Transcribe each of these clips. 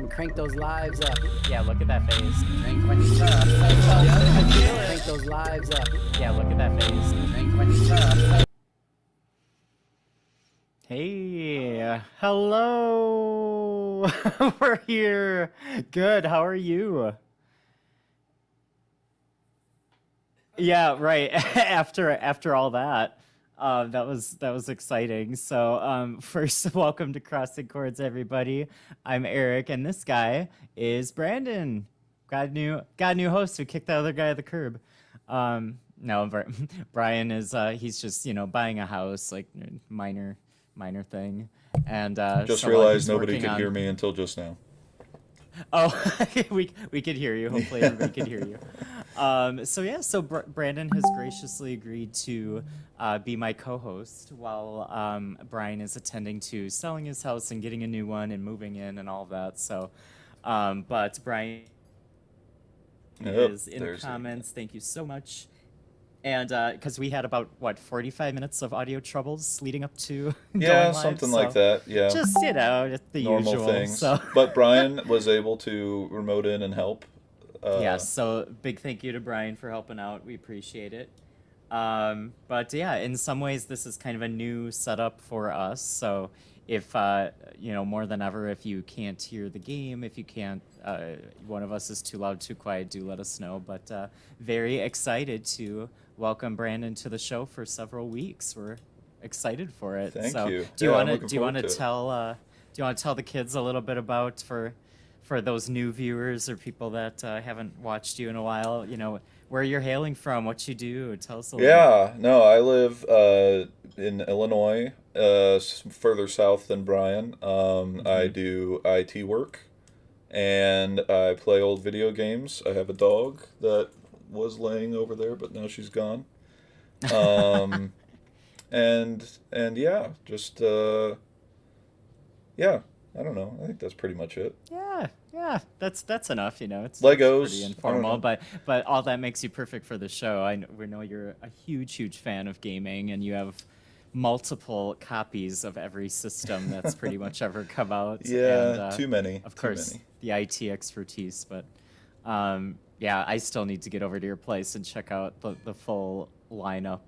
Crank those lives up. Yeah, look at that face. Drink when you tough. Yeah, I feel it. Crank those lives up. Yeah, look at that face. Drink when you tough. Hey, hello. We're here. Good. How are you? Yeah, right. After all that, that was exciting. So, first, welcome to Crossing Chords, everybody. I'm Eric, and this guy is Brandon. Got a new host who kicked the other guy at the curb. No, Brian is he's just buying a house, like minor thing, and Just so while realized he's nobody working could on hear me until just now. Oh, we could hear you. Hopefully, everybody could hear you. So yeah, so Brandon has graciously agreed to be my co-host while Brian is attending to selling his house and getting a new one and moving in and all of that. So, but Brian is in the there's comments. Thank you so much. And because we had about 45 minutes of audio troubles leading up to Yeah, going live, something so like that. Yeah, just just the normal usual. things. So. But Brian was able to remote in and help. Yes, so big thank you to Brian for helping out. We appreciate it. But yeah, in some ways, this is kind of a new setup for us. So if, more than ever, if you can't hear the game, if you can't, one of us is too loud, too quiet, do let us know. But very excited to welcome Brandon to the show for several weeks. We're excited for it. Thank so you. Do you Yeah, want I'm to looking do you want forward to to it. tell the kids a little bit about for those new viewers or people that haven't watched you in a while, where you're hailing from, what you do, tell us a little bit. Yeah, no, I live in Illinois, further south than Brian. I Mhm. do IT work, and I play old video games. I have a dog that was laying over there, but now she's gone. Um, and yeah, just yeah, I don't know. I think that's pretty much it. Yeah, that's enough. It's Legos, pretty I don't informal, know. but all that makes you perfect for the show. We know you're a huge fan of gaming, and you have multiple copies of every system that's pretty much ever come out, and Yeah, too many, of too course many. the IT expertise. But yeah, I still need to get over to your place and check out the full lineup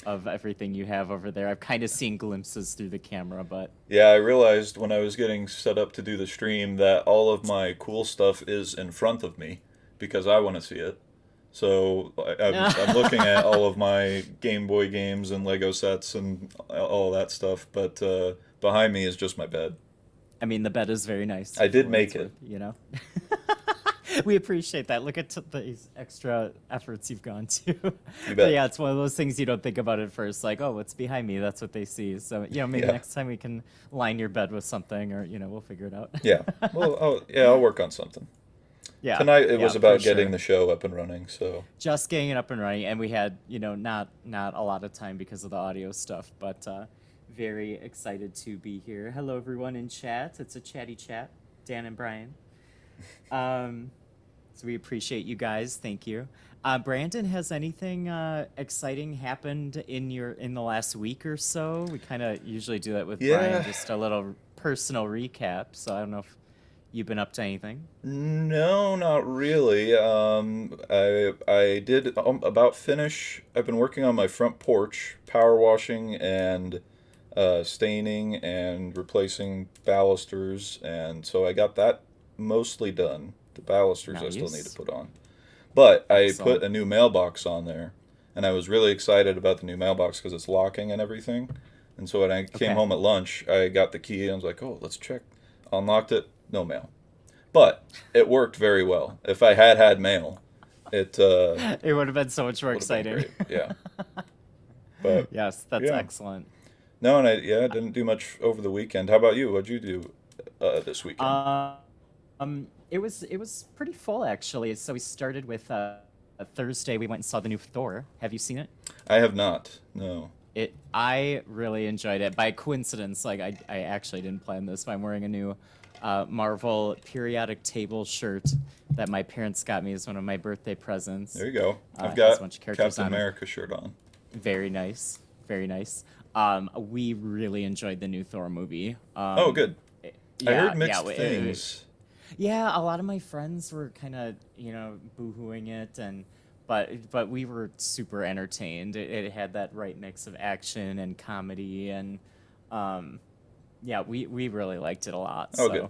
of everything you have over there. I've kind of seen glimpses through the camera, but Yeah, I realized when I was getting set up to do the stream that all of my cool stuff is in front of me because I want to see it. So I'm looking at all of my Game Boy games and Lego sets and all that stuff, but behind me is just my bed. I mean, the bed is very nice. I did for what make it's it. worth. We appreciate that. Look at these extra efforts you've gone to. You But bet. yeah, it's one of those things you don't think about at first, like, oh, what's behind me? That's what they see. So, maybe Yeah. next time we can line your bed with something, or we'll figure it out. Yeah. Well, I'll work on something. Yeah. Tonight it Yeah, was about for getting sure. the show up and running, so Just getting it up and running, and we had, not a lot of time because of the audio stuff, but very excited to be here. Hello, everyone in chat. It's a chatty chat, Dan and Brian. Um, so we appreciate you guys. Thank you. Brandon, has anything exciting happened in the last week or so? We kind of usually do that with Brian, yeah. just a little personal recap. So I don't know if you've been up to anything. No, not really. I did about finish. I've been working on my front porch, power washing and staining and replacing balusters, and so I got that mostly done. The balusters I still need to Nice. put on. But I put Excellent. a new mailbox on there, and I was really excited about the new mailbox because it's locking and everything. And so when I came Okay. home at lunch, I got the key and I was like, "Oh, let's check." Unlocked it, no mail. But it worked very well. If I had mail, it It would have been so much more would have been exciting. great. Yeah. But Yes, that's yeah. excellent. No, and I didn't do much over the weekend. How about you? What'd you do this weekend? It was pretty full actually. So we started with a Thursday. We went and saw the new Thor. Have you seen it? I have not. No. I really enjoyed it. By coincidence, like I actually didn't plan this, but I'm wearing a new Marvel periodic table shirt that my parents got me as one of my birthday presents. There you go. I've It has a got bunch of characters Captain on it. America shirt on. Very nice, very nice. We really enjoyed the new Thor movie. Oh, good. I Yeah, heard mixed yeah. things. Yeah, a lot of my friends were kind of, boohooing it, but we were super entertained. It had that right mix of action and comedy, and um, yeah, we really liked it a lot. Oh, good.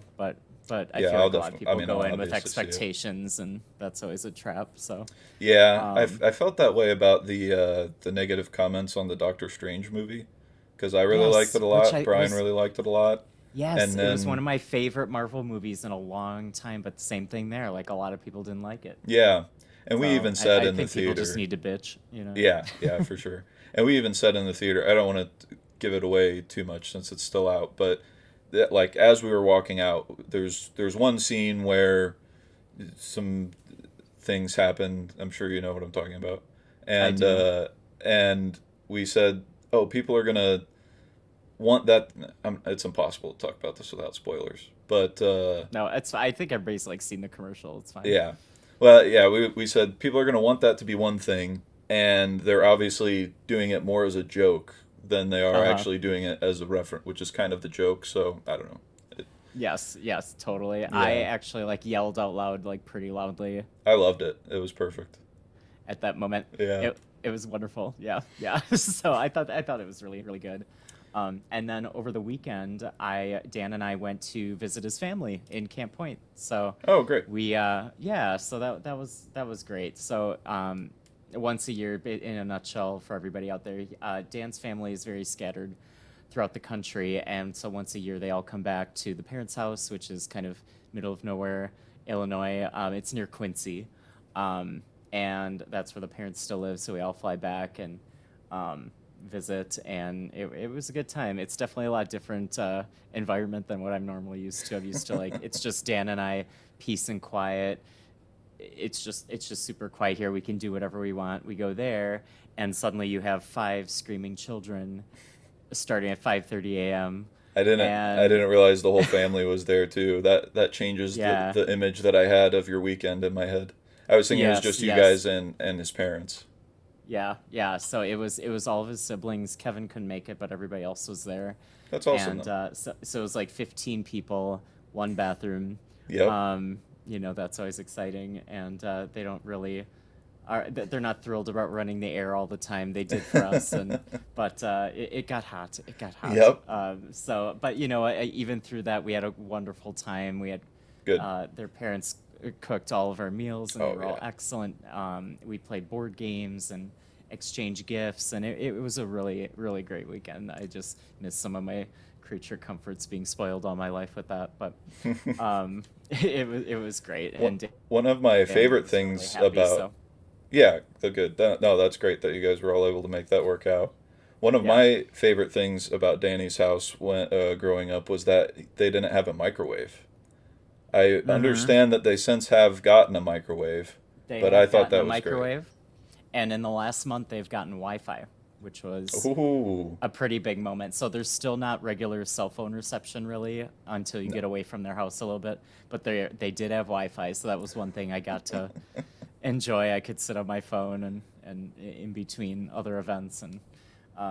But I Yeah, feel I'll like a lot of definitely. I people mean, go I'll in with obviously see it. expectations, and that's always a trap. So, Yeah, um, I felt that way about the negative comments on the Doctor Strange movie because I really liked yes, it a which lot. I Brian was really liked it a lot, yes, and it was one then of my favorite Marvel movies in a long time. But same thing there, like a lot of people didn't like it. yeah, and we So even said I in the think people just theater, need to bitch. yeah, yeah, for sure. And we even said in the theater, I don't want to give it away too much since it's still out, but that, like as we were walking out, there's one scene where some things happened. I'm sure you know what I'm talking about. I And do. and we said, "Oh, people are gonna want that." It's impossible to talk about this without spoilers. But No, it's. I think everybody's like seen the commercial. It's fine. yeah, well, yeah, we said people are gonna want that to be one thing, and they're obviously doing it more as a joke than they are Uh huh. actually doing it as a reference, which is kind of the joke. So I don't know. Yes, yes, totally. I Yeah, actually like yelled out loud, like pretty loudly I loved it. It was perfect. at that moment. Yeah. It was wonderful. Yeah, yeah. So I thought it was really really good. And then over the weekend, I Dan and I went to visit his family in Camp Point. So Oh, great. we yeah, so that was great. So once a year, in a nutshell, for everybody out there, Dan's family is very scattered throughout the country, and so once a year they all come back to the parents' house, which is kind of middle of nowhere, Illinois. It's near Quincy, um, and that's where the parents still live. So we all fly back and um, visit, and it was a good time. It's definitely a lot different environment than what I'm normally used to. I'm used to like it's just Dan and I, peace and quiet. It's just super quiet here. We can do whatever we want. We go there, and suddenly you have five screaming children starting at 5:30 a.m. I and didn't realize the whole family was there too. That changes yeah, the image that I had of your weekend in my head. I was thinking it was yes, just you guys yes, and his parents. yeah, yeah. So it was all of his siblings. Kevin couldn't make it, but everybody else was there, That's awesome and though. so it was like 15 people, one bathroom. Yep. That's always exciting, and they don't really they're not thrilled about running the air all the time. They did for us, and but it got hot. It got hot. Yep. But even through that, we had a wonderful time. We had Good. their parents cooked all of our meals, and they Oh were all yeah. excellent. We played board games and exchanged gifts, and it was a really really great weekend. I just miss some of my creature comforts being spoiled all my life with that, but it was great, One and one of my Dan favorite was really things happy. about So yeah, the good. No, that's great that you guys were all able to make that work out. One of yeah. my favorite things about Danny's house when growing up was that they didn't have a microwave. I Mm-hmm. understand that they since have gotten a microwave, They but I have thought gotten a that was great. microwave, and in the last month they've gotten Wi-Fi, which was Ooh. a pretty big moment. So there's still not regular cell phone reception really until you No. get away from their house a little bit, but they did have Wi-Fi, so that was one thing I got to enjoy. I could sit on my phone and in between other events, and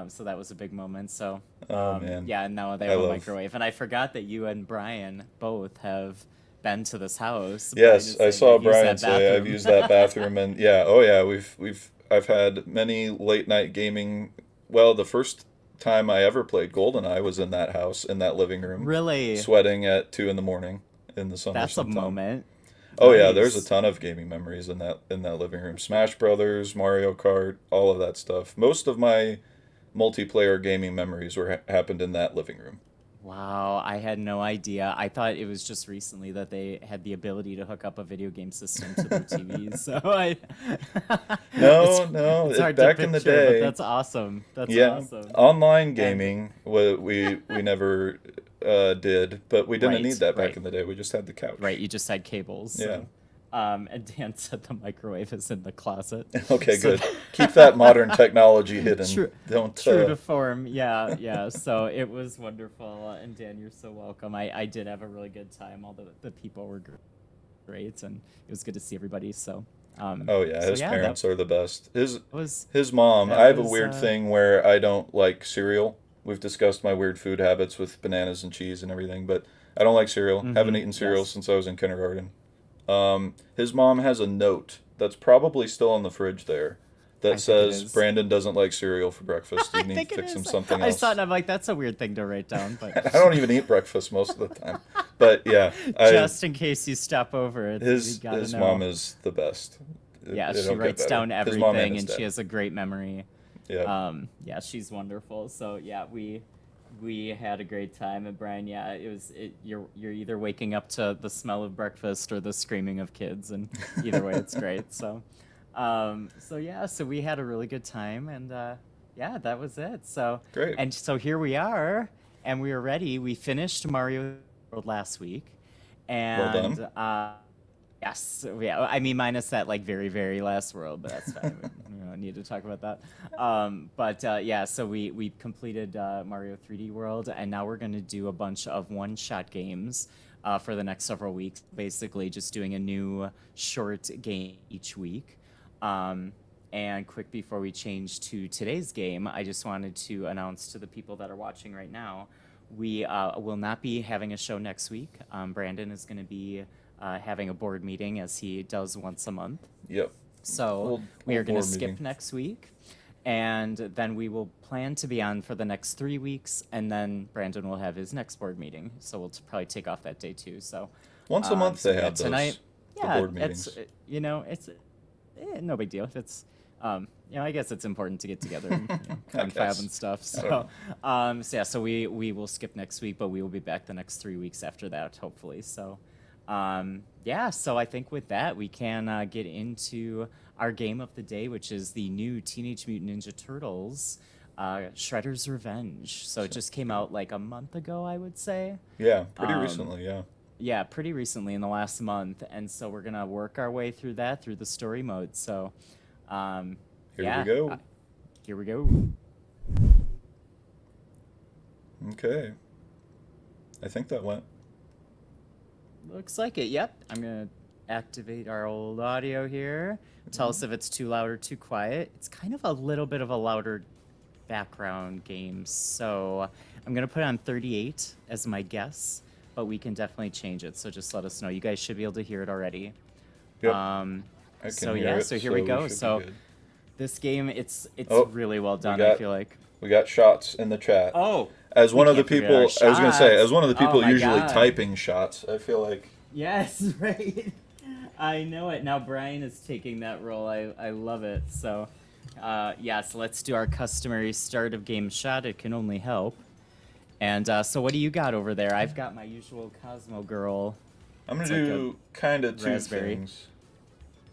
so that was a big moment. So Oh man. yeah, and now they I have a love. microwave, and I forgot that you and Brian both have been to this house. Brian Yes, is I saying saw you've used Brian that say I've bathroom. used that bathroom and yeah, oh yeah, I've had many late night gaming. Well, the first time I ever played GoldenEye was in that house, in that living room, Really? sweating at 2 in the morning in the summer That's a sometime. moment. Oh yeah, there's a Nice. ton of gaming memories in that living room. Smash Brothers, Mario Kart, all of that stuff. Most of my multiplayer gaming memories happened in that living room. Wow, I had no idea. I thought it was just recently that they had the ability to hook up a video game system to their TVs. So it's No, no, it's hard to back in the picture, but day. that's awesome. That's Yeah, awesome. online And gaming we never did, but we didn't need right, that back right, in the day. We just had the right. couch. You just had cables. Yeah. So, and Dan said the microwave is in the closet. Okay, So good. Keep that modern technology hidden. true, Don't. true to form. Yeah, yeah. So it was wonderful. And Dan, you're so welcome. I did have a really good time. All the people were great, and it was good to see everybody. So, Oh yeah, so his yeah, that parents are the best. was His mom. I that have a was weird thing where I don't like cereal. We've discussed my weird food habits with bananas and cheese and everything, but I don't like cereal. Mhm, Haven't eaten cereal yes. since I was in kindergarten. His mom has a note that's probably still on the fridge there I that think it says is. Brandon doesn't like cereal for breakfast. You I need think to it fix him is. something I saw it else. and I'm like, that's a weird thing to write down, but I don't even eat breakfast most of the time. But yeah, just in case you stop over, you his gotta his know. mom is the best. Yeah, It she don't get writes better. down His mom and everything, his and she dad. has a great memory. Yeah. Yeah, she's wonderful. So yeah, we had a great time. And Brian, yeah, you're either waking up to the smell of breakfast or the screaming of kids, and either way, it's great. So yeah, so we had a really good time, and yeah, that was it. Great. And so here we are, and we are ready. We finished Mario World last week, Well and done. yes, yeah. I mean, minus that like very, very last world, but that's fine. We don't need to talk about that. But yeah, so we completed Mario 3D World, and now we're gonna do a bunch of one-shot games for the next several weeks. Basically, just doing a new short game each week. And quick before we change to today's game, I just wanted to announce to the people that are watching right now, we will not be having a show next week. Brandon is going to be having a board meeting as he does once a month. Yep. So we are going to board skip meeting. next week. And then we will plan to be on for the next 3 weeks. And then Brandon will have his next board meeting. So we'll probably take off that day too. So Once a month so they yeah, have those. tonight. The Yeah, board meetings. it's it's no big deal. It's I guess it's important to get together and confab guess. and stuff. I don't So yeah, so we will skip next week, but we will be back the next 3 weeks after that, hopefully. So yeah, so I think with that we can get into our game of the day, which is the new Teenage Mutant Ninja Turtles. Shredder's Revenge. So it just came out like a month ago, I would say. Yeah, pretty Um, recently, yeah. Yeah, pretty recently in the last month, and so we're gonna work our way through that through the story mode. So, Here yeah, we go. here we go. Okay. I think that went. Looks like it. Yep. I'm gonna activate our old audio here. Tell us if it's too loud or too quiet. It's kind of a little bit of a louder background game, so I'm gonna put on 38 as my guess, but we can definitely change it. So just let us know. You guys should be able to hear it already. Yep. Um, I can so hear yeah, it, so here we go. should be So good. this game, it's Oh, really well done. got- I feel like. We got shots in the chat. Oh, As one we of the can't forget people, our I was gonna say, shots. as one of the Oh people my usually God. typing shots, I feel like yes, right. I know it. Now Brian is taking that role. I love it. So, yes, let's do our customary start of game shot. It can only help. And so, what do you got over there? I've got my usual Cosmo Girl. I'm gonna It's like do kind of two raspberry. things.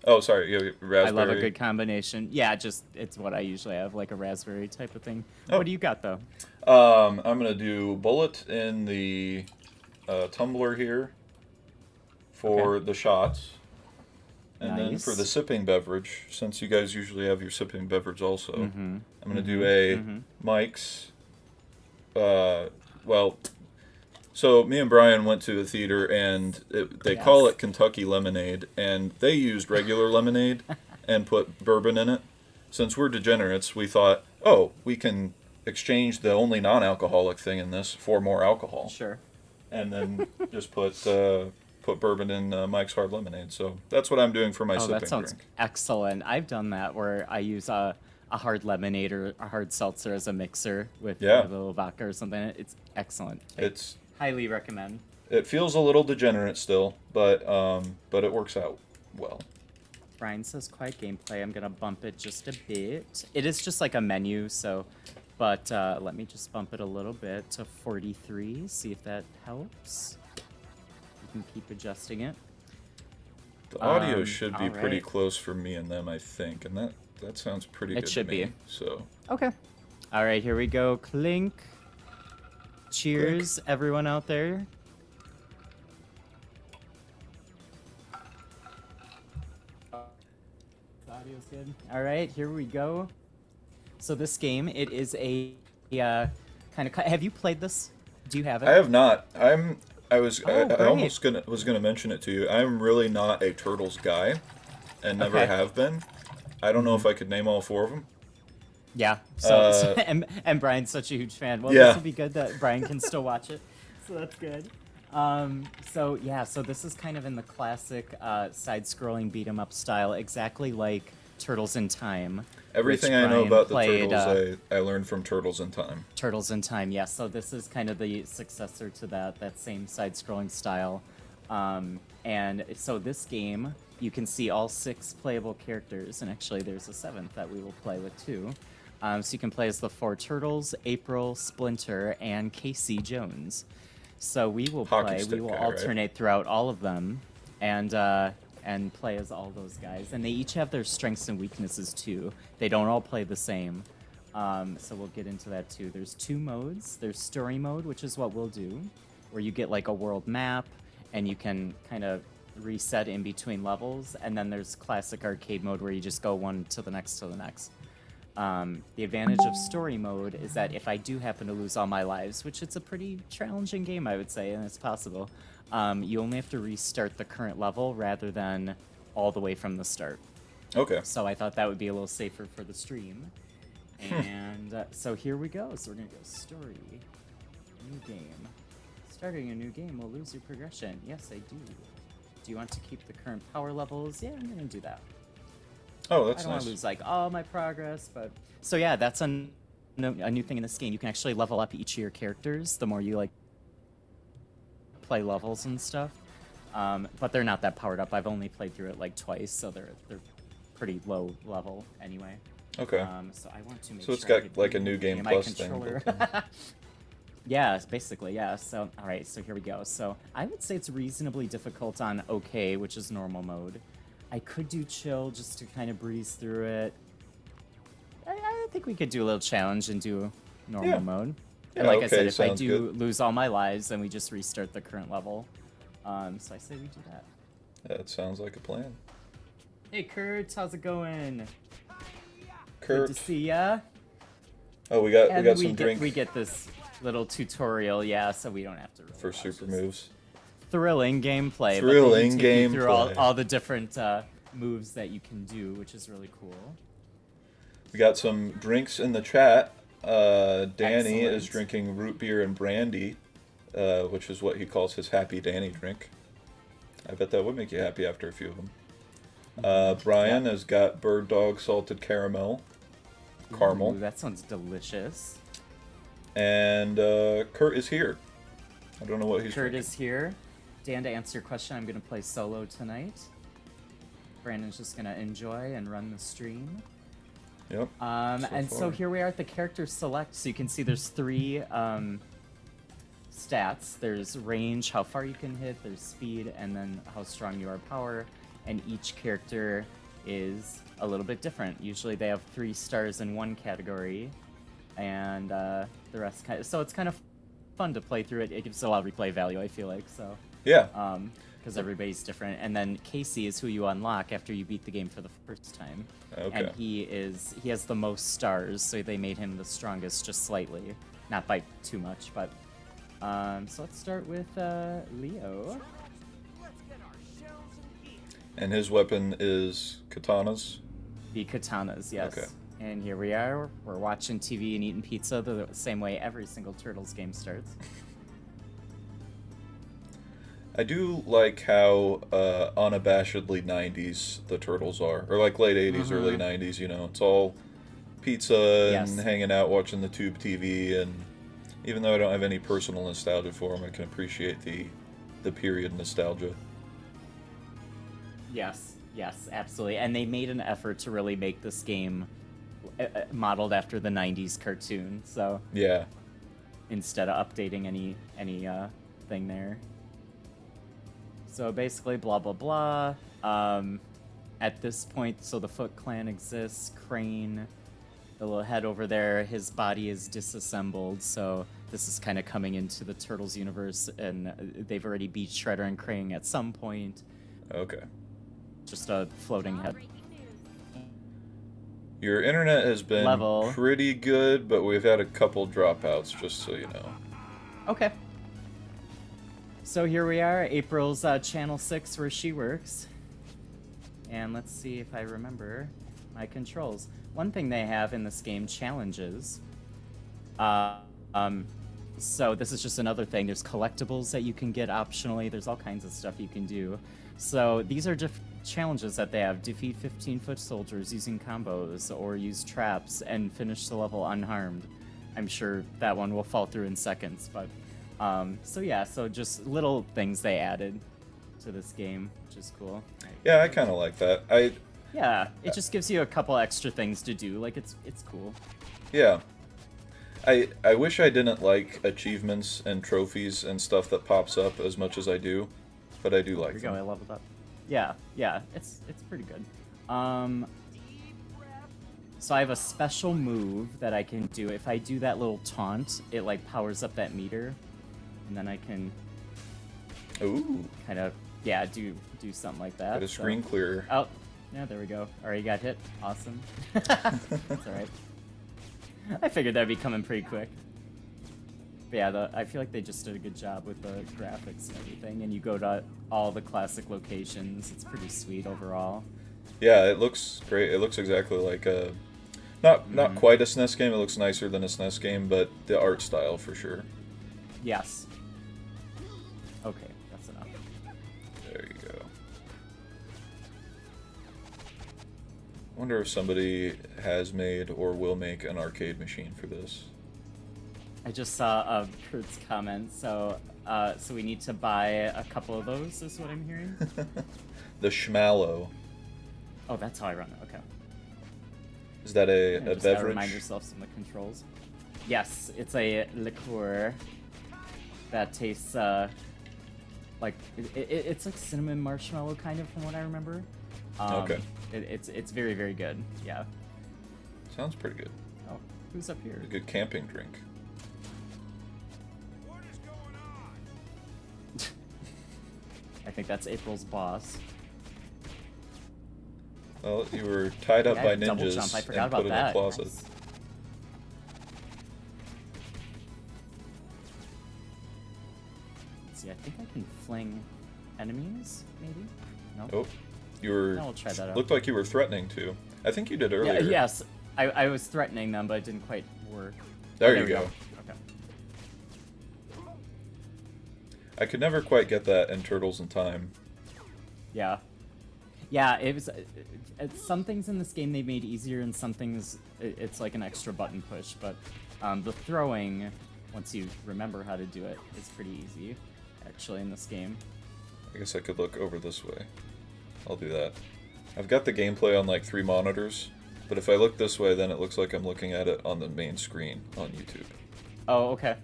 Oh, sorry, yeah, raspberry. I love a good combination. Yeah, just it's what I usually have, like a raspberry type of thing. Oh. What do you got though? I'm gonna do bullet in the tumbler here for the shots, and then Nice. for the sipping beverage, since you guys usually have your sipping beverage also, Mhm. I'm gonna do a Mhm. Mike's. Well, so me and Brian went to a theater, and they call Yes. it Kentucky lemonade, and they used regular lemonade and put bourbon in it. Since we're degenerates, we thought, oh, we can exchange the only non-alcoholic thing in this for more alcohol, Sure. and then just put bourbon in Mike's Hard Lemonade. So that's what I'm doing for my Oh, sipping that sounds drink. excellent. I've done that where I use a hard lemonade or a hard seltzer as a mixer with Yeah. a little vodka or something. It's excellent. I It's highly recommend. it feels a little degenerate still, but it works out well. Brian says quiet gameplay. I'm gonna bump it just a bit. It is just like a menu, so, but let me just bump it a little bit to 43. See if that helps. You can keep adjusting it. The audio Um, should be pretty alright. close for me and them, I think, and that sounds pretty It good should to me. be. So Okay. All right, here we go. Clink. Cheers, everyone out there. The audio's good. All right, here we go. So this game, it is a kind of. Have you played this? Do you have it? I have not. I great. almost was gonna mention it to you. I'm really not a Turtles guy, and never Okay. have been. I don't know if I could name all four of them. Yeah. So, Uh, and Brian's such a huge fan. Well, Yeah. this will be good that Brian can still watch it. So that's good. So yeah, so this is kind of in the classic side-scrolling beat 'em up style, exactly like Turtles in Time. Everything which I know Bryan about the played, Turtles, I learned from Turtles in Time. Turtles in Time, yes. So this is kind of the successor to that same side-scrolling style. And so this game, you can see all 6 playable characters, and actually there's a 7th that we will play with too. So you can play as the 4 Turtles, April, Splinter, and Casey Jones. So we will Hockey play. We stick will guy, right? alternate throughout all of them, and play as all those guys. And they each have their strengths and weaknesses too. They don't all play the same. So we'll get into that too. There's 2 modes. There's story mode, which is what we'll do, where you get like a world map, and you can kind of reset in between levels. And then there's classic arcade mode, where you just go one to the next to the next. The advantage of story mode is that if I do happen to lose all my lives, which it's a pretty challenging game, I would say, and it's possible, you only have to restart the current level rather than all the way from the start. Okay. So I thought that would be a little safer for the stream. And so here we go. So we're going to go story, new game. Starting a new game will lose your progression. Yes, I do. Do you want to keep the current power levels? Yeah, I'm going to do that. Oh, I that's don't want nice. to lose like all my progress, but so yeah, that's a new thing in this game. You can actually level up each of your characters the more you like play levels and stuff. But they're not that powered up. I've only played through it like twice, so they're pretty low level anyway. Okay. So I want to make So it's sure I got get like a the new game my plus thing. controller. built in. Yeah, basically, yeah. So, all right, so here we go. So I would say it's reasonably difficult on OK, which is normal mode. I could do chill just to kind of breeze through it. I think we could do a little challenge and do normal Yeah. mode. Yeah, And like I OK said, if I sounds do good. lose all my lives, then we just restart the current level. So I say we do that. That sounds like a plan. Hey, Kurt, how's it going? Kurt. Good to see ya. Oh, we got And some drink we get this little tutorial, yeah, so we don't have to really for watch super this. moves. Thrilling gameplay. Thrilling but they do take you through gameplay. all the different moves that you can do, which is really cool. We got some drinks in the chat. Danny is Excellent. drinking root beer and brandy, which is what he calls his happy Danny drink. I bet that would make you happy after a few of them. Bryan has got bird dog salted caramel. Caramel. Ooh, that sounds delicious. And Kurt is here. I don't know what he's Kurt drinking. is here. Dan, to answer your question, I'm going to play solo tonight. Brandon's just going to enjoy and run the stream. Yep. And so far. here we are at the character select. So you can see there's 3 stats. There's range, how far you can hit, there's speed, and then how strong you are power. And each character is a little bit different. Usually they have 3 stars in one category, and the rest kind of, so it's kind of fun to play through it. It gives a lot of replay value, I feel like, so. Yeah. Because everybody's different. And then Casey is who you unlock after you beat the game for the first time. Okay. And he has the most stars, so they made him the strongest just slightly. Not by too much, but... so let's start with Leo. And his weapon is katanas. The katanas, yes. Okay. And here we are. We're watching TV and eating pizza the same way every single Turtles game starts. I do like how unabashedly 90s the Turtles are. Or like late 80s, early 90s, you know. It's all pizza and Yes. hanging out, watching the tube TV. And even though I don't have any personal nostalgia for them, I can appreciate the period nostalgia. Yes, absolutely. And they made an effort to really make this game modeled after the 90s cartoon. So Yeah. instead of updating any thing there. So basically, blah blah blah. At this point, so the Foot Clan exists. Crane, the little head over there, his body is disassembled. So this is kind of coming into the Turtles universe, and they've already beat Shredder and Krang at some point. Okay. Just a floating head. Your internet has been Level. pretty good, but we've had a couple dropouts, just so you know. Okay. So here we are, April's channel 6 where she works. And let's see if I remember my controls. One thing they have in this game, challenges. So this is just another thing. There's collectibles that you can get optionally. There's all kinds of stuff you can do. So these are just challenges that they have. Defeat 15-foot soldiers using combos, or use traps and finish the level unharmed. I'm sure that one will fall through in seconds, but so yeah, so just little things they added to this game, which is cool. Yeah, I kind of like that. Yeah, it just gives you a couple extra things to do. Like it's cool. Yeah. I wish I didn't like achievements and trophies and stuff that pops up as much as I do, but I do like Here we go. I them. leveled up. Yeah, it's pretty good. So I have a special move that I can do. If I do that little taunt, it like powers up that meter, and then I can Ooh, kind of do something like that. got a screen clearer. Oh, yeah, there we go. Alright, you got hit. Awesome. That's alright. I figured that'd be coming pretty quick. But yeah, I feel like they just did a good job with the graphics and everything, and you go to all the classic locations. It's pretty sweet overall. Yeah, it looks great. It looks exactly like a not quite a SNES game. It looks nicer than a SNES game, but the art style for sure. Yes. Okay, that's enough. There you go. I wonder if somebody has made or will make an arcade machine for this. I just saw Kurt's comment, so we need to buy a couple of those, is what I'm hearing. The Schmallow. Oh, that's how I run it, okay. Is that a Just gotta beverage? remind yourself some of the controls. Yes, it's a liqueur that tastes like it's like cinnamon marshmallow kind of, from what I remember. Okay. It's very, very good. Yeah. Sounds pretty good. Oh, who's up here? A good camping drink. I think that's April's boss. Well, you were tied up Yeah, by double ninjas jump. I forgot and about put in that. a closet. Nice. Let's see, I think I can fling enemies, maybe? No? Oh, you were. No, we'll try that out. Looked like you were threatening to. I think you did earlier. Yeah, yes, I was threatening them, but it didn't quite work. There Oh, you we go. Okay. I could never quite get that in Turtles in Time. Yeah. Yeah, it was. Some things in this game they made easier, and some things it's like an extra button push. But the throwing, once you remember how to do it, is pretty easy, actually, in this game. I guess I could look over this way. I'll do that. I've got the gameplay on like 3 monitors, but if I look this way, then it looks like I'm looking at it on the main screen on YouTube. Oh, okay.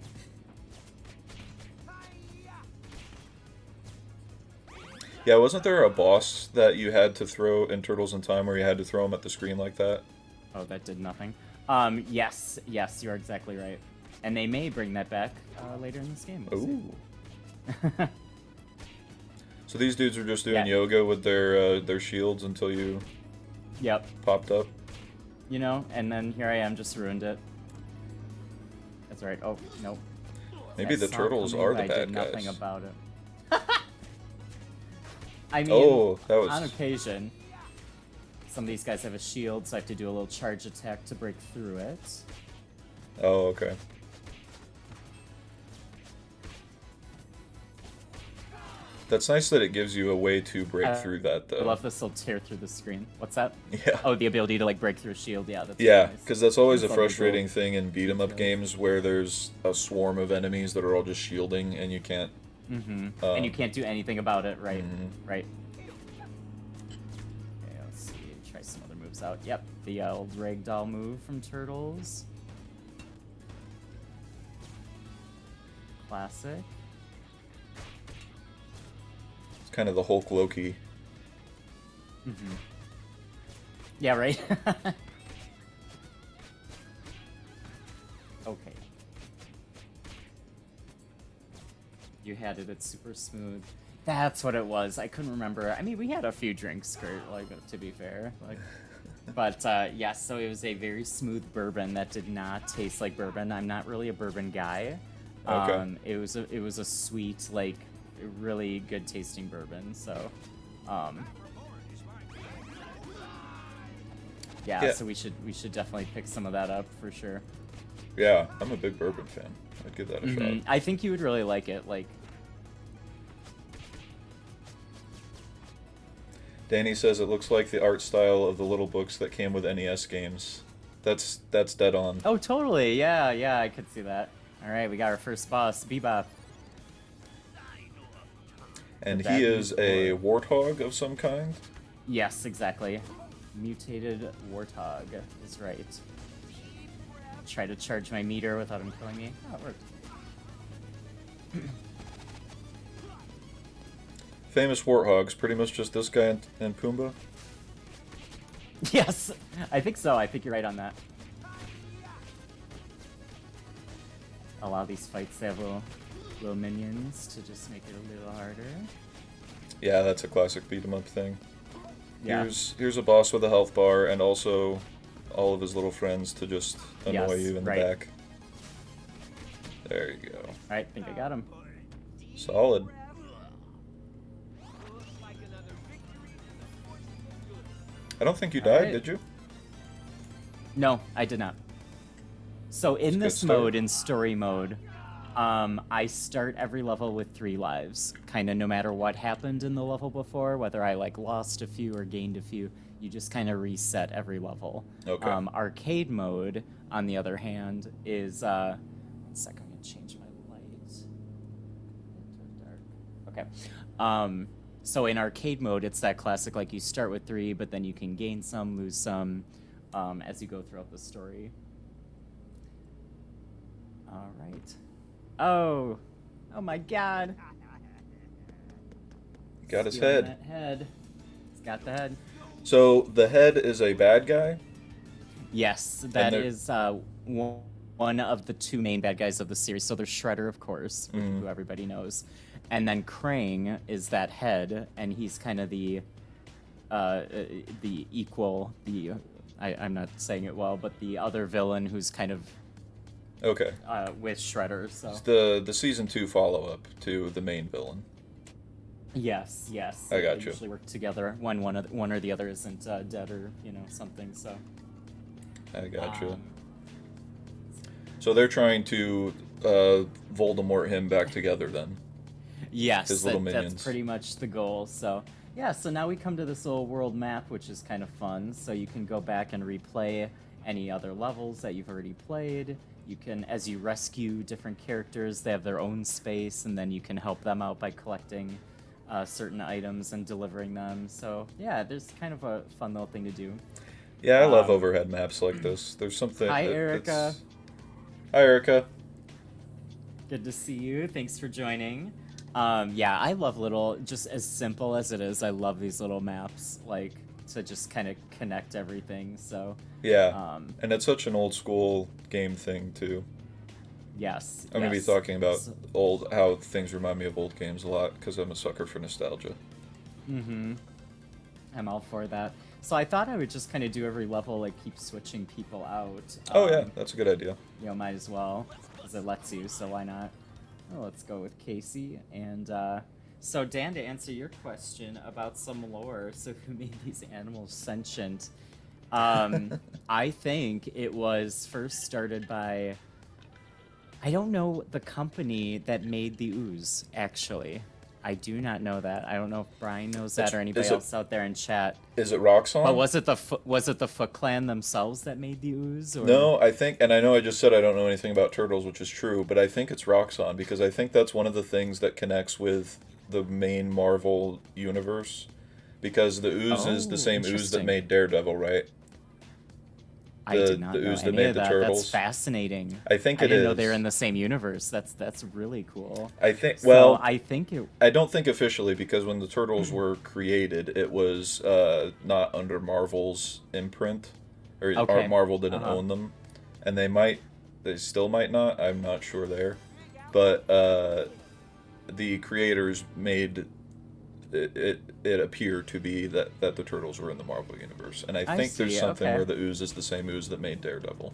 Yeah, wasn't there a boss that you had to throw in Turtles in Time where you had to throw him at the screen like that? Oh, that did nothing. Yes, you're exactly right. And they may bring that back later in this game. We'll Ooh. see. So these dudes are just doing Yeah. yoga with their shields until you Yep. popped up. You know, and then here I am, just ruined it. That's right. Oh, nope. Maybe I the saw it turtles coming, are but the I did bad nothing guys. about it. I mean, Oh, that on was. occasion, some of these guys have a shield, so I have to do a little charge attack to break through it. Oh, okay. That's nice that it gives you a way to break through that, though. I love this will tear through the screen. What's that? Yeah. Oh, the ability to like break through a shield. Yeah, that's Yeah, nice. because that's always a It's like a frustrating gold- thing in beat 'em up games where there's a swarm of enemies that are all just shielding and you can't. and Um, you can't do anything about it, right? mhm. Right. Okay, let's see. Try some other moves out. Yep, the old ragdoll move from Turtles. Classic. It's kind of the Hulk Loki. Yeah, right? Okay. You had it, it's super smooth. That's what it was. I couldn't remember. I mean, we had a few drinks, Kurt, like, to be fair. Like, but, yes, so it was a very smooth bourbon that did not taste like bourbon. I'm not really a bourbon guy. Okay. It was a sweet, like, really good tasting bourbon, so, Yeah, Yeah. so we should definitely pick some of that up for sure. Yeah, I'm a big bourbon fan. I'd give that a shot. I think you would really like it. Like, Danny says it looks like the art style of the little books that came with NES games. That's dead on. oh, totally. Yeah, yeah, I could see that. All right, we got our first boss, Bebop. And that he is a before. warthog of some kind. Yes, exactly. Mutated warthog is right. Try to charge my meter without him killing me. Oh, it worked. Famous warthogs, pretty much just this guy and Pumbaa. Yes, I think so. I think you're right on that. Allow these fights to have little minions to just make it a little harder. Yeah, that's a classic beat 'em up thing. Yeah. Here's a boss with a health bar and also all of his little friends to just annoy Yes, you in right. the back. There you go. All right, think I got him. Solid. I don't think you died, Alright. did you? No, I did not. So in That's a good this start. mode, in story mode, I start every level with 3 lives. Kind of no matter what happened in the level before, whether I like lost a few or gained a few, you just kind of reset every level. Okay. Arcade mode, on the other hand, is 1 second, I'm gonna change my light. Dark. Okay. So in arcade mode, it's that classic, like you start with 3, but then you can gain some, lose some, as you go throughout the story. All right. Oh my God. Got his Stealing head. That head. He's got the head. So the head is a bad guy? Yes, that there- is one of the 2 main bad guys of the series. So there's Shredder, of course, who everybody knows. And then Krang is that head, and he's kind of the equal, I'm not saying it well, but the other villain who's kind of Okay. with Shredder. So It's the season 2 follow-up to the main villain. yes. I got They you. usually work together when one or the other isn't dead or something. So I got you. um, So they're trying to Voldemort him back together then. yes, His little that's minions. pretty much the goal. So yeah, so now we come to this little world map, which is kind of fun. So you can go back and replay any other levels that you've already played. You can, as you rescue different characters, they have their own space, and then you can help them out by collecting certain items and delivering them. So yeah, there's kind of a fun little thing to do. Yeah, I love Um, overhead maps like this. There's something. Hi, that- Erica. that's- Hi, Erica. Good to see you. Thanks for joining. Yeah, I love little, just as simple as it is, I love these little maps, like, to just kind of connect everything. So, Yeah, um, and it's such an old school game thing too. yes. I'm gonna be yes. talking about So- how things remind me of old games a lot because I'm a sucker for nostalgia. Mm-hmm. I'm all for that. So I thought I would just kind of do every level, like, keep switching people out. Oh yeah, that's a good idea. Might as well, because it lets you, so why not? Well, let's go with Casey. And so, Dan, to answer your question about some lore, so who made these animals sentient? I think it was first started by, I don't know the company that made the ooze, actually. I do not know that. I don't know if Brian knows that or anybody is it- else out there in chat. Is it Roxxon? But was it the Foot Clan themselves that made the ooze? Or? No, I think, and I know I just said I don't know anything about turtles, which is true, but I think it's Roxxon because I think that's one of the things that connects with the main Marvel universe. Because the ooze is the Oh, same ooze that interesting. made Daredevil, right? I did not the know ooze that any made of the that. turtles. That's fascinating. I think I it didn't know is. they're in the same universe. That's really cool. I think. So Well, I think it. I don't think officially because when the turtles were created, it was not under Marvel's imprint, or Okay. Marvel didn't Uh-huh. own them, and they still might not. I'm not sure there, but the creators made it appear to be that the turtles were in the Marvel universe, and I I think there's see, something okay. where the ooze is the same ooze that made Daredevil.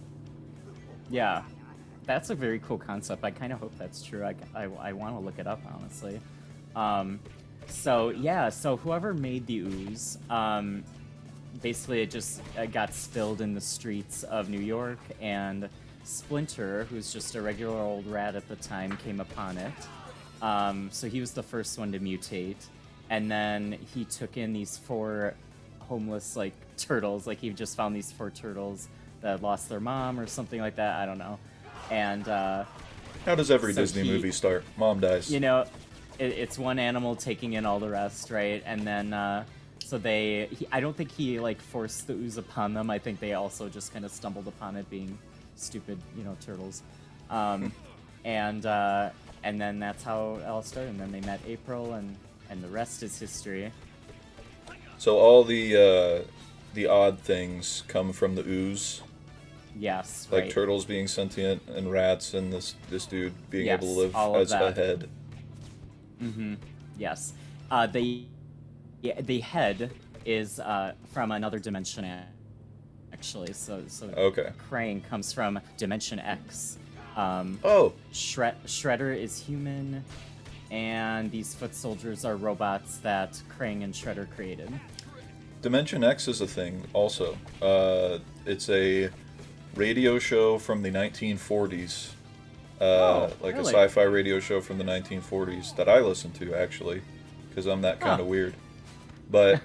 Yeah, that's a very cool concept. I kind of hope that's true. I want to look it up, honestly. So yeah, so whoever made the ooze, basically it just got spilled in the streets of New York, and Splinter, who's just a regular old rat at the time, came upon it. So he was the first one to mutate, and then he took in these 4 homeless like turtles. Like he just found these 4 turtles that lost their mom or something like that. I don't know. And How does every so Disney movie start? Mom dies. you know, it's one animal taking in all the rest, right? And then so I don't think he like forced the ooze upon them. I think they also just kind of stumbled upon it, being stupid, turtles. And then that's how it all started. And then they met April, and the rest is history. So all the odd things come from the ooze, Yes, like right. turtles being sentient and rats, and this dude being Yes, able to live all of as a that. head. Yes. The head is from another dimension, actually. So Okay. Krang comes from Dimension X. Oh, Shredder is human, and these foot soldiers are robots that Krang and Shredder created. Dimension X is a thing also. It's a radio show from the 1940s. Like really? a sci-fi radio show from the 1940s that I listen to, actually, because I'm that kind of weird. But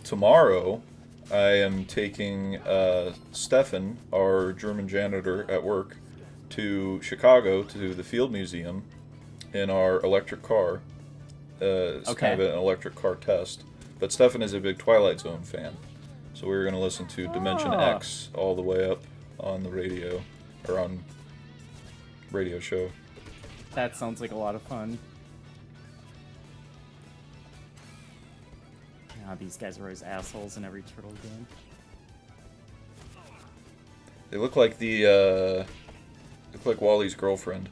tomorrow, I am taking Stefan, our German janitor at work, to Chicago to the Field Museum in our electric car. It's kind of an electric car test. But Stefan is a big Twilight Zone fan. So we're going to listen to Dimension X all the way up on the radio, or on radio show. That sounds like a lot of fun. These guys are always assholes in every turtle game. They look like Wally's girlfriend.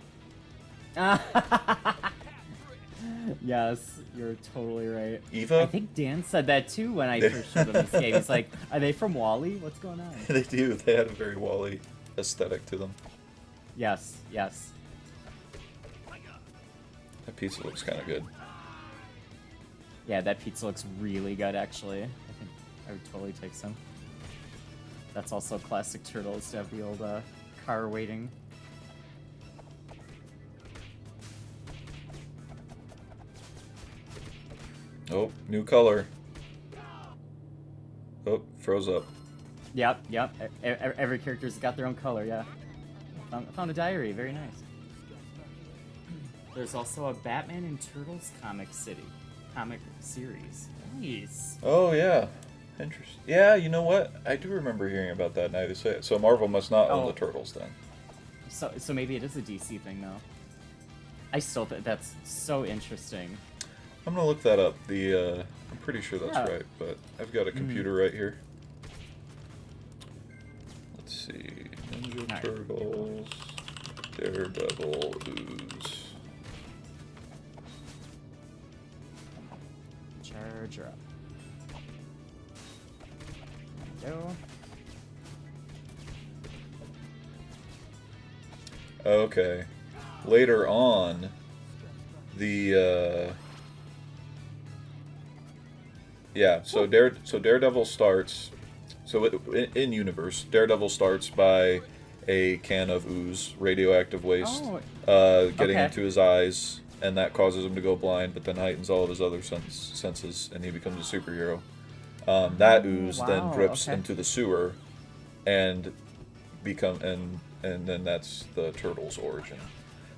Yes, you're totally right. Eva? I think Dan said that too when I first showed him this game. He's like, "Are they from Wall-E? What's going on?" They do. They had a very Wally aesthetic to them. Yes, yes. That pizza looks kind of good. Yeah, that pizza looks really good, actually. I think I would totally take some. That's also classic Turtles to have the old car waiting. Oh, new color. Oh, froze up. Yep. Every character's got their own color, yeah. Found a diary, very nice. There's also a Batman and Turtles comic series. Nice. Oh, yeah. Interesting. Yeah, you know what? I do remember hearing about that now you say it. So Marvel must not own the Turtles then. So maybe it is a DC thing, though. I still think that's so interesting. I'm gonna look that up. I'm pretty sure that's right, but I've got a computer right here. Let's see. Ninja Turtles, Daredevil, Ooze. Charger up. There we go. Okay. Later on, the so Daredevil starts. So in universe, Daredevil starts by a can of ooze, radioactive waste, getting into his eyes, and that causes him to go blind. But then heightens all of his other senses, and he becomes a superhero. That ooze then drips into the sewer, and and then that's the Turtles' origin.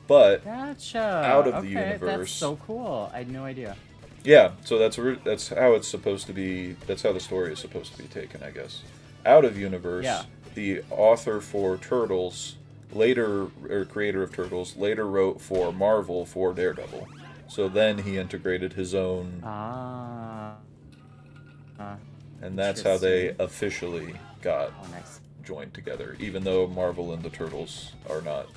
But Gotcha. out of the universe, that's so cool. I had no idea. Yeah, so that's how it's supposed to be. That's how the story is supposed to be taken, I guess. Out of universe, the author for Turtles creator of Turtles, later wrote for Marvel for Daredevil. So then he integrated his own, and that's how they officially got joined together. Even though Marvel and the Turtles are not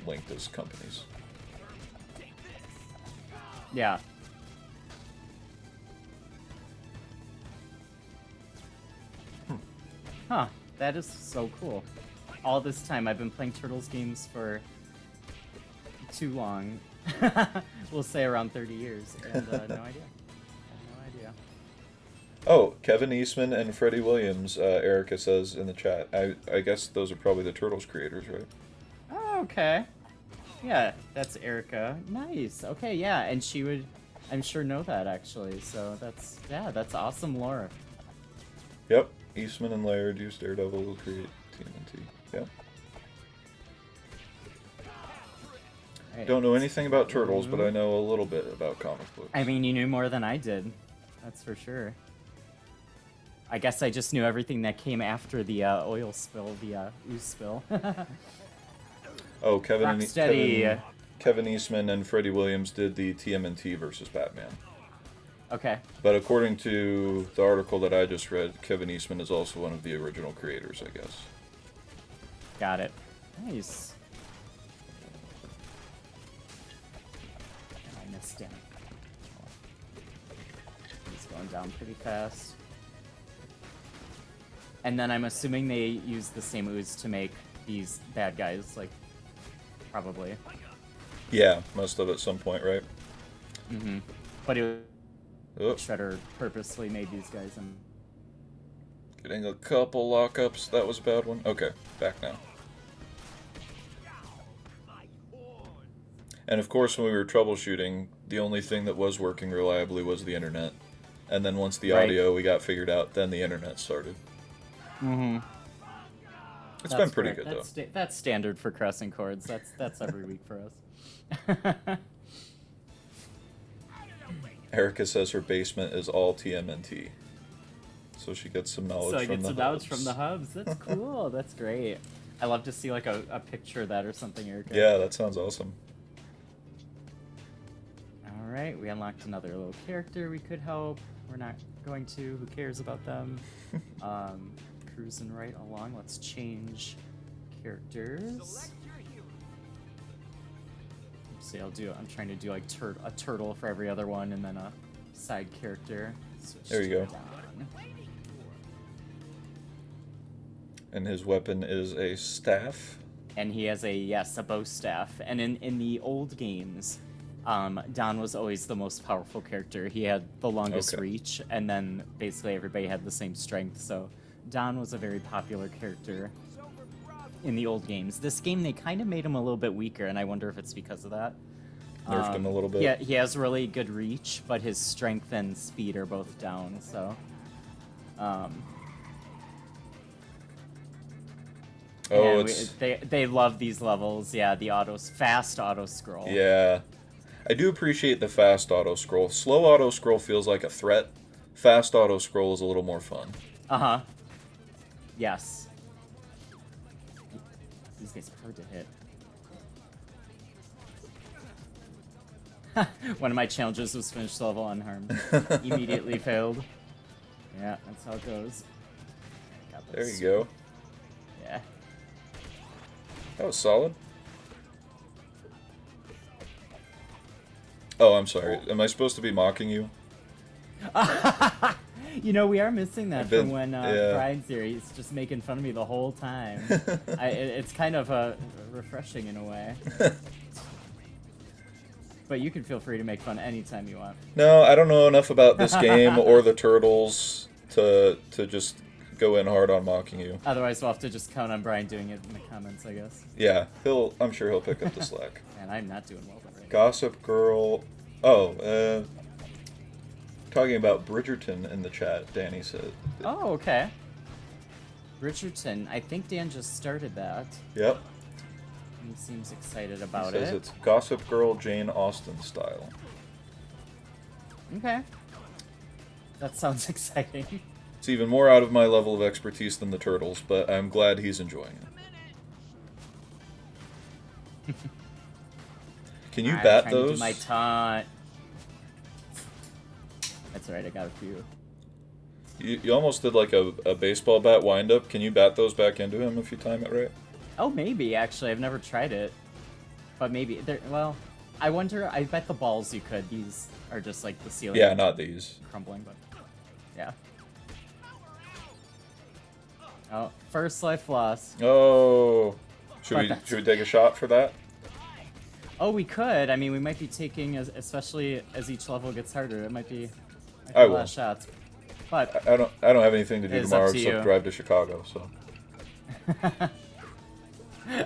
linked as companies. Yeah. Huh, that is so cool. All this time I've been playing Turtles games for too long. We'll say around 30 years, and no idea. I have no idea. Oh, Kevin Eastman and Freddie Williams, Erica says in the chat. I guess those are probably the Turtles creators, right? Oh, okay. Yeah, that's Erica. Nice. Okay, yeah, and she would, I'm sure, know that actually. So that's awesome lore. Yep. Eastman and Laird use Daredevil to create TMNT. Yep. Right. Don't know anything about Turtles, but I know a little bit about comic books. I mean, you knew more than I did. That's for sure. I guess I just knew everything that came after the oil spill, the ooze spill. Oh, Rocksteady. Kevin Eastman and Freddie Williams did the TMNT versus Batman. Okay. But according to the article that I just read, Kevin Eastman is also one of the original creators, I guess. Got it. Nice. I missed him. He's going down pretty fast. And then I'm assuming they use the same ooze to make these bad guys, like, probably. Yeah, must have at some point, right? Mm-hmm. But it Oh, Shredder purposely made these guys and getting a couple lockups. That was a bad one. Okay, back now. And of course, when we were troubleshooting, the only thing that was working reliably was the internet. And then once the Right. audio we got figured out, then the internet started. mm-hmm. It's been pretty good, though. That's standard for crossing chords. That's every week for us. Erica says her basement is all TMNT. So she gets some knowledge So I from get the some knowledge hubs. from the hubs. That's cool. That's great. I love to see like a picture of that or something, Erica. Yeah, that sounds awesome. All right, we unlocked another little character we could help. We're not going to. Who cares about them? Cruising right along. Let's change characters. See, I'm trying to do like a turtle for every other one, and then a side character. Switch There you to go. Don. And his weapon is a staff. And he has a bow staff. And in the old games, Don was always the most powerful character. He had the longest Okay. reach, and then basically everybody had the same strength. So Don was a very popular character in the old games. This game, they kind of made him a little bit weaker, and I wonder if it's because of that. Nerfed him a little bit. Yeah, he has really good reach, but his strength and speed are both down. So, Oh, and it's... they love these levels. Yeah, the fast auto scroll. Yeah. I do appreciate the fast auto scroll. Slow auto scroll feels like a threat. Fast auto scroll is a little more fun. Uh-huh. Yes. These guys are hard to hit. One of my challenges was finish the level unharmed. Immediately failed. Yeah, that's how it goes. Got There this. you go. Yeah. That was solid. Oh, I'm sorry. Am I supposed to be mocking you? You know, we are missing that I've been- from when yeah. Bryan's here. He's just making fun of me the whole time. It's kind of refreshing in a way. But you can feel free to make fun anytime you want. No, I don't know enough about this game or the Turtles to just go in hard on mocking you. Otherwise, we'll have to just count on Bryan doing it in the comments, I guess. Yeah, I'm sure he'll pick up the slack. And I'm not doing well right now. Gossip Girl. Oh, talking about Bridgerton in the chat, Danny said. Oh, okay. Bridgerton. I think Dan just started that. Yep. He seems excited He about says it. it's Gossip Girl Jane Austen style. Okay. That sounds exciting. It's even more out of my level of expertise than the Turtles, but I'm glad he's enjoying it. Can you Alright, bat trying to do those? my taunt. That's alright, I got a few. You almost did like a baseball bat wind-up. Can you bat those back into him if you time it right? Oh, maybe, actually. I've never tried it. But maybe. Well, I wonder. I bet the balls you could. These are just like the ceiling. Yeah, not these. Crumbling, but. Yeah. Oh, first life loss. Oh. Should But we that's- should we take a shot for that? Oh, we could. I mean, we might be taking, especially as each level gets harder, it might be I a will. lot of shots. But I don't have anything to do It's up tomorrow to except you. drive to Chicago. So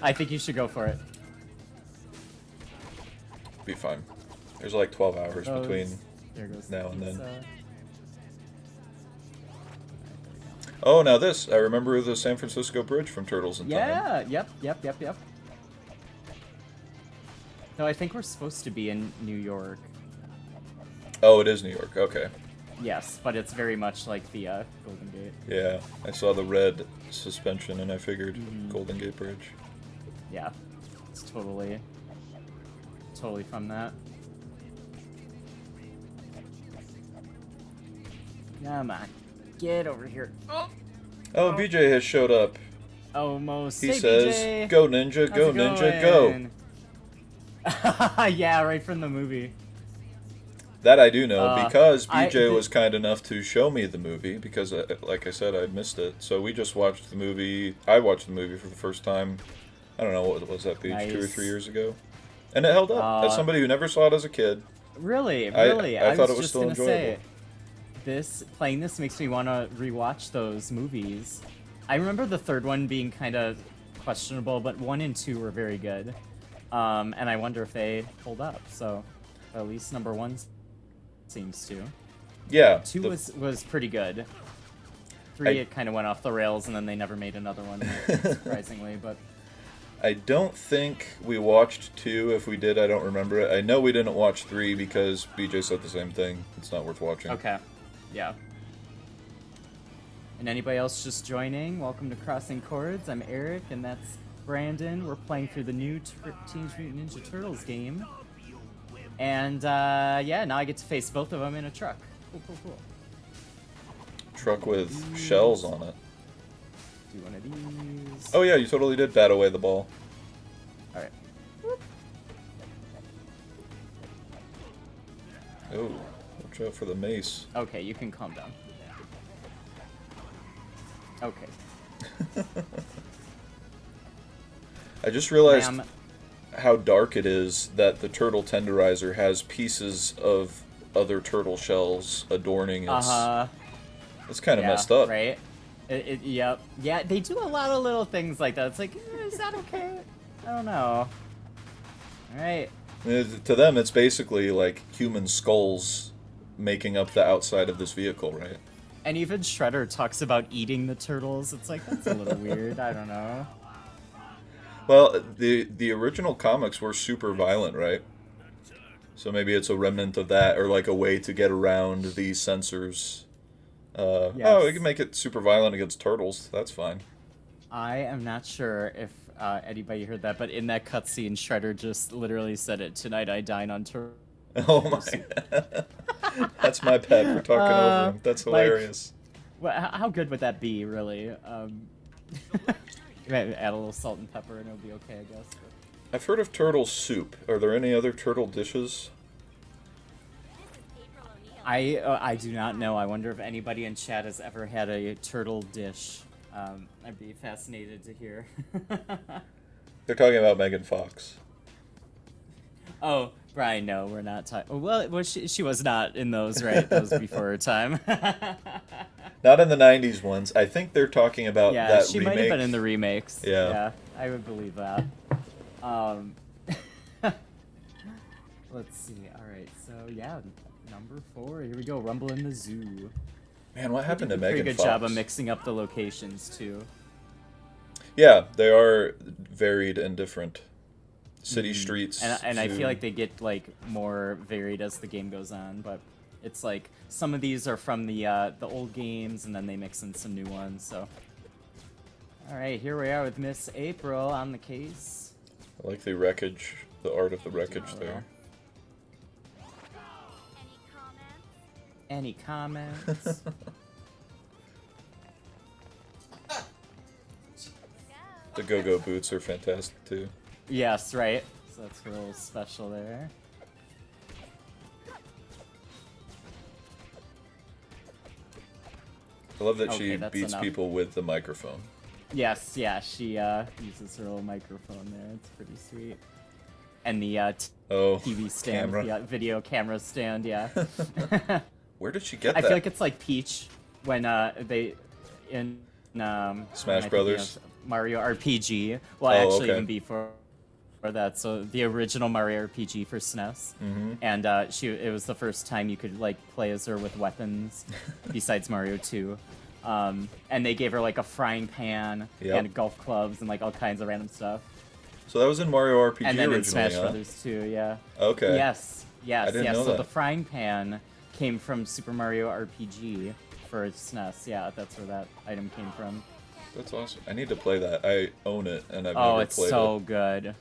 I think you should go for it. be fine. There's like 12 hours Those- between. there goes now the and then. pizza. Oh, now this. I remember the San Francisco Bridge from Turtles in Time. Yeah, yep. No, I think we're supposed to be in New York. Oh, it is New York. Okay. Yes, but it's very much like the Golden Gate. Yeah, I saw the red suspension and I figured Mhm. Golden Gate Bridge. Yeah, it's totally from that. Come on, get over here. Oh, BJ has showed up. Almost. He Hey, says, BJ. "Go Ninja, How's go it Ninja, go." going? Yeah, right from the movie. That I do know because I- BJ the- was kind enough to show me the movie because, like I said, I missed it. So we just watched the movie. I watched the movie for the first time. I don't know what was that, Paige, 2 or Nice. 3 years ago, and it held up. As somebody who never saw it as a kid, Really. I thought was it was just still gonna say, enjoyable. playing this makes me want to rewatch those movies. I remember the third one being kind of questionable, but 1 and 2 were very good. And I wonder if they hold up. So, at least number 1 seems to. yeah, 2 the- was pretty good. 3 I- it kind of went off the rails, and then they never made another one, surprisingly. But I don't think we watched 2. If we did, I don't remember it. I know we didn't watch 3 because BJ said the same thing. It's not worth watching. okay, yeah. And anybody else just joining, welcome to Crossing Chords. I'm Eric, and that's Brandon. We're playing through the new Teenage Mutant Ninja Turtles game. And, yeah, now I get to face both of them in a truck. Cool. Truck with shells on it. Do one of these. Oh yeah, you totally did bat away the ball. Alright. Oh, watch out for the mace. Okay, you can calm down. Okay. I just realized Ma'am. how dark it is that the turtle tenderizer has pieces of other turtle shells adorning its. Uh-huh. It's kind of Yeah, messed up. right? Yep. Yeah, they do a lot of little things like that. It's like, is that okay? I don't know. Alright. To them, it's basically like human skulls making up the outside of this vehicle, right? And even Shredder talks about eating the turtles. It's like, that's a little weird. I don't know. Well, the original comics were super violent, right? So maybe it's a remnant of that, or like a way to get around the censors. Oh, we can make it super violent against turtles. That's fine. I am not sure if anybody heard that, but in that cutscene, Shredder just literally said it. Tonight I dine on turtles. Oh my! That's my pet for talking over him. That's like- hilarious. Well, how good would that be, really? Maybe add a little salt and pepper and it'll be okay, I guess. But... I've heard of turtle soup. Are there any other turtle dishes? I do not know. I wonder if anybody in chat has ever had a turtle dish. I'd be fascinated to hear. They're talking about Megan Fox. Oh, Brian, no, we're not talking. Well, she was not in those, right? Those before her time. Not in the '90s ones. I think they're talking about Yeah, that she remake. might have been in the remakes. Yeah. Yeah, I would believe that. Let's see. All right, so yeah, number 4. Here we go. Rumble in the Zoo. Man, what happened to Pretty Megan good Fox? job of mixing up the locations too. Yeah, they are varied and different. City streets. And I to- feel like they get like more varied as the game goes on, but it's like some of these are from the old games, and then they mix in some new ones. So, all right, here we are with Miss April on the case. I like the wreckage, the art of the wreckage there. Any comments? The go-go boots are fantastic too. Yes, right. So that's a little special there. I love that Okay, she that's beats enough. people with the microphone. Yes, yeah, she uses her little microphone there. It's pretty sweet. And the Oh, TV stand, camera. the video camera stand, yeah. Where did she get I that? feel like it's like Peach. when they in Smash I think, Brothers? Mario RPG. Well, Oh, actually, okay. even before that. So the original Mario RPG for SNES, and it was the first time you could like play as her with weapons, besides Mario 2. And they gave her like a frying pan Yep. and golf clubs and like all kinds of random stuff. So that was in Mario RPG And then originally, in Smash huh? Brothers too, yeah. Okay. Yes, I didn't know So that. the frying pan came from Super Mario RPG for SNES. Yeah, that's where that item came from. That's awesome. I need to play that. I own it, and I've Oh, never it's played so it. good.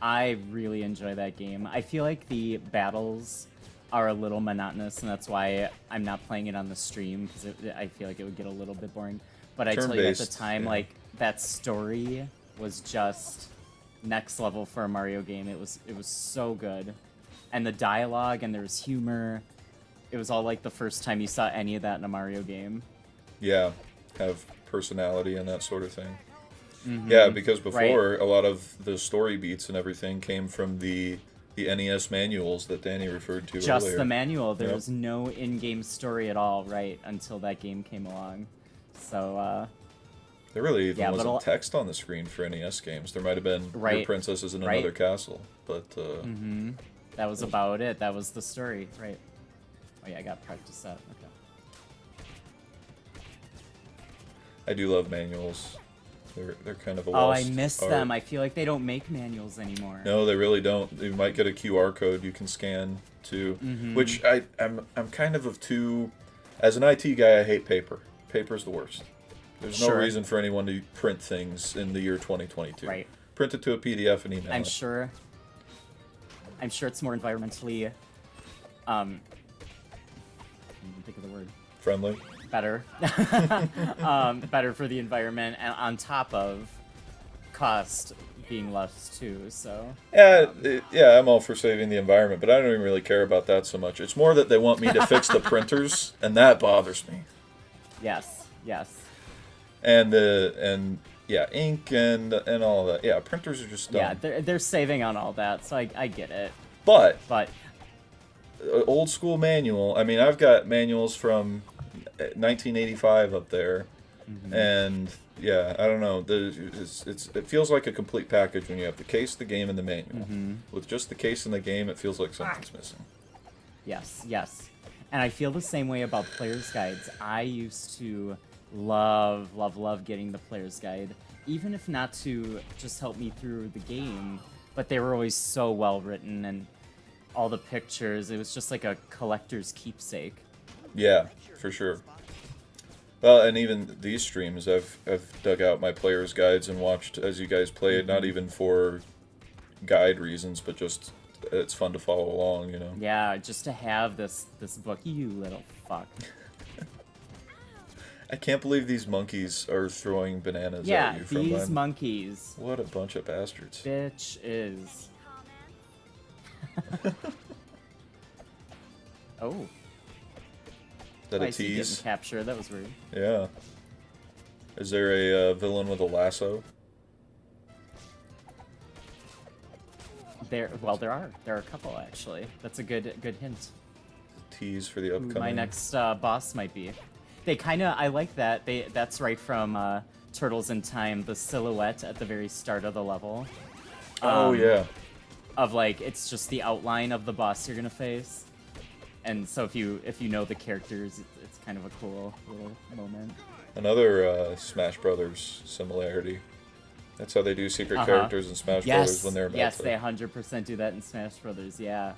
I really enjoy that game. I feel like the battles are a little monotonous, and that's why I'm not playing it on the stream, because I feel like it would get a little bit boring. But I tell you, at the Turn-based, time, yeah. like, that story was just next level for a Mario game. It was so good. And the dialogue, and there was humor. It was all like the first time you saw any of that in a Mario game. Yeah, have personality and that sort of thing. Yeah, because before, a lot of the story beats and everything came from the NES manuals that Danny referred to Just earlier. the manual. There Yep. was no in-game story at all, right, until that game came along. So, There really even Yeah, but wasn't a- text on the screen for NES games. There might have been Your Right. Princess is in Right. Another Castle, but that was about it. That was the story, right? Oh yeah, I got practice that. Okay. I do love manuals. They're kind of a Oh, lost I miss art. them. I feel like they don't make manuals anymore. No, they really don't. You might get a QR code you can scan too, which I'm kind of two. As an IT guy, I hate paper. Paper's the worst. There's no Sure. reason for anyone to print things in the year 2022. Right. Print it to a PDF and email I'm it. sure it's more environmentally, I can't even think of the word. Friendly. Better. Better for the environment, and on top of cost being less too. So. Yeah, I'm all for saving the environment, but I don't even really care about that so much. It's more that they want me to fix the printers, and that bothers me. Yes. Yes. And yeah, ink and all that. Yeah, printers are just dumb. Yeah, they're saving on all that, so I get it. But But old school manual. I mean, I've got manuals from 1985 up there, and yeah, I don't know. It feels like a complete package when you have the case, the game, and the manual. With just the case and the game, it feels like something's missing. yes. And I feel the same way about player's guides. I used to love getting the player's guide, even if not to just help me through the game, but they were always so well written, and all the pictures, it was just like a collector's keepsake. Yeah, for sure. Well, and even these streams, I've dug out my player's guides and watched as you guys played. Not even for guide reasons, but just it's fun to follow along. You know. Yeah, just to have this book, you little fuck. I can't believe these monkeys are throwing bananas Yeah, at you from these behind. monkeys. What a bunch of bastards. Bitch is. Oh, Is that I a see getting tease? captured. That was weird. Yeah. Is there a villain with a lasso? There are a couple actually. That's a good hint. Tease for the Who upcoming. my next boss might be. They I like that. That's right from Turtles in Time. The silhouette at the very start of the level. Oh yeah. Of like, it's just the outline of the boss you're gonna face, and so if you know the characters, it's kind of a cool little moment. Another Smash Brothers similarity. That's how they do secret characters in Smash Brothers when they're about yes, to. they 100% do that in Smash Brothers. Yeah.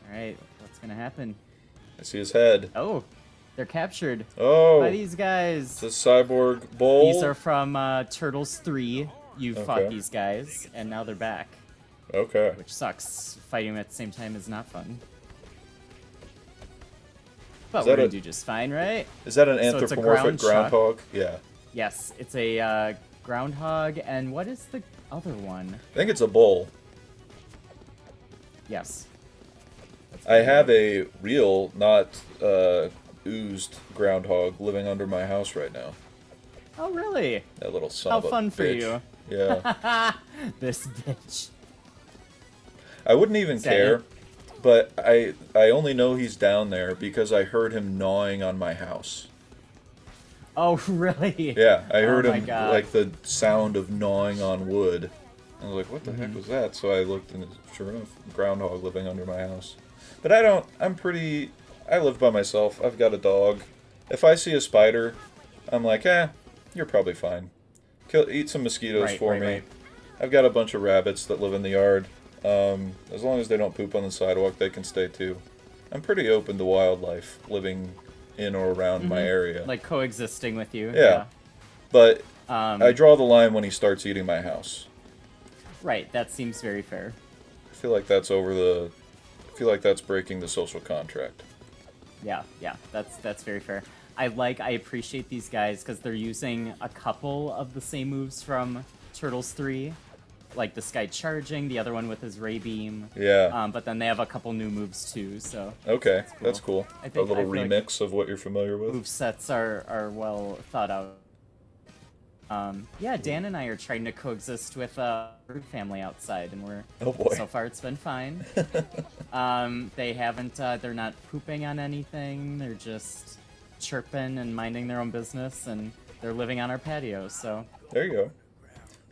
All right, what's gonna happen? I see his head. Oh, they're captured Oh, by these guys. it's a cyborg bull. These are from Turtles 3. You fought Okay. these guys, and now they're back, Okay. which sucks. Fighting them at the same time is not fun. But Is we're that gonna a- do just fine, right? Is that an So it's a anthropomorphic ground chuck. groundhog? Yeah. Yes, it's a groundhog, and what is the other one? I think it's a bull. Yes. I have a real, not oozed groundhog living under my house right now. Oh, really? That little son How of a fun for bitch. you. Yeah. This bitch. I wouldn't even that care, it? but I only know he's down there because I heard him gnawing on my house. Oh, really? Yeah, I heard Oh my him God. like the sound of gnawing on wood. I was like, what the heck Mm-hmm. was that? So I looked, and sure enough, groundhog living under my house. But I don't. I live by myself. I've got a dog. If I see a spider, I'm like, you're probably fine. Eat some mosquitoes Right, for right, me. right. I've got a bunch of rabbits that live in the yard. As long as they don't poop on the sidewalk, they can stay too. I'm pretty open to wildlife living in or around my area. Like coexisting with you. Yeah. But Yeah. I draw the line when he starts eating my house. Right. That seems very fair. I feel like that's breaking the social contract. Yeah. Yeah. That's very fair. I appreciate these guys because they're using a couple of the same moves from Turtles 3. Like this guy charging, the other one with his ray beam. Yeah. But then they have a couple new moves too, so Okay, that's cool. I A think- little I feel like remix of what you're familiar with. move sets are well thought out. Yeah, Dan and I are trying to coexist with a bird family outside, and Oh boy. so far it's been fine. They haven't, they're not pooping on anything. They're just chirping and minding their own business, and they're living on our patio. So There you go.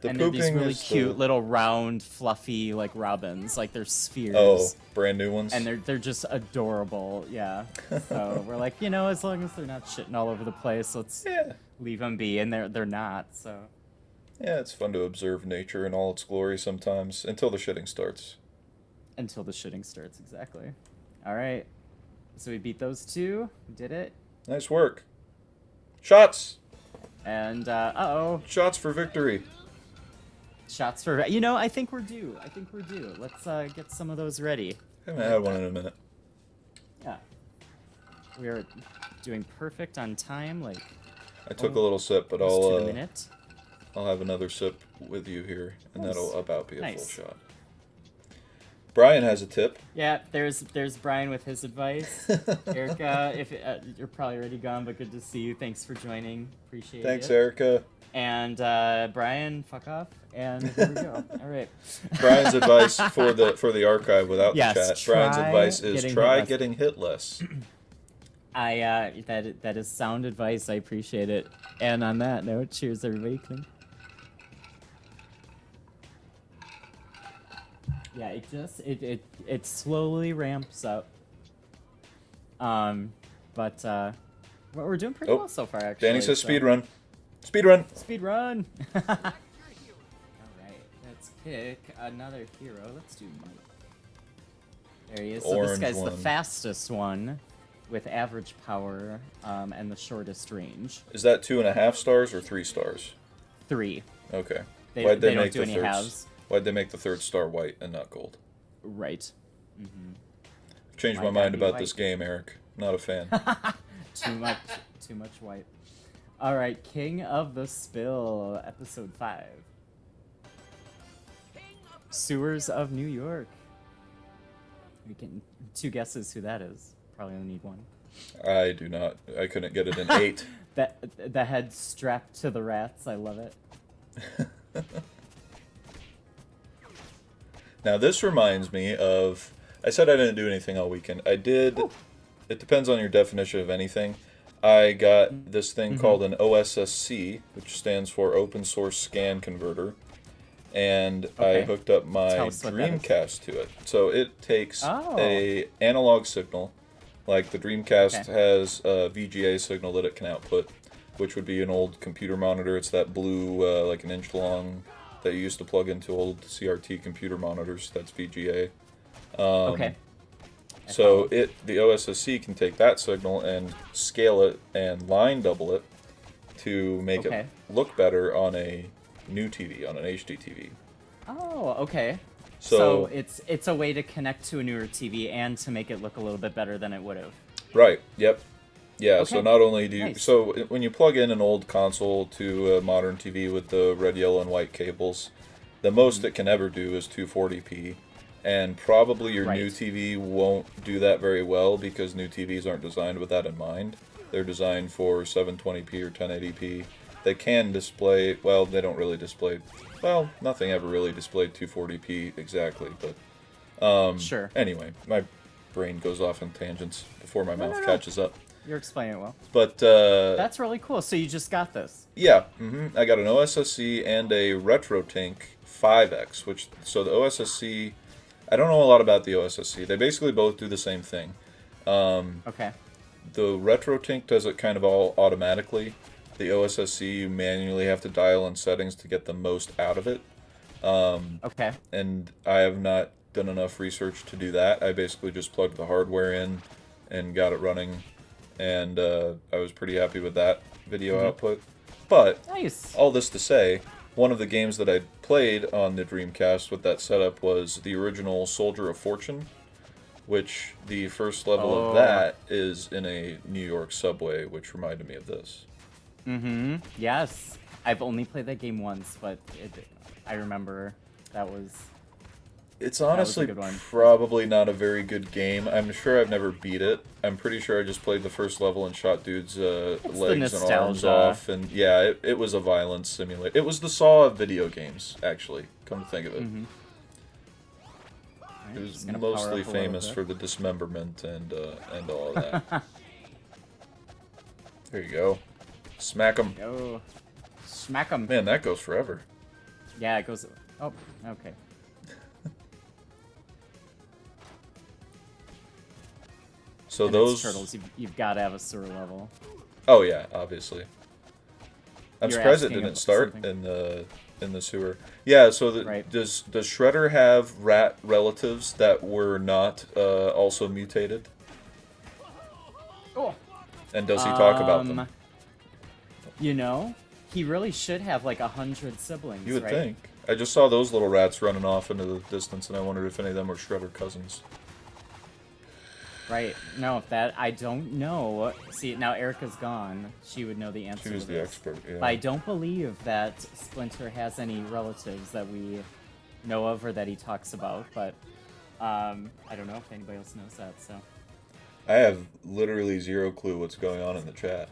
The and they're these pooping really is cute little round, fluffy like robins, like they're spheres. Oh, brand new ones. And they're just adorable, yeah. So we're like, as long as they're not shitting all over the place, let's Yeah. leave them be. And they're not. So Yeah, it's fun to observe nature in all its glory sometimes until the shitting starts. until the shitting starts, exactly. All right. So we beat those two. We did it. Nice work. Shots. And uh-oh, Shots for victory. shots for I think we're due. Let's get some of those ready. Haven't had one in a minute. Yeah. We are doing perfect on time, like I took a little sip, but almost to the I'll minute. I'll have another sip with you here, and Nice. that'll about be a Nice. full shot. Bryan has a tip. Yeah, there's Bryan with his advice. Erica, if you're probably already gone, but good to see you. Thanks for joining. Appreciate Thanks, it. Erica. And Bryan, fuck off. And here we go. All right. Brian's advice for the archive without Yes, the chat. Brian's try advice is getting try hit less. getting hit less. That is sound advice. I appreciate it. And on that note, cheers, everybody. Clink. Yeah, it slowly ramps up. But we're doing pretty Oh, well so far, actually. Danny says so- speed run. Speed run. Speed run. All right, let's pick another hero. Let's do Mike. There he is. So this Orange guy's the one. fastest one, with average power and the shortest range. Is that 2.5 stars or 3 stars? 3. Okay. They, Why'd they don't make do the any third? halves. Why'd they make the third star white and not gold? Right. Changed Why my gotta mind be about white? this game, Eric. Not a fan. Too much white. All right, King of the Spill, episode 5. Sewers of New York. We can 2 guesses who that is. Probably only need 1. I do not. I couldn't get it in 8. The head strapped to the rats. I love it. Now this reminds me of. I said I didn't do anything all weekend. I did. Ooh. It depends on your definition of anything. I got this thing called an OSSC, which stands for Open Source Scan Converter, and I Okay. hooked up my Tell us what that is. Dreamcast to it. So it takes Oh. a analog signal, like the Dreamcast Okay. has a VGA signal that it can output, which would be an old computer monitor. It's that blue, like an inch long, that you used to plug into old CRT computer monitors. That's VGA. Okay. So the OSSC can take that signal and scale it and line double it to make Okay. it look better on a new TV, on an HD TV. Oh, okay. So- it's a way to connect to a newer TV and to make it look a little bit better than it would have. Right. Yep. Yeah. So Okay. not only do you Nice. when you plug in an old console to a modern TV with the red, yellow, and white cables, the most it can ever do is 240p. And probably your new Right. TV won't do that very well because new TVs aren't designed with that in mind. They're designed for 720p or 1080p. They can display, well, they don't really display, well, nothing ever really displayed 240p exactly, but Sure. anyway, my brain goes off on tangents before my mouth no. catches up. You're explaining it well. But That's really cool. So you just got this. yeah, I got an OSSC and a RetroTink 5X, so the OSSC, I don't know a lot about the OSSC. They basically both do the same thing. Okay. The RetroTink does it kind of all automatically. The OSSC, you manually have to dial in settings to get the most out of it. Okay. And I have not done enough research to do that. I basically just plugged the hardware in and got it running, and I was pretty happy with that video output. But Nice. all this to say, one of the games that I played on the Dreamcast with that setup was the original Soldier of Fortune, which the first level of that is in a New York subway, which reminded me of this. Yes. I've only played that game once, but I remember that was... It's honestly good one. probably not a very good game. I'm sure I've never beat it. I'm pretty sure I just played the first level and shot dudes' legs and arms off. And yeah, it was a violence simulator. It was the Saw of video games, actually, come to think of it. It was mostly famous for the dismemberment and all of that. There you go. Smack 'em. Yo. Smack 'em. Man, that goes forever. Yeah, it goes... Oh, okay. So And those it's turtles, you've got to have a sewer level. Oh yeah, obviously. I'm You're surprised it asking didn't of start something. in the sewer. Yeah, so Right. does Shredder have rat relatives that were not also mutated? Oh. And does he talk about them? You know, he really should have like 100 siblings, You would right? think. I just saw those little rats running off into the distance, and I wondered if any of them were Shredder cousins. Right. No, if that... I don't know. See, now Erica's gone. She would know the answer She was to the this. expert, yeah. But I don't believe that Splinter has any relatives that we know of or that he talks about, but I don't know if anybody else knows that, so... I have literally zero clue what's going on in the chat.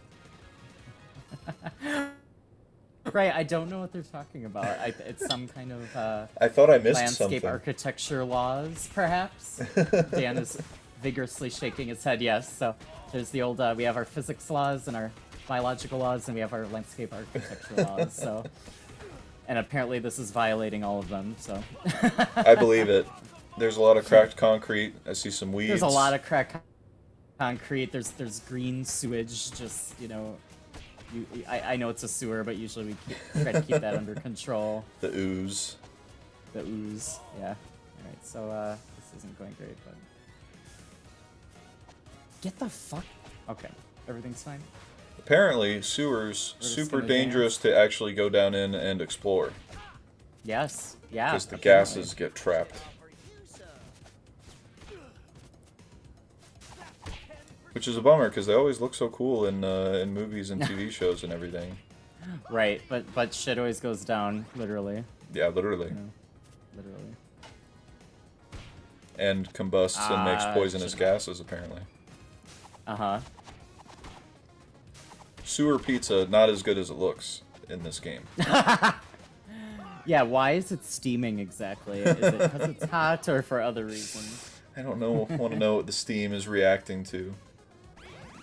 Right, I don't know what they're talking about. It's some kind of I thought I missed landscape something. architecture laws, perhaps? Dan is vigorously shaking his head, yes. So there's the old, we have our physics laws and our biological laws, and we have our landscape architecture laws, so... And apparently this is violating all of them, so... I believe it. There's a lot of cracked concrete. I see some weeds. There's a lot of cracked concrete. There's green sewage, just, you know... I know it's a sewer, but usually we try to keep that under control. The ooze. The ooze, yeah. Alright, so, this isn't going great, but... Get the fuck... Okay, everything's fine. Apparently, sewers We're just super gonna dangerous to actually go down in and explore. Yes, yeah. Because the apparently. gases get trapped. Which is a bummer, because they always look so cool in movies and TV shows and everything. Right, but shit always goes down, literally. Yeah, literally. You know, literally. And combusts and makes poisonous shit. gases, apparently. Uh-huh. Sewer pizza, not as good as it looks in this game. Yeah, why is it steaming exactly? Is it because it's hot or for other reasons? I don't know. Want to know what the steam is reacting to.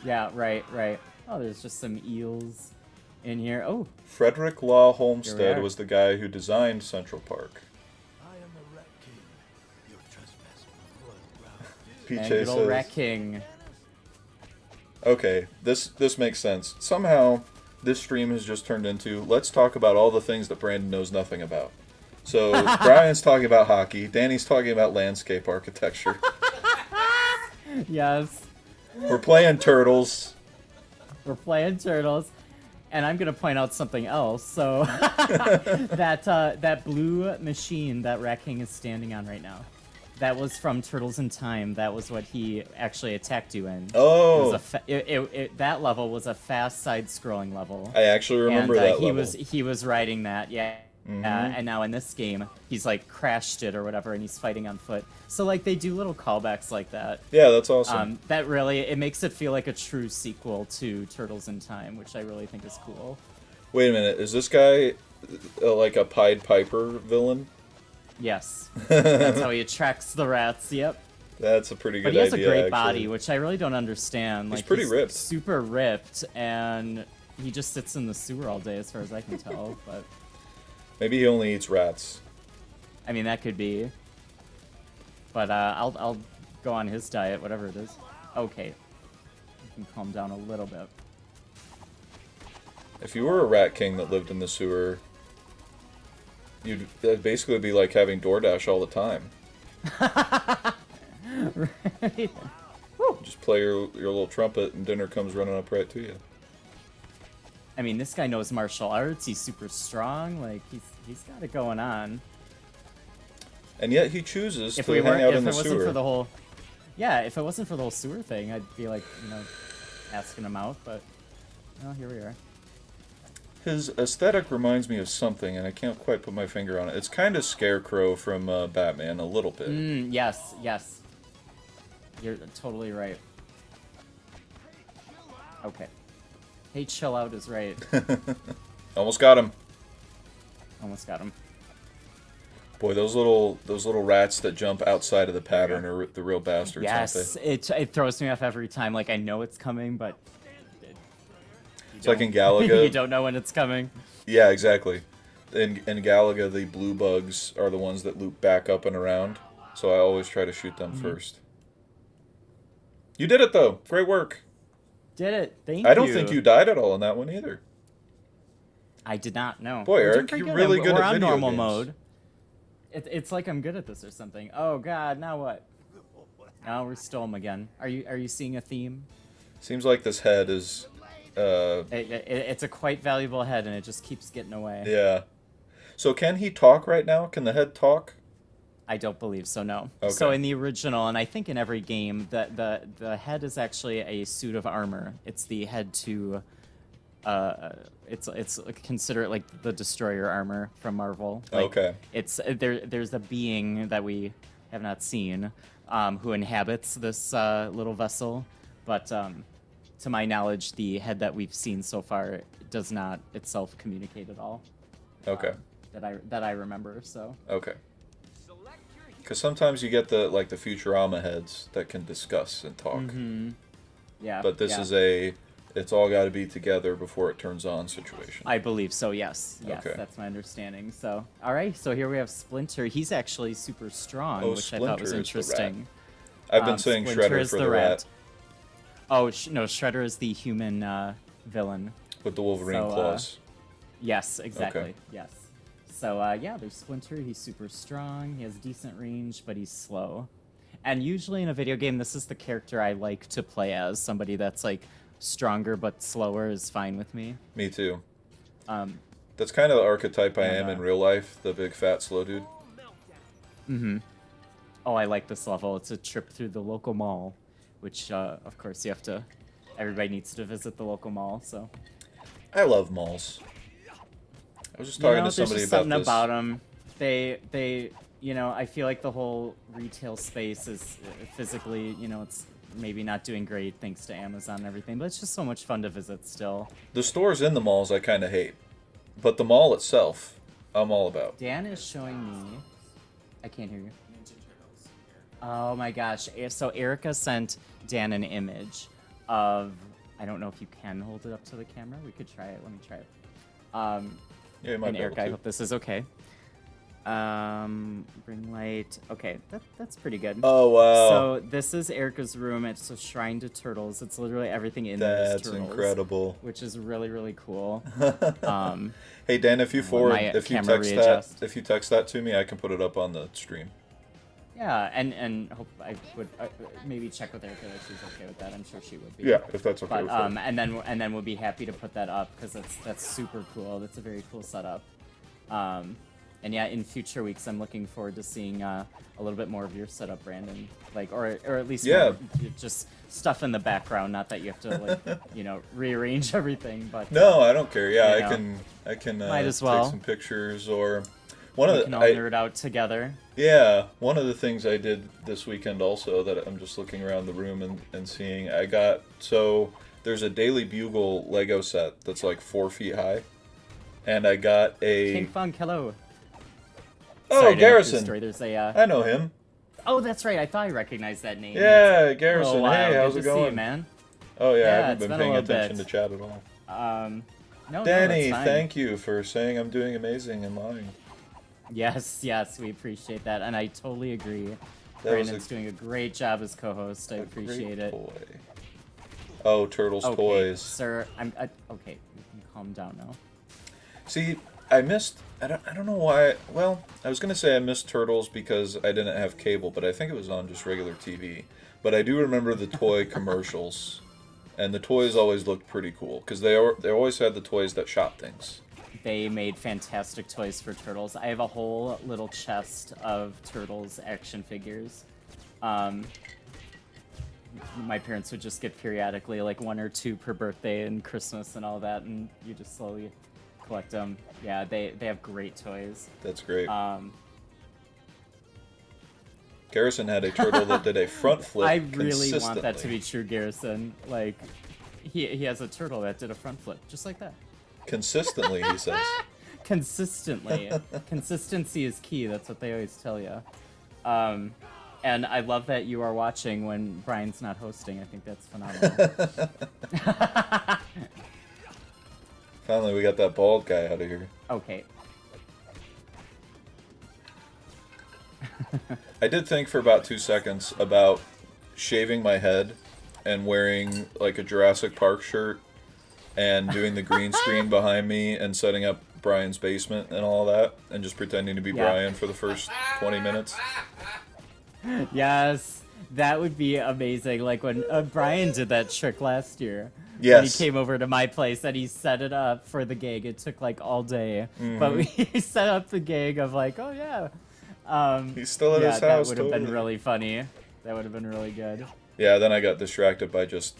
Yeah, right. Oh, there's just some eels in here. Oh, Frederick Law Here we Homestead are. was the guy who designed Central Park. I am the Rat King. You're trespassing on royal ground. PJ and good old says, Rat King. okay, this makes sense. Somehow, this stream has just turned into, let's talk about all the things that Brandon knows nothing about. So, Brian's talking about hockey, Danny's talking about landscape architecture. Yes, We're playing Turtles. we're playing Turtles. And I'm gonna point out something else. So that blue machine that Rat King is standing on right now, that was from Turtles in Time. That was what he actually attacked you in. Oh, That level was a fast side-scrolling level. I actually remember and, that he level. he was riding that, yeah. And now in this game, he's like crashed it or whatever, and he's fighting on foot. So like they do little callbacks like that. Yeah, that's awesome. That really it makes it feel like a true sequel to Turtles in Time, which I really think is cool. Wait a minute, is this guy like a Pied Piper villain? Yes, that's how he attracts the rats. Yep. That's a pretty good But he has idea, a great actually. body, which I really don't understand. He's Like, pretty ripped. super ripped, and he just sits in the sewer all day, as far as I can tell. But Maybe he only eats rats. I mean, that could be. But I'll go on his diet, whatever it is. Okay, you can calm down a little bit. If you were a rat king that lived in the sewer, that'd basically be like having DoorDash all the time. Right. Just play your little trumpet and dinner comes running up right to you. I mean, this guy knows martial arts. He's super strong. Like, he's got it going on. And yet he chooses If to we hang weren't, out if in it the wasn't sewer. for the whole, yeah, if it wasn't for the whole sewer thing, I'd be like, you know, asking him out. But, well, here we are. His aesthetic reminds me of something, and I can't quite put my finger on it. It's kind of Scarecrow from Batman, a little bit. Yes, yes. You're totally right. Okay. Hey, chill out is right. Almost got him. Almost got him. Boy, those little rats that jump outside of the pattern are the real bastards, Yes, aren't it throws me off every time. Like, I know it's coming, but It's like in Galaga. you don't know when it's coming. Yeah, exactly. In Galaga, the blue bugs are the ones that loop back up and around, so I always try to shoot them first. You did it, though. Great work. Did it? Thank you. I don't think you died at all in that one either. I did not know. Boy, We're doing Eric, pretty you're really good We're at on video normal games. mode. It's like I'm good at this or something. Oh God, now what? Now we're still him again. Are you seeing a theme? Seems like this head is, It's a quite valuable head, and it just keeps getting away. yeah. So can he talk right now? Can the head talk? I don't believe so. No. Okay. So in the original, and I think in every game, the head is actually a suit of armor. It's the head to, it's considered like the destroyer armor from Marvel. Like, Okay. It's there's a being that we have not seen, who inhabits this little vessel, but to my knowledge, the head that we've seen so far does not itself communicate at all. Okay. That I remember. So. Okay. Because sometimes you get the Futurama heads that can discuss and talk. Mm-hmm. Yeah. But this is it's all got to be together before it turns on situation. I believe so, yes. Yes, Okay. that's my understanding. So, all right, so here we have Splinter. He's actually super strong, Oh, which I thought was Splinter is the rat. interesting. I've been saying Splinter Shredder is for the rat Oh, no, Shredder is the human villain. with the Wolverine So, claws. Yes, exactly. Okay. Yes. So, yeah, there's Splinter. He's super strong. He has decent range, but he's slow. And usually in a video game, this is the character I like to play as. Somebody that's, like, stronger but slower is fine with me. Me too. Um, That's kind of the archetype I am uh, in real life, the big fat slow dude. mm-hmm. Oh, I like this level. It's a trip through the local mall, which, of course, everybody needs to visit the local mall, so. I love malls. I was just talking to there's somebody just about something this. about them. They, I feel like the whole retail space is physically, it's maybe not doing great thanks to Amazon and everything, but it's just so much fun to visit still. The stores in the malls I kind of hate, but the mall itself, I'm all about. Dan is showing me. I can't hear you. Oh my gosh. So Erica sent Dan an image of. I don't know if you can hold it up to the camera. We could try it. Let me try it. Yeah, you might And be able Erica, I to. hope this is okay. Ring light. Okay, that's pretty good. Oh wow, So this is Erica's room. It's a shrine to turtles. It's literally everything in there is that's turtles, incredible. which is really really cool. Hey Dan, if you my camera text readjust. that, if you text that to me, I can put it up on the stream. Yeah, and hope I would maybe check with Erica that she's okay with that. I'm sure she would be. Yeah, if that's okay But with her. and then we'll be happy to put that up because that's super cool. That's a very cool setup. And yeah, in future weeks, I'm looking forward to seeing a little bit more of your setup, Brandon. Like, or at least Yeah. more, just stuff in the background. Not that you have to like rearrange everything, but No, I don't care. Yeah, you I can Might as well. take some pictures or one we of can the all nerd out together. yeah, one of the things I did this weekend also that I'm just looking around the room and seeing. I got there's a Daily Bugle Lego set that's like 4 feet high, and I got a King Funk, hello. oh Sorry to interrupt your Garrison. story. There's I know him. Oh, that's right. I thought I recognized that name. Yeah, Garrison. Oh, wow. Hey, how's Good it to see going? you, man. Oh yeah, I Yeah, haven't it's been been a paying little attention bit. to chat at all. No, Danny, that's fine. thank you for saying I'm doing amazing in line. Yes, we appreciate that, and I totally agree. That was Brandon's doing a great job as co-host. I a appreciate great it. toy. Oh, Turtles Okay, toys. sir. Okay. You can calm down now. See, I missed. I don't know why. Well, I was gonna say I missed Turtles because I didn't have cable, but I think it was on just regular TV. But I do remember the toy commercials, and the toys always looked pretty cool because they always had the toys that shot things. They made fantastic toys for Turtles. I have a whole little chest of Turtles action figures. My parents would just get periodically, like 1 or 2 per birthday and Christmas and all that, and you just slowly collect them. Yeah, they have great toys. That's great. Garrison had a turtle that did a front flip. I really want that to consistently. be true, Garrison. Like, he has a turtle that did a front flip, just like that. Consistently, he says. Consistently. Consistency is key. That's what they always tell you. And I love that you are watching when Brian's not hosting. I think that's phenomenal. Finally, we got that bald guy out of here. Okay. I did think for about 2 seconds about shaving my head and wearing like a Jurassic Park shirt and doing the green screen behind me and setting up Brian's basement and all that and just pretending to be Yeah. Brian for the first 20 minutes. Yes, that would be amazing. Like when Brian did that trick last year. When Yes. he came over to my place and he set it up for the gig. It took like all day. Mm-hmm. But we set up the gig of like, oh yeah. He's still at Yeah, his that house. would have been totally. really funny. That would have been really good. Yeah, then I got distracted by just,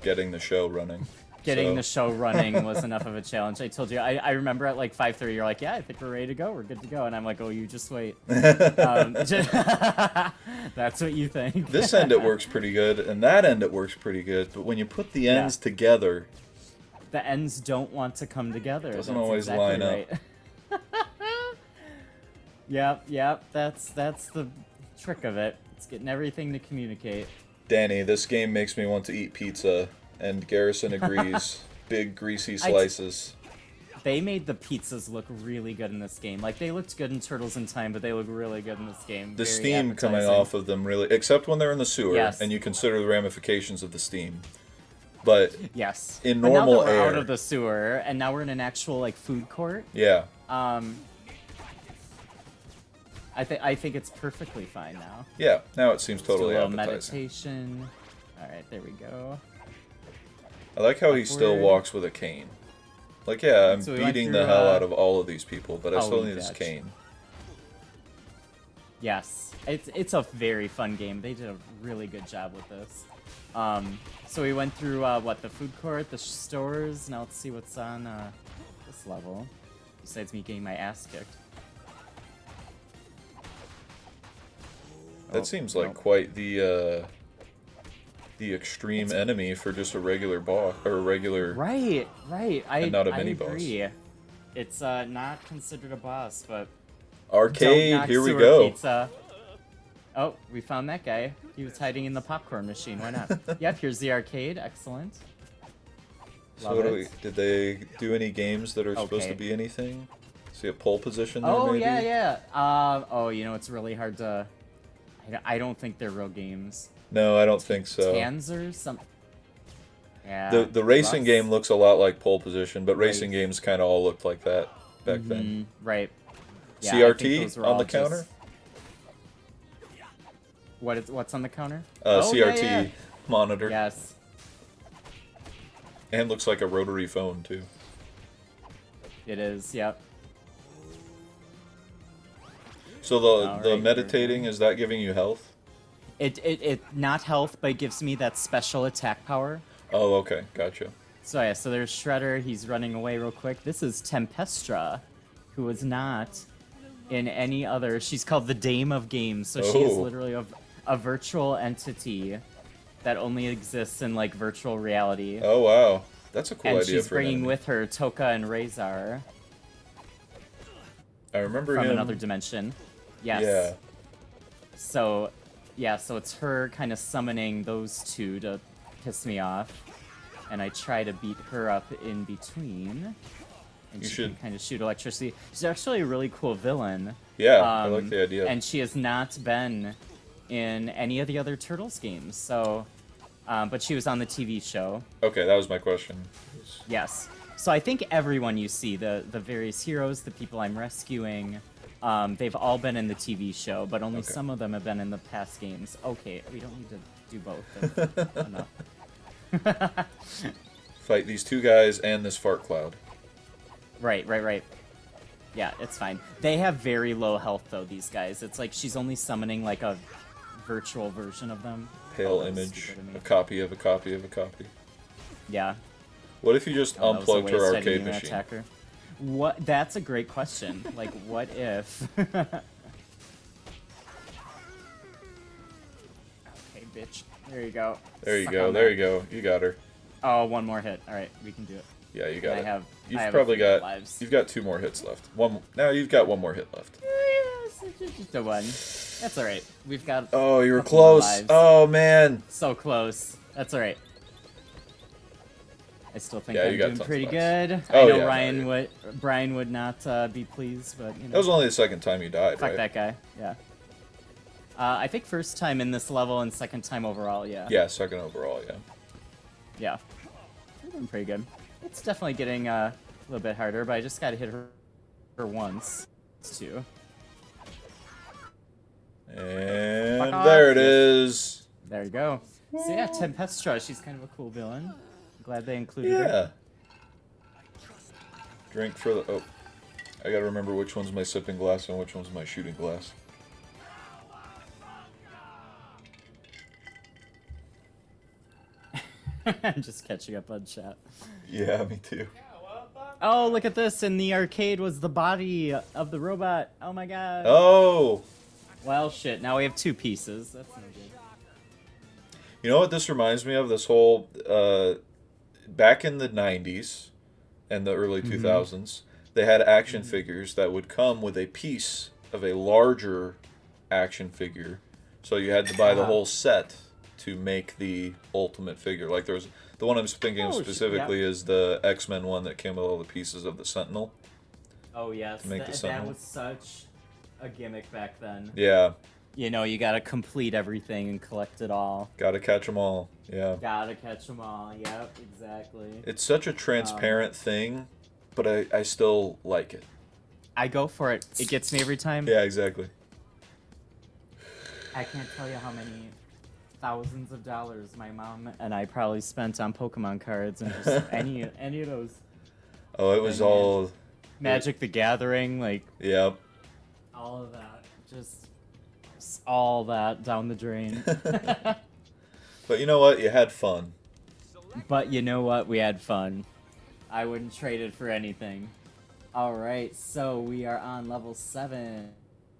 getting the show running. Getting So- the show running was enough of a challenge. I told you. I remember at like 5:30, you're like, yeah, I think we're ready to go. We're good to go. And I'm like, oh, you just wait. That's what you think. This end it works pretty good, and that end it works pretty good. But when you put the ends together, The ends don't want to come together. Doesn't That's always exactly line up. right. Yep. That's the trick of it. It's getting everything to communicate. Danny, this game makes me want to eat pizza, and Garrison agrees. Big greasy slices. They made the pizzas look really good in this game. Like, they looked good in Turtles in Time, but they look really good in this game. The Very steam coming appetizing. off of them really, except when they're in the sewer, Yes. and you consider the ramifications of the steam. But Yes. in But now normal that we're out air- of the sewer, and now we're in an actual, like, food court, yeah, I think it's perfectly fine now. yeah. Now it seems Just do totally a little appetizing. meditation. Alright, there we go. I like how he still Upward. walks with a cane. Like, yeah, I'm So we went beating through, the hell out of all of these people, but I oh, still we need his dodged. cane. Yes, it's a very fun game. They did a really good job with this. So we went through the food court, the stores. Now let's see what's on this level. Besides me getting my ass kicked. That Oh, seems like nope. quite the extreme enemy for just a regular boss or a regular. Right. And not a I mini boss. agree. It's not considered a boss, but Arcade, don't knock here we sewer go. Pizza. Oh, we found that guy. He was hiding in the popcorn machine. Why not? Yep, here's the arcade. Excellent. So Love what it. did they do any games that are supposed to Okay. be anything? See a pole position there, Oh maybe? yeah. It's really hard to. I don't think they're real games. No, I don't think so. Tanzer, some. Yeah. The racing Rust. game looks a lot like pole position, but racing Right. games kind of all looked like that back then. Right. Yeah, I think CRT those were on all the just- counter? What's on the counter? CRT Yeah. monitor. Yes. And looks like a rotary phone, too. It is. Yep. So the Alright, here we meditating, go. is that giving you health? It not health, but it gives me that special attack power. Oh, okay. Gotcha. So yeah, so there's Shredder. He's running away real quick. This is Tempestra, who is not in any other. She's called the Dame of Games, so she is Oh. literally a virtual entity that only exists in like virtual reality. Oh, wow. That's a cool and idea she's for an bringing enemy. with her Toka and Razar I remember from him. another dimension. Yes. Yeah. So, yeah, so it's her kind of summoning those two to piss me off. And I try to beat her up in between. And You she should- can kind of shoot electricity. She's actually a really cool villain. Yeah, I like the idea. And she has not been in any of the other Turtles games. So, but she was on the TV show. Okay, that was my question. Yes. So I think everyone you see, the various heroes, the people I'm rescuing, they've all been in the TV show, but only Okay. some of them have been in the past games. Okay, we don't need to do both. That's enough. Fight these two guys and this fart cloud. Right. Yeah, it's fine. They have very low health, though, these guys. It's like she's only summoning, like, a virtual version of them. Pale Oh, that's image, stupid of me. a copy of a copy of a copy. Yeah. What if you just Oh, that was a unplugged her waste. I didn't arcade even machine? attack her. What? That's a great question. Like, what if? Okay, bitch. There you go. There you Suck go, on there that. you go. You got her. Oh, one more hit. All right, we can do it. Yeah, you got I it. have- You've I have a probably few got. lives. You've got 2 more hits left. Now you've got 1 more hit left. Yes, it's just a one. That's all right. We've got. Oh, you were couple more close. lives. Oh man. So close. That's all right. I still think Yeah, I'm you got doing tons pretty of good. lives. I Oh, know yeah, no, Brian would not be pleased, but you know. That was only the second time you died, Fuck right? that guy. Yeah. I think first time in this level and second time overall. Yeah. Yeah, second overall. Yeah. Yeah. We're doing pretty good. It's definitely getting a little bit harder, but I just gotta hit her once. It's 2. And Fuck off. there it Yes. is. There you go. So yeah, Tempestra, she's kind of a cool villain. Glad they included her. Yeah. Drink for the. Oh, I gotta remember which one's my sipping glass and which one's my shooting glass. I'm just catching up on chat. Yeah, me too. Oh, look at this! In the arcade was the body of the robot. Oh my god. Oh, Well, shit. Now we have 2 pieces. That's no good. you know what this reminds me of? This whole back in the '90s and the early 2000s, they had action figures that would come with a piece of a larger action figure, so you had to buy the whole set to make the ultimate figure. Like there was the one I'm thinking of Oh, shit, specifically is the X-Men one that came with all the pieces of the Sentinel. Oh yes, To make the that Sentinel. was such a gimmick back then. Yeah, You know, you gotta complete everything and collect it all. gotta catch them all. Yeah, Gotta catch them all. Yep, exactly. it's such a transparent thing, but I still like it. I go for it. It gets me every time. Yeah, exactly. I can't tell you how many thousands of dollars my mom and I probably spent on Pokemon cards and just any of those. Oh, it was Dang it. all. Magic the Gathering, like Yep. all of that. Just all that down the drain. But you know what? You had fun. But you know what? We had fun. I wouldn't trade it for anything. Alright, so we are on level 7.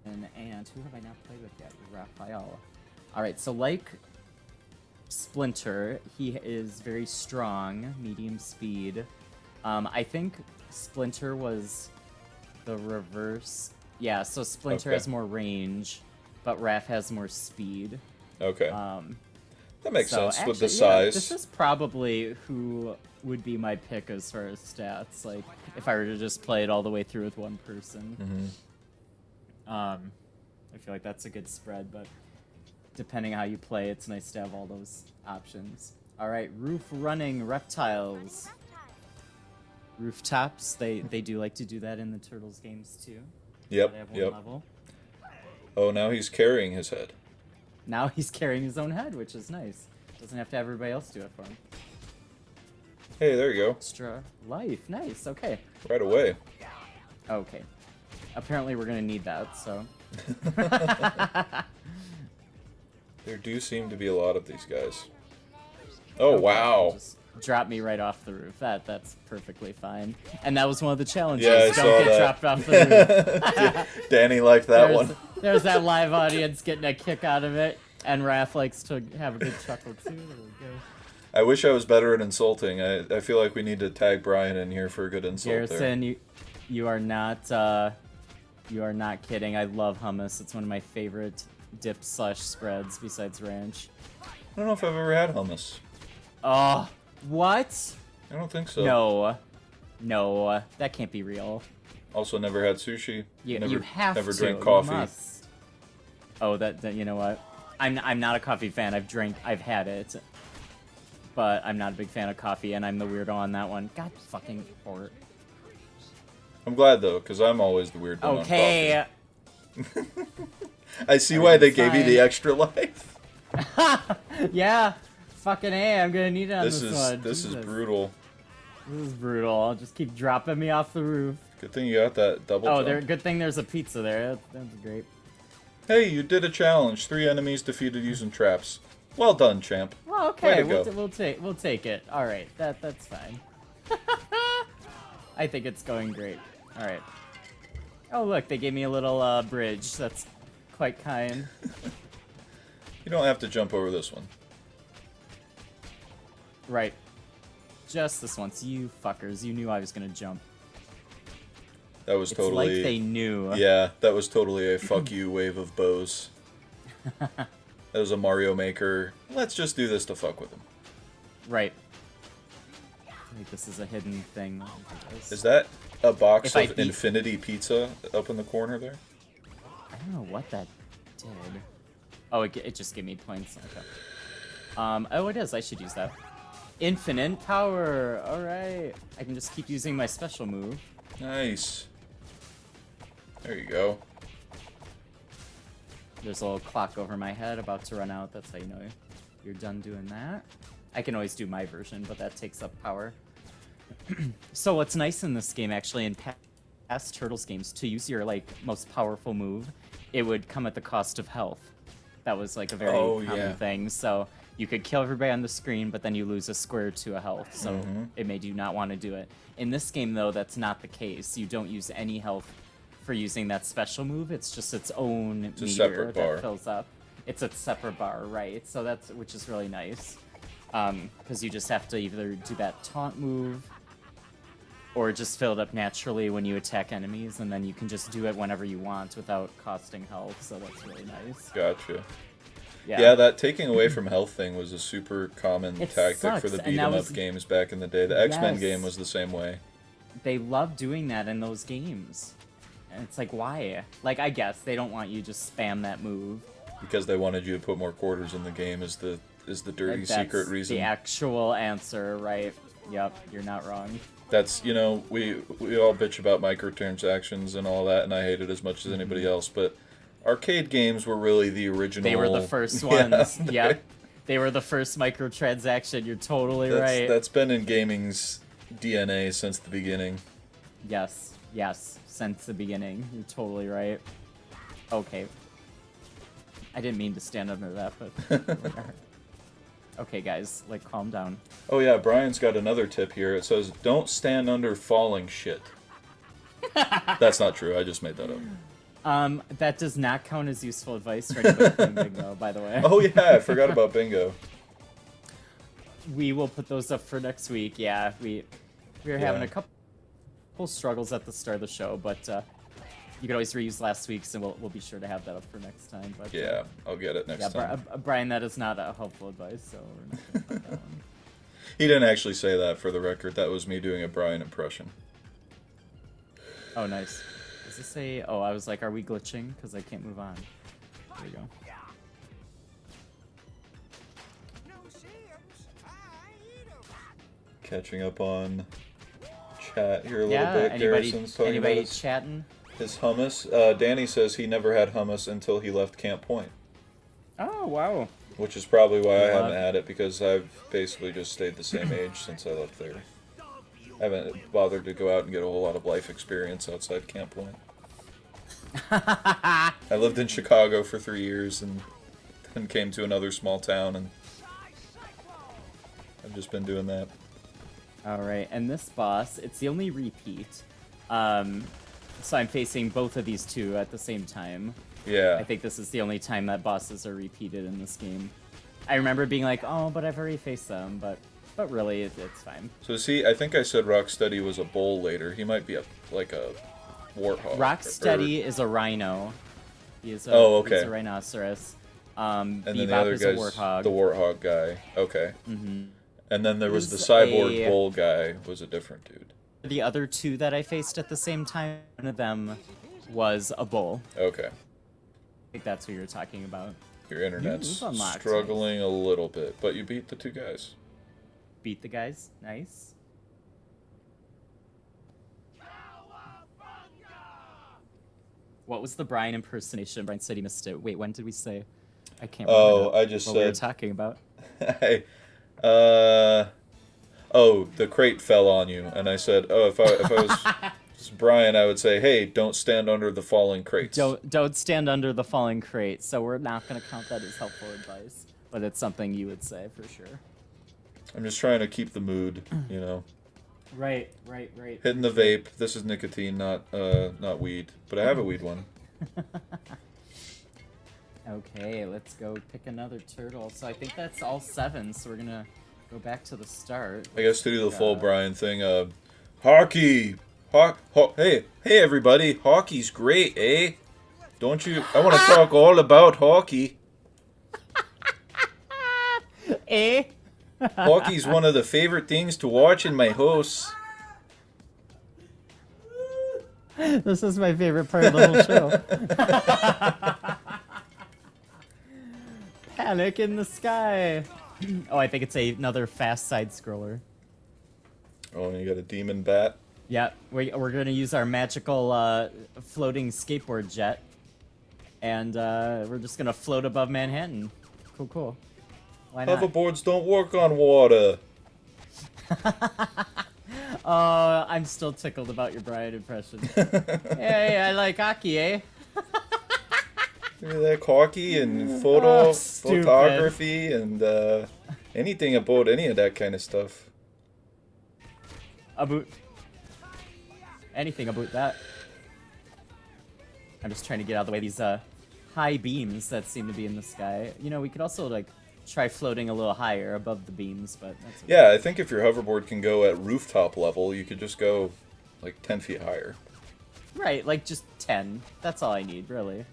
And who have I not played with yet? Raphael. Alright, so like Splinter, he is very strong, medium speed. I think Splinter was the reverse. Yeah, so Splinter Okay. has more range, but Raph has more speed. Okay. Um, That makes so sense with the actually, yeah, size. this is probably who would be my pick as far as stats. Like, if I were to just play it all the way through with one person. I feel like that's a good spread, but depending how you play, it's nice to have all those options. All right, roof running reptiles. Rooftops, they do like to do that in the Turtles games too. Yep, They have one yep. level. Oh, now he's carrying his head. Now he's carrying his own head, which is nice. Doesn't have to have everybody else do it for him. Hey, there you go. Extra life, nice. Okay. Right away. Okay. Apparently we're gonna need that, so. There do seem to be a lot of these guys. Oh, wow. Just drop me right off the roof. That's perfectly fine. And that was one of the challenges. Yeah, I Don't saw get that. dropped off the roof. Danny liked that one. There's that live audience getting a kick out of it, and Raph likes to have a good chuckle too. There we go. I wish I was better at insulting. I feel like we need to tag Bryan in here for a good insult there. Garrison, you are not You are not kidding. I love hummus. It's one of my favorite dips / spreads besides ranch. I don't know if I've ever had hummus. Oh, what? I don't think so. No. No, that can't be real. Also, never had sushi. You never, have never to. drank You coffee. must. Oh, that you know what? I'm not a coffee fan. I've had it, but I'm not a big fan of coffee, and I'm the weirdo on that one. God fucking port. I'm glad though, because I'm always the weird one Okay. on coffee. I see why they gave you the extra life. Yeah. Fucking A. I'm gonna need it on this one. This is Jesus. brutal. This is brutal. I'll just keep dropping me off the roof. Good thing you got that double Oh, jump. good thing there's a pizza there. That's great. Hey, you did a challenge. 3 enemies defeated using traps. Well done, champ. Well, Way okay. to go. We'll take it. All right. That's fine. I think it's going great. All right. Oh, look, they gave me a little bridge. That's quite kind. You don't have to jump over this one. Right. Just this once. You fuckers. You knew I was gonna jump. That was It's totally. like they knew. Yeah, that was totally a fuck you wave of bows. That was a Mario Maker. Let's just do this to fuck with him. Right. Wait, this is a hidden thing. Is that a box If I of beat- Infinity Pizza up in the corner there? I don't know what that did. Oh, it just gave me points. Okay. Oh, it is. I should use that. Infinite power. All right. I can just keep using my special move. Nice. There you go. There's a little clock over my head about to run out. That's how you know you're done doing that. I can always do my version, but that takes up power. So what's nice in this game, actually, in past Turtles games, to use your like most powerful move, it would come at the cost of health. That was like a very common thing. So you could kill everybody on the screen, but then you lose a square to a health. So it made you not want to do it. In this game, though, that's not the case. You don't use any health for using that special move. It's just its own meter separate bar. that fills up. It's a separate bar, right? So that's which is really nice. Because you just have to either do that taunt move or just fill it up naturally when you attack enemies, and then you can just do it whenever you want without costing health, so that's really nice. Gotcha. Yeah, Yeah, that taking away from health thing was a super common It tactic for sucks, the and beat that 'em was- up games back in the day. The X-Men Yes. game was the same way. They love doing that in those games. And it's like, why? Like, I guess they don't want you to just spam that move. Because they wanted you to put more quarters in the game is the dirty That's secret reason. the actual answer, right? Yep, you're not wrong. That's, you know, we all bitch about microtransactions and all that, and I hate it as much as anybody else, but arcade games were really the original. They were the first Yeah, ones. Yep. They were the first microtransaction. You're totally right. That's been in gaming's DNA since the beginning. Yes, since the beginning. You're totally right. Okay. I didn't mean to stand under that, but... Okay, guys, like, calm down. Oh yeah, Brian's got another tip here. It says, don't stand under falling shit. That's not true, I just made that up. That does not count as useful advice for anybody playing Bingo, by the way. Oh yeah, I forgot about bingo. We will put those up for next week. Yeah, we were having a couple struggles at the start of the show, but you could always reuse last week's, and we'll be sure to have that up for next time. But Yeah, I'll get it next time. Brian, that is not a helpful advice, so we're not gonna put that one. He didn't actually say that, for the record. That was me doing a Brian impression. Oh, nice. Does this say? Oh, I was like, are we glitching? Because I can't move on. There you go. Catching up on chat here a little Yeah. bit. Anybody? Garrison's talking Anybody about chatting? his hummus. Danny says he never had hummus until he left Camp Point, Oh wow. which is probably why I What? haven't had it, because I've basically just stayed the same age since I left there. I haven't bothered to go out and get a whole lot of life experience outside Camp Point. I lived in Chicago for 3 years and then came to another small town, and I've just been doing that. All right, and this boss, it's the only repeat. So I'm facing both of these two at the same time. Yeah. I think this is the only time that bosses are repeated in this game. I remember being like, oh, but I've already faced them, but really, it's fine. So see, I think I said Rocksteady was a bowl later. He might be like a warthog. Rocksteady is a rhino. He's a, Oh, okay. He's a rhinoceros. And then the Bebop other is a guy's warthog. the warthog guy. Okay. Mm-hmm. And then there was the He's cyborg a- bull guy. Was a different dude. The other two that I faced at the same time, one of them was a bull. Okay. I think that's who you're talking about. Your internet's You've unlocked struggling a little bit, but you beat the two guys. Beat the guys. Nice. What was the Bryan impersonation? Bryan said he missed it. Wait, when did we say? I can't remember. Oh, now I just what we were said. talking about. Oh, the crate fell on you, and I said, oh, if I was Bryan, I would say, hey, don't stand under the falling crates. Don't stand under the falling crate. So we're not going to count that as helpful advice, but it's something you would say for sure. I'm just trying to keep the mood, you know. Right. Hitting the vape. This is nicotine, not weed, but I have a weed one. Okay, let's go pick another turtle. So I think that's all 7. So we're gonna go back to the start. I guess to do the full Bryan thing, hockey, hey everybody, hockey's great, eh? Don't you? I want to talk all about hockey. Eh? Hockey's one of the favorite things to watch in my house. This is my favorite part of the whole show. Panic in the sky. Oh, I think it's another fast side scroller. Oh, and you got a demon bat. Yeah, we're gonna use our magical floating skateboard jet, and we're just gonna float above Manhattan. Cool. Why not? Hoverboards don't work on water. I'm still tickled about your Bryan impression. Hey, I like hockey, eh? You like hockey and Oh, stupid. photography and anything about any of that kind of stuff. About anything about that. I'm just trying to get out of the way of these high beams that seem to be in the sky. You know, we could also like try floating a little higher above the beams, but that's okay. Yeah, I think if your hoverboard can go at rooftop level, you could just go like 10 feet higher. Right, like just 10. That's all I need, really.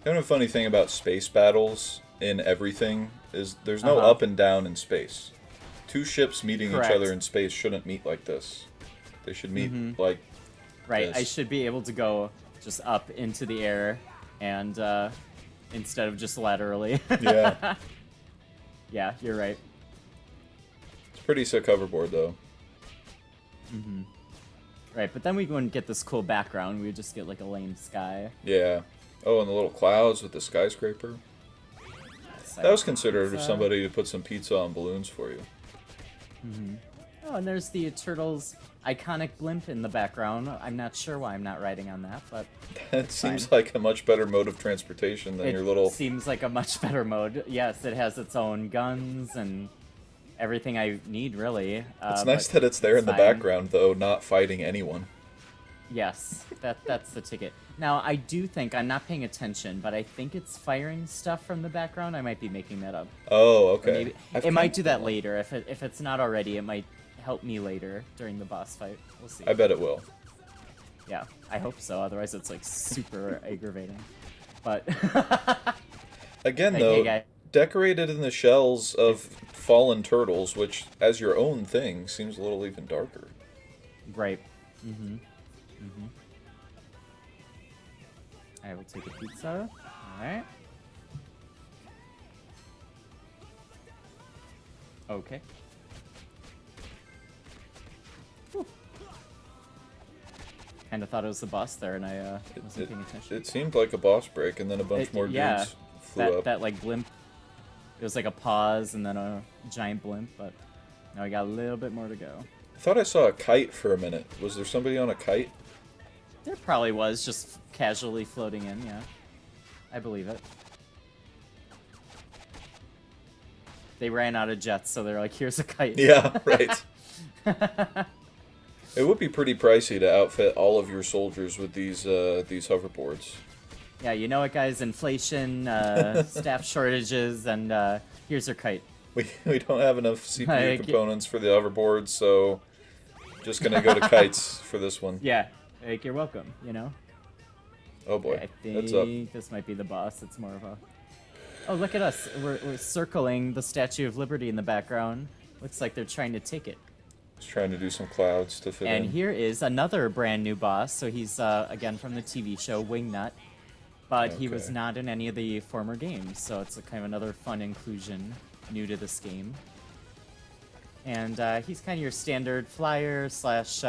You know, a funny thing about space battles in everything is there's no Uh-huh. up and down in space. Two ships meeting Correct. each other in space shouldn't meet like this. They should meet like Right, this. I should be able to go just up into the air and instead of just laterally. Yeah. Yeah, you're right. It's pretty sick hoverboard though. Right, but then we wouldn't get this cool background. We would just get like a lame sky. Yeah. Oh, and the little clouds with the skyscraper. That was considerate of somebody to put some pizza on balloons for you. Oh, and there's the Turtles' iconic blimp in the background. I'm not sure why I'm not riding on that, but That seems Fine. like a much better mode of transportation than it your little. seems like a much better mode. Yes, it has its own guns and everything I need, really. It's nice but that it's there in the fine. background, though, not fighting anyone. Yes, that's the ticket. Now, I do think, I'm not paying attention, but I think it's firing stuff from the background. I might be making that up. Oh, Or okay. maybe, I've it might kind do of that done later. If it's not already, it might help me later during the boss fight. We'll see. I bet it will. Yeah, I hope so. Otherwise, it's like super aggravating. But Again, Like, though, hey, guy- decorated in the shells of fallen turtles, which, as your own thing, seems a little even darker. right. I will take a pizza. All right. Okay. Kind of thought it was the boss there, and I wasn't paying attention. It seemed like a boss break, and then a bunch more yeah, dudes flew up. that like blimp. It was like a pause and then a giant blimp, but now we got a little bit more to go. I thought I saw a kite for a minute. Was there somebody on a kite? There probably was, just casually floating in, yeah. I believe it. They ran out of jets, so they're like, here's a kite. Yeah, right. It would be pretty pricey to outfit all of your soldiers with these hoverboards. Yeah, you know what, guys? Inflation, staff shortages, and here's your kite. We don't have enough CPU Like- components for the hoverboards, so Just gonna go to kites for this one. Yeah, like you're welcome. You know. Oh boy, I that's up. think this might be the boss. It's more of a. Oh, look at us. We're circling the Statue of Liberty in the background. Looks like they're trying to take it. Just trying to do some clouds to fit And in. here is another brand new boss. So he's again from the TV show Wingnut, but he was Okay. not in any of the former games. So it's a kind of another fun inclusion new to this game. And he's kind of your standard flyer slash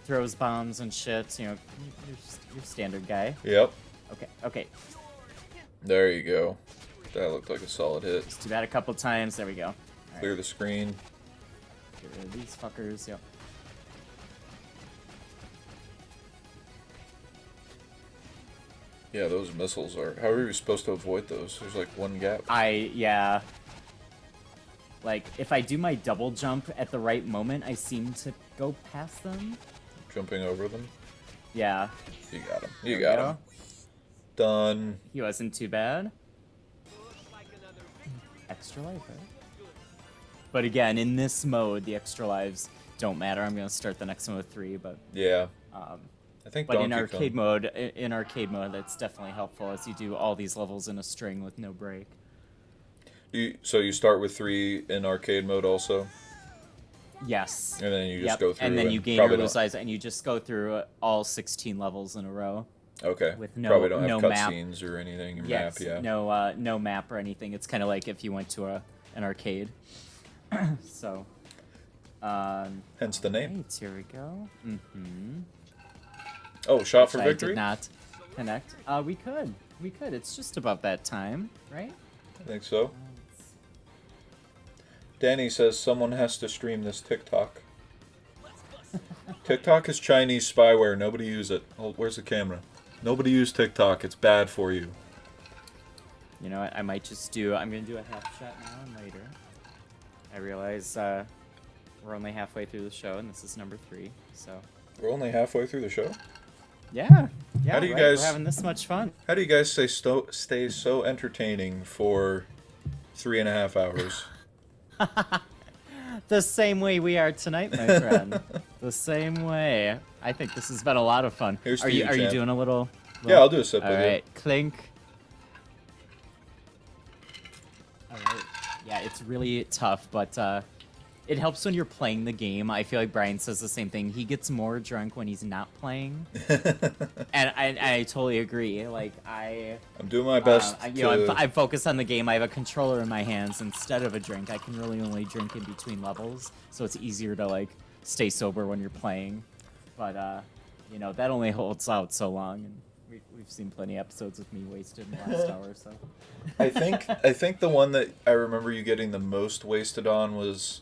throws bombs and shit. You know, your standard guy. Yep. Okay. There you go. That looked like a solid hit. Just do that a couple times. There we go. All right. Clear the screen. Get rid of these fuckers. Yep. Yeah, those missiles are. How are you supposed to avoid those? There's like one gap. Yeah. Like, if I do my double jump at the right moment, I seem to go past them. Jumping over them. Yeah. You got him. There You we got go. him. Done. He wasn't too bad. Extra life, right? But again, in this mode, the extra lives don't matter. I'm gonna start the next one with 3, but Yeah. um, I think. but in Donkey arcade Kong- mode, that's definitely helpful as you do all these levels in a string with no break. So you start with 3 in arcade mode also, Yes. and then you just Yep. go through. And then you gain probably or lose don't- lives, and you just go through all 16 levels in a row. Okay. with no- probably don't have no map. cutscenes or anything. Or Yes. map. Yeah. No map or anything. It's kind of like if you went to an arcade. So. Hence the name. Right, here we go. Mm-hmm. Oh, shot for I victory. did not connect. We could. It's just about that time, right? I think so. Danny says someone has to stream this TikTok. TikTok is Chinese spyware. Nobody use it. Oh, where's the camera? Nobody use TikTok. It's bad for you. You know what? I might just do. I'm gonna do a half shot now and later. I realize we're only halfway through the show, and this is number 3. So. We're only halfway through the show. Yeah. How do you right? guys- We're having this much fun. How do you guys stay so entertaining for 3.5 hours? The same way we are tonight, my friend. The same way. I think this has been a lot of fun. Here's are to you you, are you champ. doing a little? Yeah, I'll do a sip All with right, clink. All right. Yeah, it's really tough, but it helps when you're playing the game. I feel like Bryan says the same thing. He gets more drunk when he's not playing, you. and I totally agree. Like I'm doing my best. you know, I'm focused on the game. I have a controller in my hands instead of a drink. I can really only drink in between levels, so it's easier to like stay sober when you're playing. But you know, that only holds out so long, and we've seen plenty of episodes with me wasted in the last hour. So I think the one that I remember you getting the most wasted on was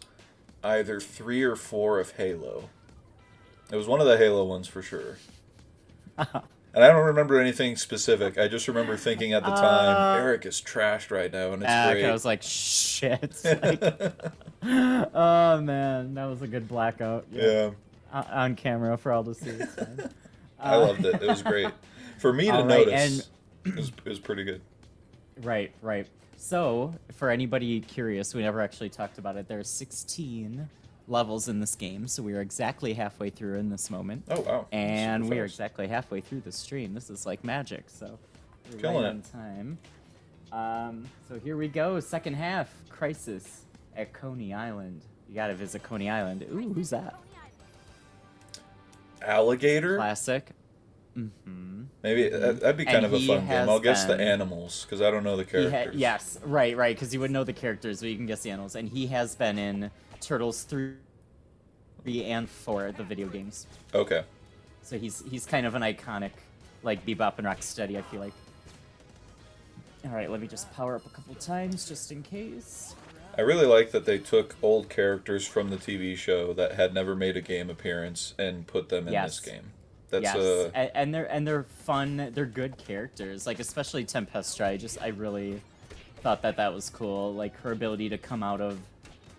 either 3 or 4 of Halo. It was one of the Halo ones for sure. And I don't remember anything specific. I just remember thinking at the time, Eric is trashed right now, and it's great. I was like, shit. Like, oh man, that was a good blackout. Yeah, On camera for all to see. It's fine. I loved it. It was great. For me to All right, notice, it was pretty good. Right. So, for anybody curious, we never actually talked about it. There are 16 levels in this game, so we are exactly halfway through in this moment. Oh, wow. And Super we are fast. exactly halfway through the stream. This is like magic, so we're Killing right it. on time. So here we go, second half, Crisis at Coney Island. You gotta visit Coney Island. Ooh, who's that? Alligator? Classic. Mm-hmm. Maybe that'd be kind And of a he fun game. has I'll guess the been- animals, because I don't know the characters. Yes, right, because you would know the characters, but you can guess the animals. And he has been in Turtles 3 and 4, the video games. Okay. So he's kind of an iconic, like, Bebop and Rocksteady, I feel like. Alright, let me just power up a couple times, just in case. I really like that they took old characters from the TV show that had never made a game appearance and put them in Yes. this game. That's Yes, and they're fun, they're good characters, like, especially Tempestra. I really thought that was cool, like, her ability to come out of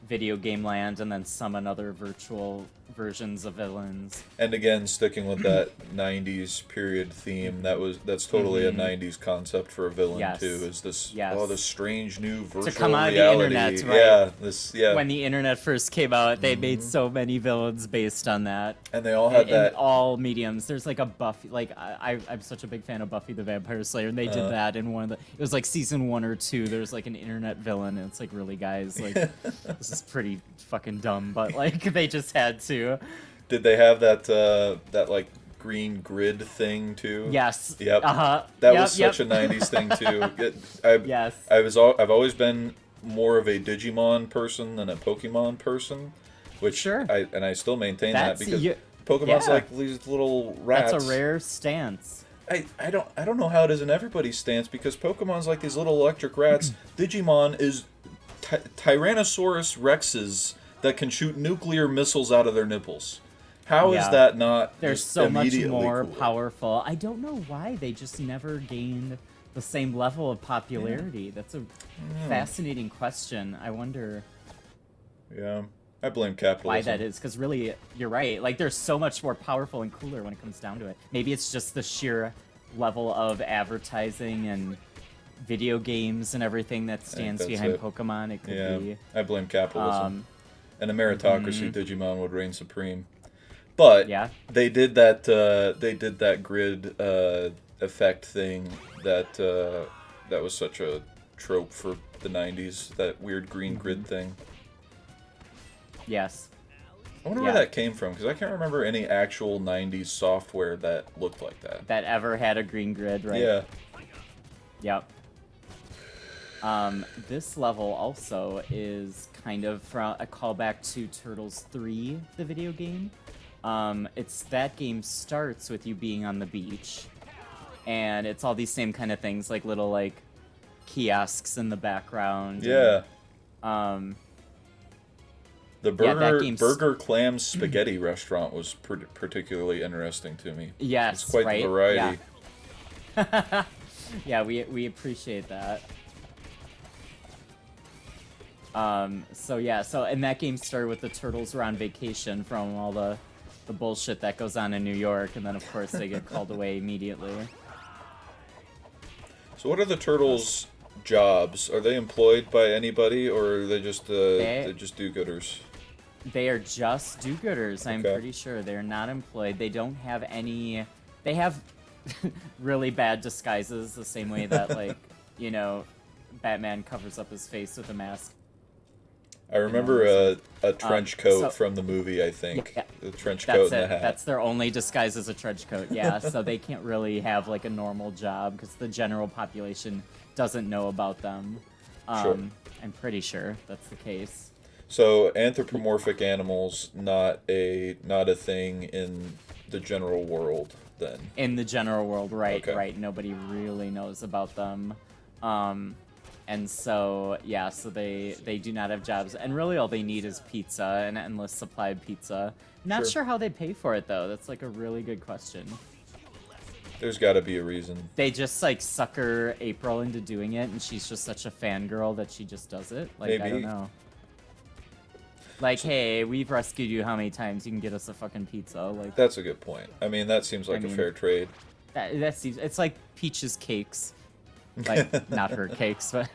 video game land and then summon other virtual versions of villains. And again, sticking with that '90s period theme, that's totally a '90s concept for a villain Yes. too. Is this Yes. this strange new virtual come out of the reality? internet, right? Yeah, When the internet first came out, they made so many villains based on that. and they all had in that. all mediums. There's like a Buffy, like I'm such a big fan of Buffy the Vampire Slayer, and they did that in one of the. It was like season 1 or 2. There's like an internet villain, and it's like, really, guys, like this is pretty fucking dumb, but like they just had to. Did they have that like green grid thing too? Yes. Yep. That That was such a '90s thing too. Yes. I've always been more of a Digimon person than a Pokemon person, which Sure. I still maintain that That's- because you- Pokemon's yeah. like these little rats. That's a rare stance. I don't know how it is in everybody's stance because Pokemon's like these little electric rats. Digimon is Tyrannosaurus Rexes that can shoot nuclear missiles out of their nipples. How is Yeah. that not? They're just so much immediately more cool? powerful. I don't know why they just never gained the same level of popularity. That's a fascinating question. I wonder Yeah, I blame capitalism. why that is, because really, you're right. Like, they're so much more powerful and cooler when it comes down to it. Maybe it's just the sheer level of advertising and video games and everything that stands that's behind it. Pokemon. It could Yeah, be. I blame capitalism. And a mm-hmm. meritocracy, Digimon would reign supreme. But Yeah. they did that. They did that grid effect thing that was such a trope for the '90s. That weird green Mm-hmm. grid thing. Yes. I wonder Yeah. where that came from because I can't remember any actual '90s software that looked like that. That ever had a green grid, right? Yeah. Yep. This level also is kind of from a callback to Turtles 3, the video game. It's that game starts with you being on the beach, and it's all these same kind of things, like little like kiosks in the background. Yeah. And, The Yeah, that burger game's- burger clam spaghetti restaurant was particularly interesting to me. yes, It's quite right? the variety. Yeah. Yeah, we appreciate that. So and that game started with the turtles were on vacation from all the bullshit that goes on in New York, and then of course they get called away immediately. So what are the turtles' jobs? Are they employed by anybody, or are they just they're just do-gooders? They are just do-gooders. I'm Okay. pretty sure they're not employed. They don't have any. They have really bad disguises, the same way that like Batman covers up his face with a mask. I remember a trench coat so- from the movie. I think Yeah. the trench That's coat and it. the hat. That's their only disguise as a trench coat. Yeah, so they can't really have like a normal job because the general population doesn't know about them. Sure. I'm pretty sure that's the case. So anthropomorphic animals not a thing in the general world then. In the general world, right, Okay. right. Nobody really knows about them. And so, yeah, so they do not have jobs. And really all they need is pizza, an endless supply of pizza. Not Sure. sure how they pay for it, though. That's like a really good question. There's got to be a reason. They just like sucker April into doing it, and she's just such a fangirl that she just does it. Like, I Maybe. don't know. Like, hey, we've rescued you how many times? You can get us a fucking pizza. Like, That's a good point. I mean, that seems like I mean- a fair trade. that seems. It's like Peach's cakes. Like, not her cakes, but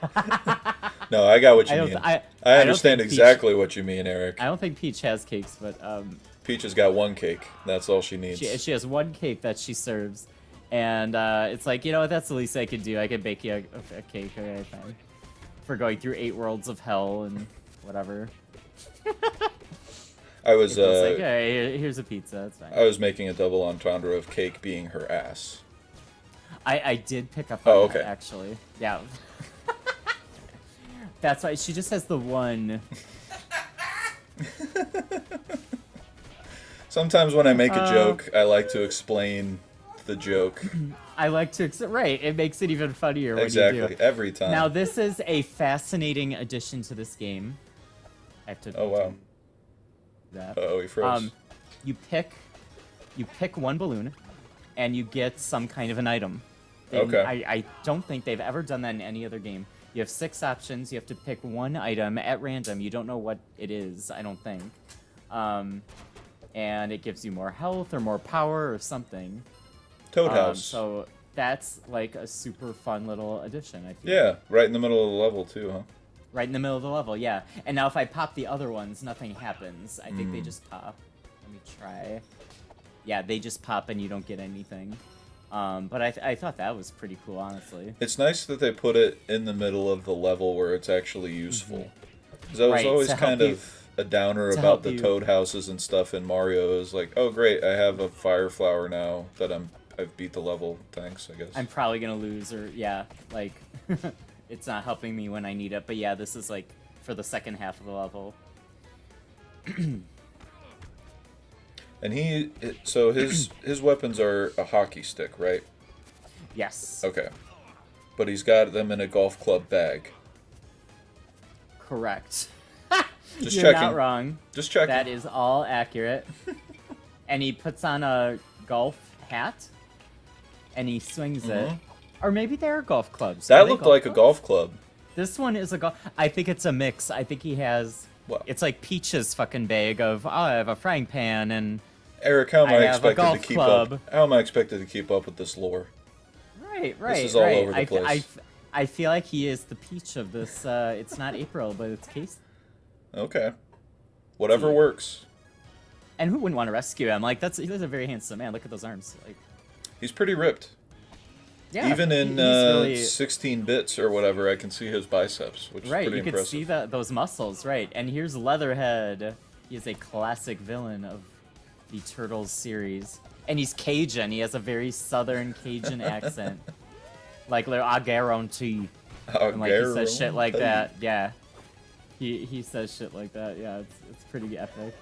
No, I got what you I don't. mean. I I don't understand think Peach- exactly what you mean, Eric. I don't think Peach has cakes, but Peach has got one cake. That's all she needs. she has one cake that she serves, and it's like, you know what? That's the least I could do. I could bake you a cake, okay, fine. For going through 8 worlds of hell and whatever. I was It's like, hey, here's a pizza. That's fine. I was making a double entendre of cake being her ass. I did pick up on Oh, that, okay. actually. Yeah. That's why she just has the one. Sometimes when I make a joke, I like to explain the joke. I like to accept. Right. It makes it even funnier when you Exactly. do. Every time. Now, this is a fascinating addition to this game. I have to. Oh, wow. do that. Uh-oh, he froze. You pick one balloon, and you get some kind of an item. Okay. I don't think they've ever done that in any other game. You have 6 options. You have to pick one item at random. You don't know what it is, I don't think. and it gives you more health or more power or something. Toad House. So that's like a super fun little addition, I feel. Yeah, right in the middle of the level too, huh? Right in the middle of the level, yeah. And now if I pop the other ones, nothing happens. I think they just pop. Let me try. Yeah, they just pop and you don't get anything. But I thought that was pretty cool, honestly. It's nice that they put it in the middle of the level where it's actually useful. Because I was Right, always to help kind you- of a downer to about help the you- toad houses and stuff in Mario. Is like, oh great, I have a fire flower now that I've beat the level. Thanks, I guess. I'm probably gonna lose, or yeah, like it's not helping me when I need it. But yeah, this is like for the second half of the level. And so his weapons are a hockey stick, right? Yes, Okay. But he's got them in a golf club bag. correct. Just You're checking. not wrong. Just checking. That is all accurate. And he puts on a golf hat, and he swings it. Or maybe they're golf clubs. Are That they looked golf like a clubs? golf club. This one is a golf. I think it's a mix. I think he has. What? It's like Peach's fucking bag of. Oh, I have a frying pan and. Eric, how am I I have a expected to golf keep club. up? How am I expected to keep up with this lore? Right. is all right. over the I, place. I feel like he is the Peach of this. It's not April, but it's Casey. Okay. Whatever See. works. And who wouldn't want to rescue him? Like he's a very handsome man. Look at those arms. Like. He's pretty ripped. Yeah. Even in he's really, 16 bits or whatever, I can see his biceps, which right, is pretty you can impressive. see those muscles, right? And here's Leatherhead. He is a classic villain of the Turtles series, and he's Cajun. He has a very Southern Cajun accent, like I guarantee. And like he says shit like that. Yeah, he says shit like that. Yeah, it's pretty epic.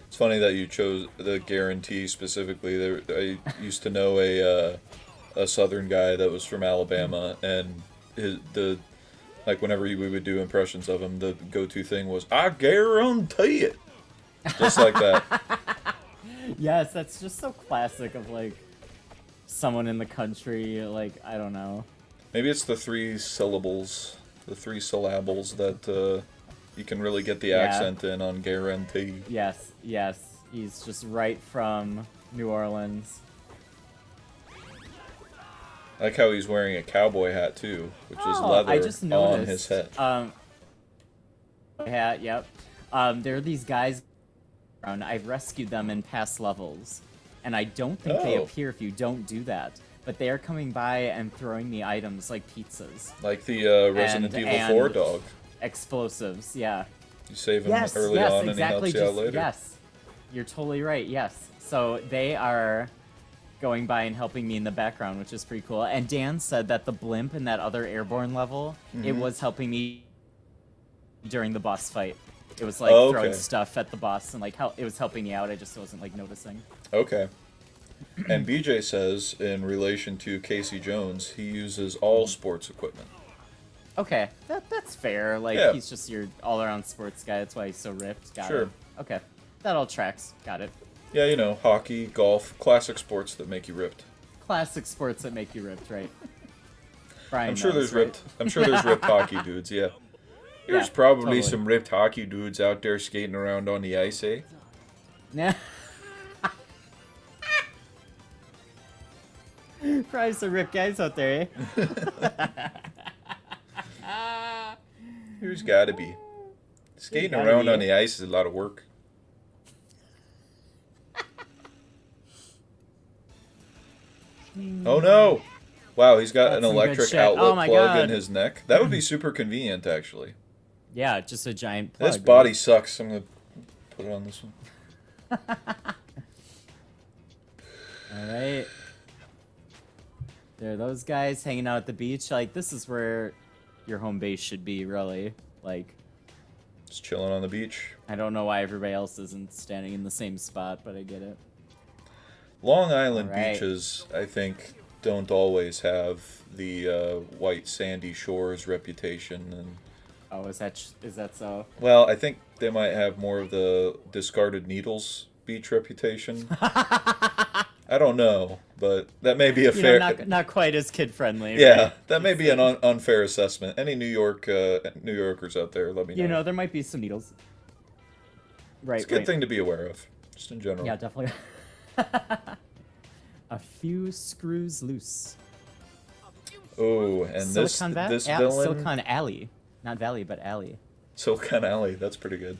It's funny that you chose the guarantee specifically. I used to know a Southern guy that was from Alabama, and whenever we would do impressions of him, the go-to thing was "I guarantee it," just like that. Yes, that's just so classic of like someone in the country. Like I don't know. Maybe it's the three syllables, the three syllables that you can really get the accent in on guarantee. Yes, he's just right from New Orleans. I like how he's wearing a cowboy hat too, which is Oh, leather I just noticed, on his head. Hat, yep. There are these guys around. I've rescued them in past levels, and I don't think they Oh. appear if you don't do that. But they are coming by and throwing me items like pizzas, Like the Resident Evil 4 dog. explosives. Yeah. You save him Yes, early yes, on exactly. and he helps you out later. Yes, you're totally right. Yes. So they are going by and helping me in the background, which is pretty cool. And Dan said that the blimp in that other airborne level, it was helping me during the boss fight. It was like Oh, throwing okay. stuff at the boss and like it was helping me out. I just wasn't like noticing. Okay. And BJ says, in relation to Casey Jones, he uses all sports equipment. Okay, that's fair. Like Yeah. he's just your all-around sports guy. That's why he's so ripped. Got Sure. it. Okay, that all tracks. Got it. Yeah, you know, hockey, golf, classic sports that make you ripped. Classic sports that make you ripped, right? Bryan I'm sure knows, there's right? ripped. I'm sure there's ripped hockey dudes. Yeah. There's Yeah, probably totally. some ripped hockey dudes out there skating around on the ice, eh? Yeah. Probably some ripped guys out there, eh? There's gotta be. Skating gotta around be. on the ice is a lot of work. Oh no! Wow, he's got That's an some good electric shit. outlet Oh my plug in God. his neck. That would be super convenient, actually. Yeah, just a giant plug. This body sucks. I'm gonna put it on this one. Alright. There are those guys hanging out at the beach. Like, this is where your home base should be, really. Like, Just chilling on the beach. I don't know why everybody else isn't standing in the same spot, but I get it. Long Island Alright. beaches, I think, don't always have the white sandy shores reputation. And Oh, is that so? well, I think they might have more of the discarded needles beach reputation. I don't know, but that may be a You fair. know, not quite as kid friendly. yeah, right? that may be an unfair assessment. Any New Yorkers out there, let me know. You know, there might be some needles. Right. it's a good right. thing to be aware of. Just in general. Yeah, definitely. A few screws loose. Oh, and this Yeah, villain, Silicon Alley, not Valley, but Alley. Silicon Alley. That's pretty good.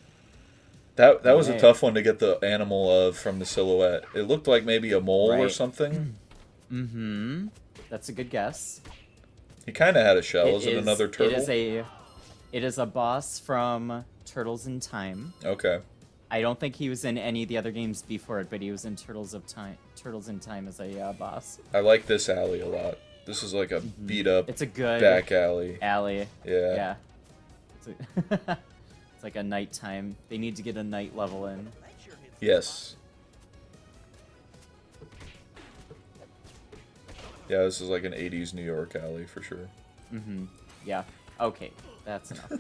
That was a Right. tough one to get the animal of from the silhouette. It looked like maybe a mole or Right. something. Mm-hmm. That's a good guess. He kind of had a shell. Is it another turtle? It is a boss from Turtles in Time. Okay. I don't think he was in any of the other games before it, but he was in Turtles in Time as a boss. I like this alley a lot. This is like a beat up It's a good back alley. alley. Yeah. Yeah. It's like a nighttime. They need to get a night level in. Yes. Yeah, this is like an 80s New York alley for sure. Mm-hmm. Yeah. Okay. That's enough.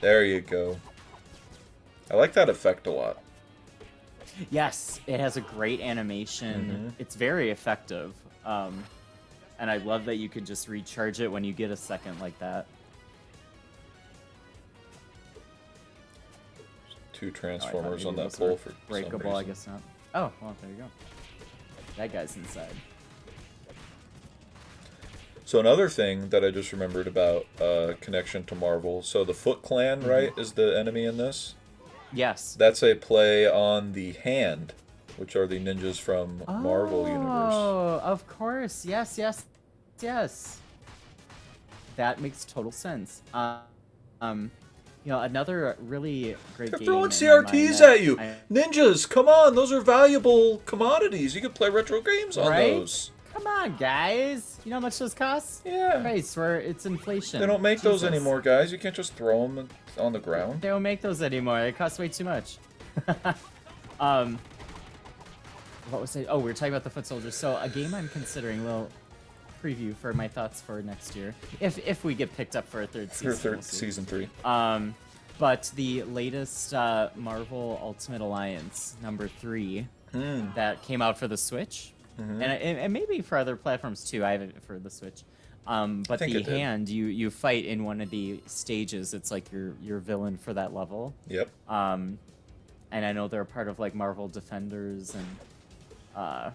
There you go. I like that effect a lot. Yes, it has a great animation. It's very effective. And I love that you could just recharge it when you get a second like that. Two Oh, I thought transformers on maybe that those were pole for breakable. some I reason. guess not. Oh, well, there you go. That guy's inside. So another thing that I just remembered about connection to Marvel. So the Foot Clan, right, is the enemy in this. Yes. That's a play on the Hand, which are the ninjas from Marvel Universe. Oh, of course. Yes, yes, yes. That makes total sense. You know, another really great They're game. throwing in my CRTs mind at you. that Ninjas, come on, those are valuable commodities. You can play retro games on Right? those. Come on, guys. You know how much those cost? Yeah. Christ, it's inflation. They don't make those Jesus. anymore, guys. You can't just throw them on the ground. They don't make those anymore. It costs way too much. What was it? Oh, we were talking about the Foot Soldiers. So a game I'm considering, a little preview for my thoughts for next year, if we get picked up for a third season. For third we'll see. season 3. But the latest Marvel Ultimate Alliance #3 that came out for the Switch, and maybe for other platforms too. I have it for the Switch. But think the it did. Hand, you fight in one of the stages. It's like your villain for that level. Yep. And I know they're part of like Marvel Defenders and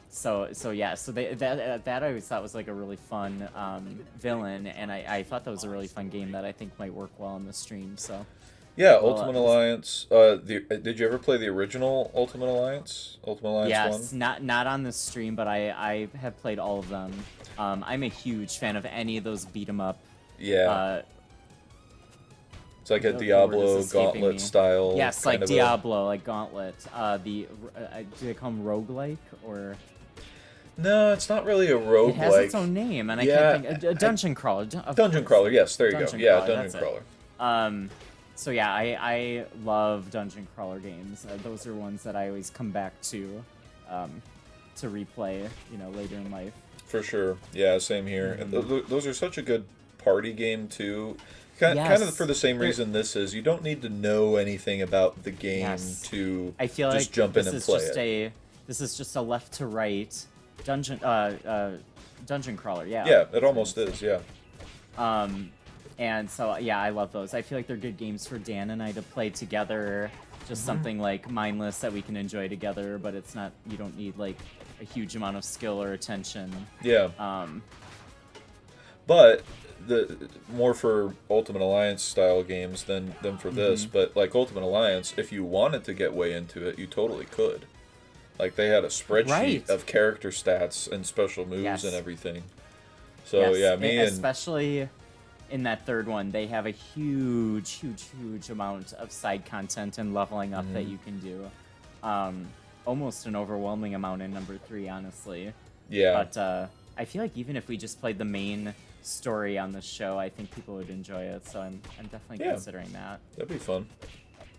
so that I always thought was like a really fun villain, and I thought that was a really fun game that I think might work well on the stream. So Yeah, Well, Ultimate Alliance. Did you ever play the original Ultimate Alliance? Ultimate Alliance yes, 1? not on this stream, but I have played all of them. I'm a huge fan of any of those beat 'em up. Yeah. It's like a the word Diablo is escaping Gauntlet me. style. Yes, kind like of a- Diablo, like Gauntlet. Do they call them roguelike or? No, it's not really a roguelike. It has its own name, and I Yeah, can't think. A dungeon crawler. Of Dungeon course. crawler, yes, there you Dungeon go. Yeah, crawler, dungeon that's it. crawler. So yeah, I love dungeon crawler games. Those are ones that I always come back to replay. You know, later in life. For sure. Yeah, same here. And those are such a good party game too. Kind of Yes. for the same They're- reason this is. You don't need to know anything about the game Yes. to I feel just like jump in this and is play just it. this is just a left to right dungeon dungeon crawler. Yeah. Yeah, it almost is. Yeah. And so yeah, I love those. I feel like they're good games for Dan and I to play together. Just something like mindless that we can enjoy together, but it's not. You don't need like a huge amount of skill or attention. Yeah. Um, But the more for Ultimate Alliance style games than for this. But like Ultimate Alliance, if you wanted to get way into it, you totally could. Like they had a spreadsheet Right. of character stats and special moves Yes. and everything. So yeah, me and especially in that third one, they have a huge amount of side content and leveling up that you can do. Almost an overwhelming amount in #3, honestly. yeah, But I feel like even if we just played the main story on the show, I think people would enjoy it. So I'm definitely Yeah. considering that. that'd be fun.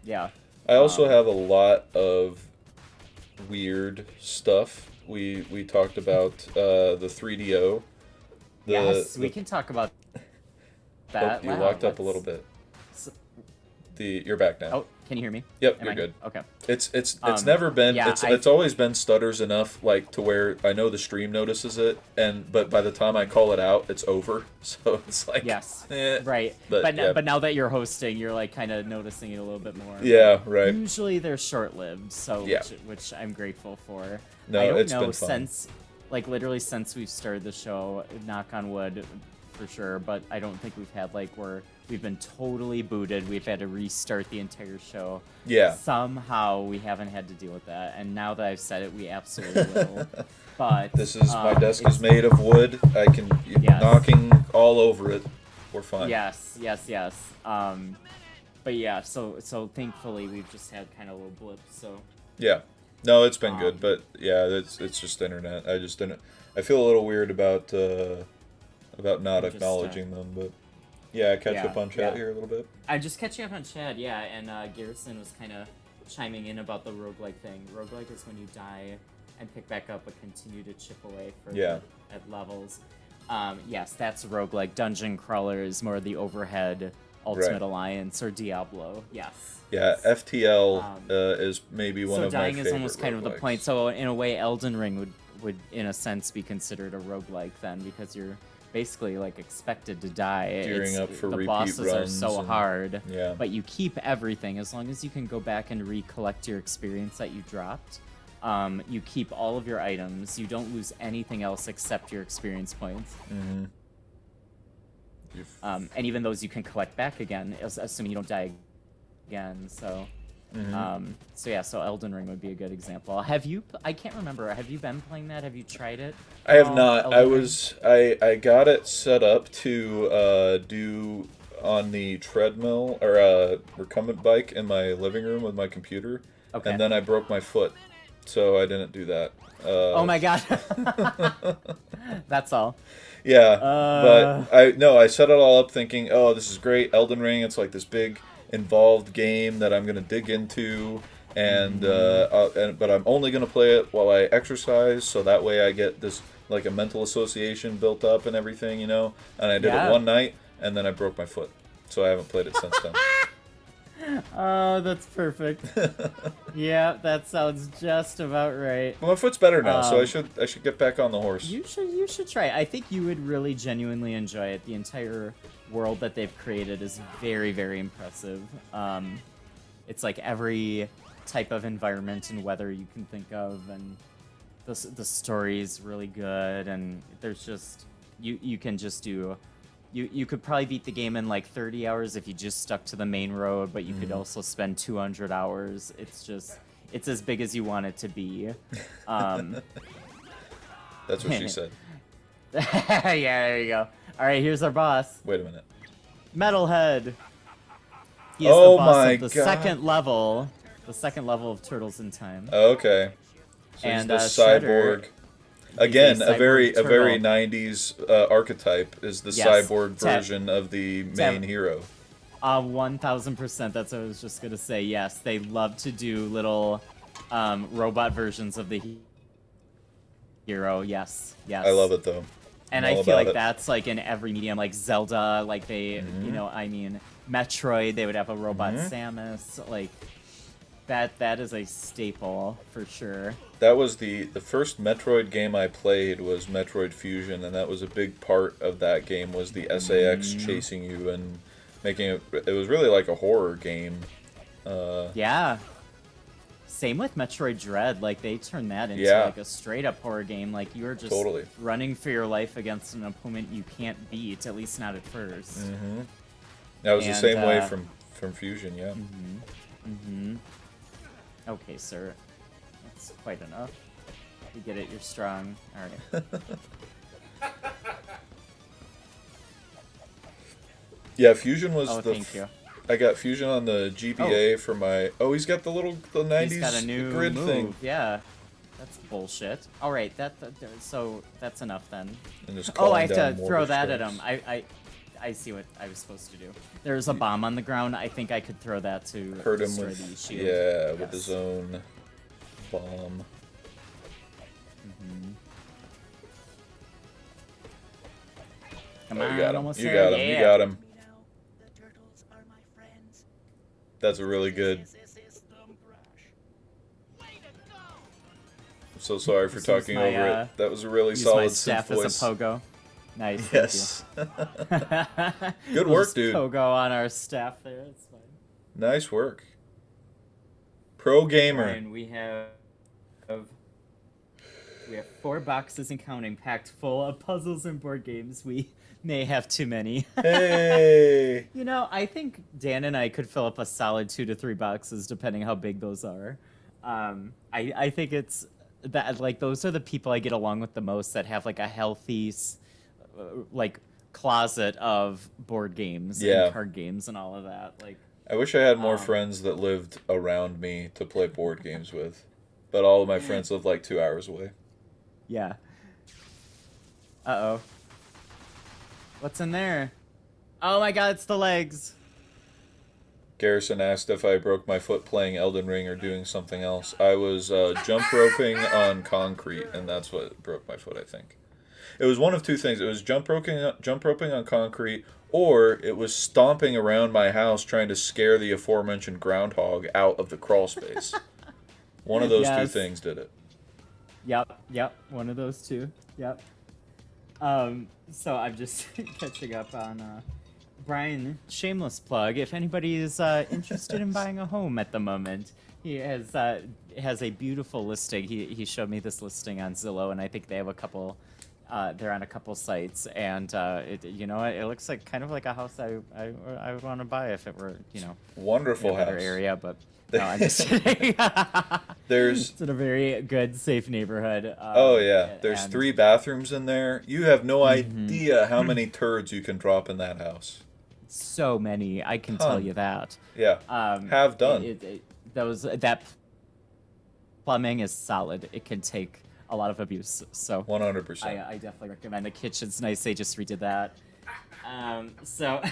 Yeah. I also have a lot of weird stuff. We talked about the 3DO. Yes, we can talk about that. You Wow, locked up a let's- little bit. s- You're back now. Oh, Can you hear me? Yep, Am you're I good. Okay. It's Um, never been yeah, it's always been stutters enough like to where I know the stream notices it, but by the time I call it out, it's over. So it's like Yes. eh. Right. But yeah. But now that you're hosting, you're like kind of noticing it a little bit more. Yeah, But right. Usually they're short-lived, so Yeah. which I'm grateful for. No, I don't it's know been fun. since like literally since we've started the show, knock on wood for sure, but I don't think we've had like where we've been totally booted. We've had to restart the entire show. Yeah. Somehow we haven't had to deal with that, and now that I've said it, we absolutely will. But This is my desk it's- is made of wood. I can Yes. knocking all over it. We're fine. Yes. But yeah, so thankfully we've just had kind of little blips. So Yeah. No, it's been good, Um, but yeah, it's just internet. I just didn't. I feel a little weird about not Just, acknowledging them, but yeah, I catch yeah, up on chat yeah. here a little bit. I'm just catching up on Chad, yeah, and Garrison was kind of chiming in about the roguelike thing. Roguelike is when you die and pick back up but continue to chip away further Yeah. at levels. Yes, that's roguelike. Dungeon Crawler is more the overhead Ultimate Right. Alliance or Diablo. Yes. Yeah, yes. FTL is maybe one So of my dying favorite is almost kind of the roguelikes. point. So in a way, Elden Ring would in a sense be considered a roguelike then, because you're basically like expected to die. Gearing up for the repeat bosses are runs so and- hard. Yeah. But you keep everything as long as you can go back and recollect your experience that you dropped. You keep all of your items. You don't lose anything else except your experience points. Mm-hmm. And even those you can collect back again, assuming you don't die again. So, so yeah. So Elden Ring would be a good example. Have you? I can't remember. Have you been playing that? Have you tried it? I have at all, not. Elden Ring? I got it set up to do on the treadmill or recumbent bike in my living room with my computer, Okay. and then I broke my foot, so I didn't do that. Oh my god. That's all. Yeah, Uh. but I set it all up thinking, oh, this is great, Elden Ring. It's like this big involved game that I'm gonna dig into, and but I'm only gonna play it while I exercise, so that way I get this like a mental association built up and everything, you know. And I did Yeah. it one night, and then I broke my foot, so I haven't played it since then. Oh, that's perfect. Yeah, that sounds just about right. But my foot's better now, so I Um, should get back on the horse. You should try it. I think you would really genuinely enjoy it. The entire world that they've created is very, very impressive. It's like every type of environment and weather you can think of, and the story is really good. And there's just you can just do. You could probably beat the game in like 30 hours if you just stuck to the main road, but you could also spend 200 hours. It's as big as you want it to be. That's what she said. Yeah, there you go. All right, here's our boss, Wait a minute. Metalhead. He is Oh the boss my of the God. second level of Turtles in Time. Okay. So And, he's the Shredder, cyborg. He's Again, a very cyborg turtle. 90s archetype is the Yes, cyborg Ted. version of the Ted. main hero. 1000%. That's what I was just gonna say. Yes, they love to do little robot versions of the hero. Yes, yes. I love it though. And I'm I all feel about like it. that's like in every medium, like Zelda, like they, you know, I mean, Metroid, they would have a robot Samus, like that is a staple for sure. That was the first Metroid game I played was Metroid Fusion, and that was a big part of that game was the SAX chasing you and making it. It was really like a horror game. Yeah. Same with Metroid Dread, like they turned that into Yeah. like a straight up horror game. Like you're just Totally. running for your life against an opponent you can't beat, at least not at first. That was the And, same way from Fusion, yeah. Okay, sir. That's quite enough. You get it, you're strong. Alright. Yeah, Fusion was Oh, the. thank you. I got Fusion on the GBA for my. Oh, he's got the 90s He's got a new grid move. thing. Yeah. That's bullshit. Alright, so that's enough then. And just Oh, I calling have down to more throw that at distress. him. I see what I was supposed to do. There's a bomb on the ground. I think I could throw that to Hurt him destroy with the shield. yeah, with Yes. his own bomb. Come Oh, on, you got him. almost You there. got him. Yeah. You got him. Me now. The turtles are my friends. That's a really good. I'm so sorry for Just use talking my, over it. That was a really Use solid my synth staff as voice. a pogo. Nice. Yes. Thank you. Good We'll work, just dude. Pogo on our staff there. It's fine. Nice work. Pro gamer. Bryan, we have 4 boxes and counting, packed full of puzzles and board games. We may have too many. Hey. You know, I think Dan and I could fill up a solid 2 to 3 boxes, depending how big those are. I think it's that, like, those are the people I get along with the most, that have like a healthy, like, closet of board games Yeah. and card games and all of that. Like, I wish I had more friends that lived around me to play board games with, but all of my friends live like 2 hours away. yeah. Uh-oh. What's in there? Oh my god, it's the legs. Garrison asked if I broke my foot playing Elden Ring or doing something else. I was jump roping on concrete, and that's what broke my foot, I think. It was one of two things. It was jump roping on concrete, or it was stomping around my house trying to scare the aforementioned groundhog out of the crawl space. One of those two Yes. things did it. Yep, one of those two. Yep. So I'm just catching up on Bryan, shameless plug. If anybody is interested in buying a home at the moment, he has a beautiful listing. He showed me this listing on Zillow, and I think they have a couple. They're on a couple sites, and it looks like kind of like a house I would want to buy if it were Wonderful in a better house. area, but. No, I'm just kidding. There's It's in a very good, safe neighborhood. oh yeah, there's and- 3 bathrooms in there. You have no idea how many turds you can drop in that house. So many, I can tell Ton. you that. Yeah, have done. That plumbing is solid. It can take a lot of abuse. So 100%. I definitely recommend. The kitchen's nice. They just redid that. So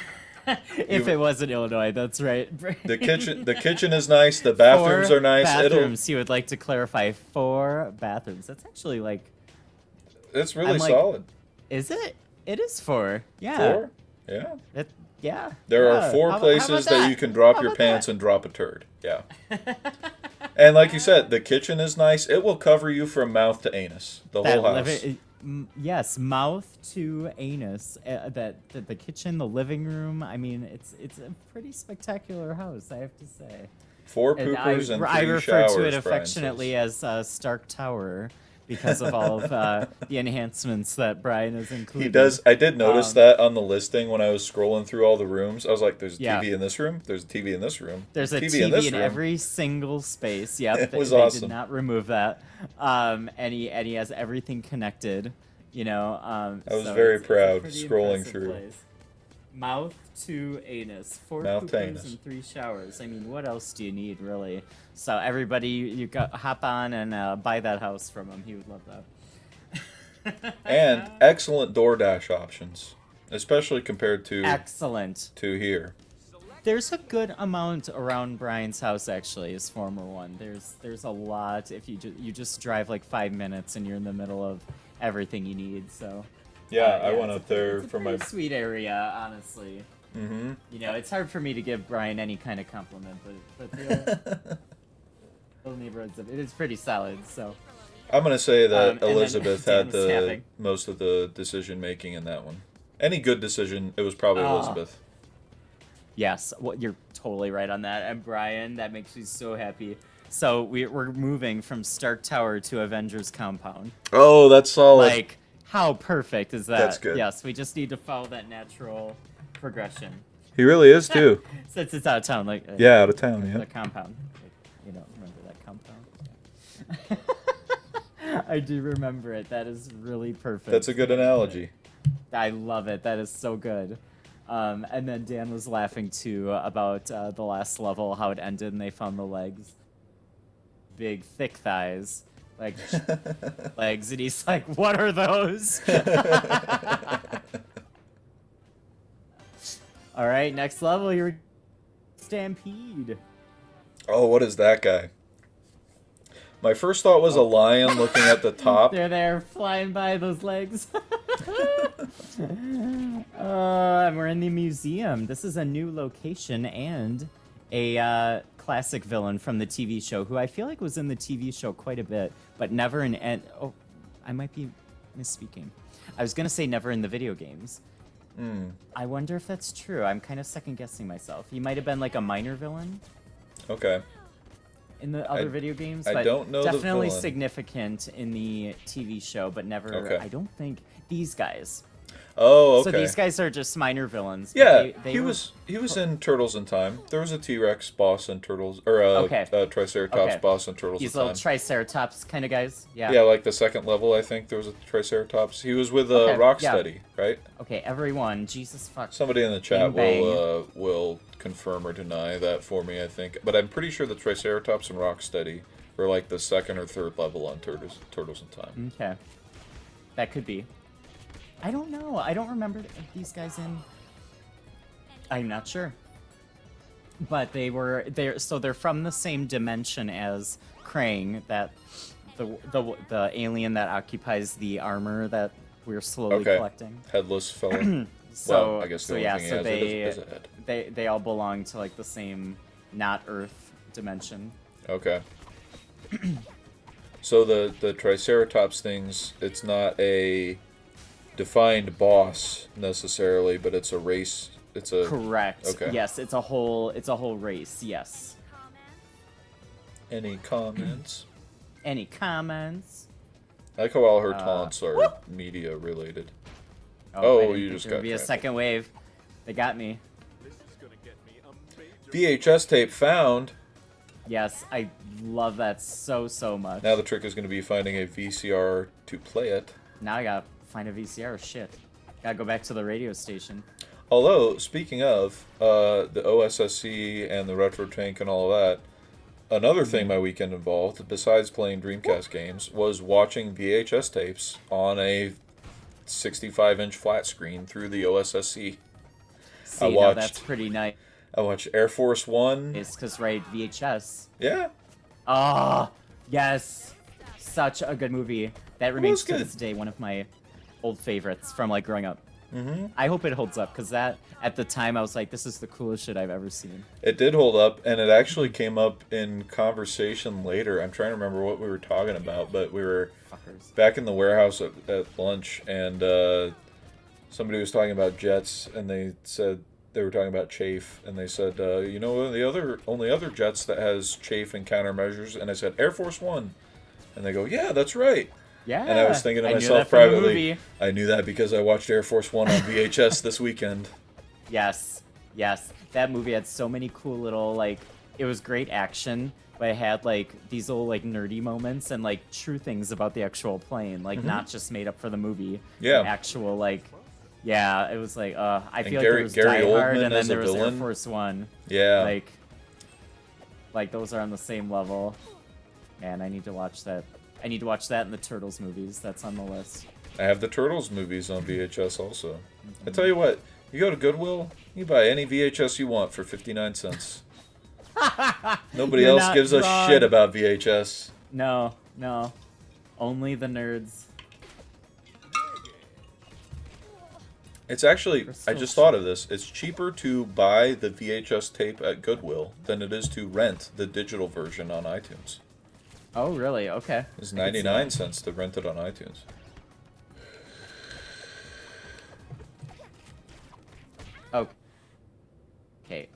if it wasn't Illinois, that's right. The kitchen is nice. The bathrooms 4 are nice. Bathrooms. You would like to clarify 4 bathrooms. That's actually like. It's really I'm like- solid. Is it? It is 4. Yeah. 4? Yeah. Yeah. There yeah. are 4 How about places that you can drop How your about pants that? and drop a turd. Yeah. And like you said, the kitchen is nice. It will cover you from mouth to anus. The That whole house. yes, mouth to anus. The kitchen, the living room. I mean, it's a pretty spectacular house, I have to say. 4 And poopers and 3 I refer showers, to it Bryan affectionately says. as Stark Tower because of all of the enhancements that Bryan has included. He does. I did notice Um, that on the listing when I was scrolling through all the rooms. I was like, "There's a Yeah. TV in this room. There's a TV in this room. There's a TV in TV this in room." every single space. Yep, It was they awesome. did not remove that. And he has everything connected. I was very proud scrolling impressive through. place. Mouth to anus, 4 Mouth to poopers anus. and 3 showers. I mean, what else do you need, really? So everybody, you hop on and buy that house from him. He would love that. And excellent DoorDash options, especially compared to Excellent. here. There's a good amount around Bryan's house, actually, his former one. There's a lot. If you just drive like 5 minutes and you're in the middle of everything you need. So Yeah, I went it's up there it's a for my. pretty sweet area, honestly. Mm-hmm. It's hard for me to give Bryan any kind of compliment, but the little neighborhoods of it is pretty solid. So I'm gonna say that and then Elizabeth Dan had was the tapping. most of the decision making in that one. Any good decision, it was probably Ah. Elizabeth. yes, you're totally right on that. And Bryan, that makes me so happy. So we're moving from Stark Tower to Avengers Compound. Oh, that's solid. Like, how perfect is that? That's good. Yes, we just need to follow that natural progression. He really is too. Since it's out of town, like Yeah, out of town. the Yeah. compound. Like, remember that compound? I do remember it. That is really perfect. That's a good analogy. I love it. That is so good. And then Dan was laughing too about the last level, how it ended, and they found the legs, big thick thighs, like legs, and he's like, "What are those?" All right, next level, here, Stampede. Oh, what is that guy? My first thought was a lion looking at the top. They're there flying by those legs. And we're in the museum. This is a new location and classic villain from the TV show who I feel like was in the TV show quite a bit, but never in. Oh, I might be misspeaking. I was gonna say never in the video games. I wonder if that's true. I'm kind of second guessing myself. He might have been like a minor villain Okay. in the other video games, I but don't know the definitely villain. significant in the TV show, but never. Okay. I don't think these guys. Oh, okay. So these guys are just minor villains. but Yeah, they he were- was in Turtles in Time. There was a T-Rex boss in Turtles, or Okay. Triceratops Okay. boss in Turtles These in little Time. Triceratops kind of guys. Yeah. Yeah, like the second level, I think there was a Triceratops. He was with Okay, yeah. Rocksteady, right? Okay, everyone. Jesus fuck. Somebody in the chat Bang, will confirm or deny that for me, I think. But I'm pretty sure the Triceratops and Rocksteady were like the second or third level on Turtles in Time. Okay. That could be. I don't know. I don't remember these guys in. I'm not sure. But they're from the same dimension as Krang, that the alien that occupies the armor that we're slowly Okay. collecting. Headless fella. So Well, I guess the so only yeah, thing he so has is a head. they all belong to like the same not Earth dimension. Okay. So the Triceratops things, it's not a defined boss necessarily, but it's a race. It's a Correct. Okay. Yes, it's a whole race. Yes. Any comments? Any comments? I like how all her taunts are media related. Oh, I Oh, didn't you think just there would got be a trampled. second wave. They got me. VHS tape found. Yes, I love that so much. Now the trick is going to be finding a VCR to play it. Now I gotta find a VCR. Shit. Gotta go back to the radio station. Although, speaking of the OSSC and the Retro Tank and all of that, another thing my weekend involved, besides playing Dreamcast games, was watching VHS tapes on a 65-inch flat screen through the OSSC. See, now watched- that's pretty nice. I watched Air Force One. It's because, right, VHS. Yeah, Ah, yes. Such a good movie. That remains to good. this day one of my old favorites from, like, growing up. Mm-hmm. I hope it holds up, because that, at the time, I was like, this is the coolest shit I've ever seen. it did hold up, and it actually came up in conversation later. I'm trying to remember what we were talking about, but we were Fuckers. back in the warehouse at lunch, and somebody was talking about jets, and they said they were talking about chafe, and they said, you know, the only other jets that has chafe and countermeasures, and I said Air Force One, and they go, yeah, that's right. Yeah. And I was thinking to knew myself that from the privately, movie. I knew that because I watched Air Force One on VHS this weekend. Yes, yes. That movie had so many cool little, like, it was great action, but it had, like, these little, like, nerdy moments and, like, true things about the actual plane, like, not just made up for the movie. Yeah. Actual, like, yeah, it was like, I And feel like Gary- there was Gary Die Hard, Oldman and as then a there was Air villain. Force One. Yeah. Like, those are on the same level. And I need to watch that. I need to watch that in the Turtles movies. That's on the list. I have the Turtles movies on VHS also. I tell you what, you go to Goodwill, you buy any VHS you want for 59 cents. Nobody You're else not gives a wrong. shit about VHS. No, no. Only the nerds. It's actually, We're I so just thought of this, it's cheaper to buy the VHS tape at Goodwill than it is to rent the digital version on iTunes. Oh, really? Okay. It's I could see 99 that. cents to rent it on iTunes. Okay.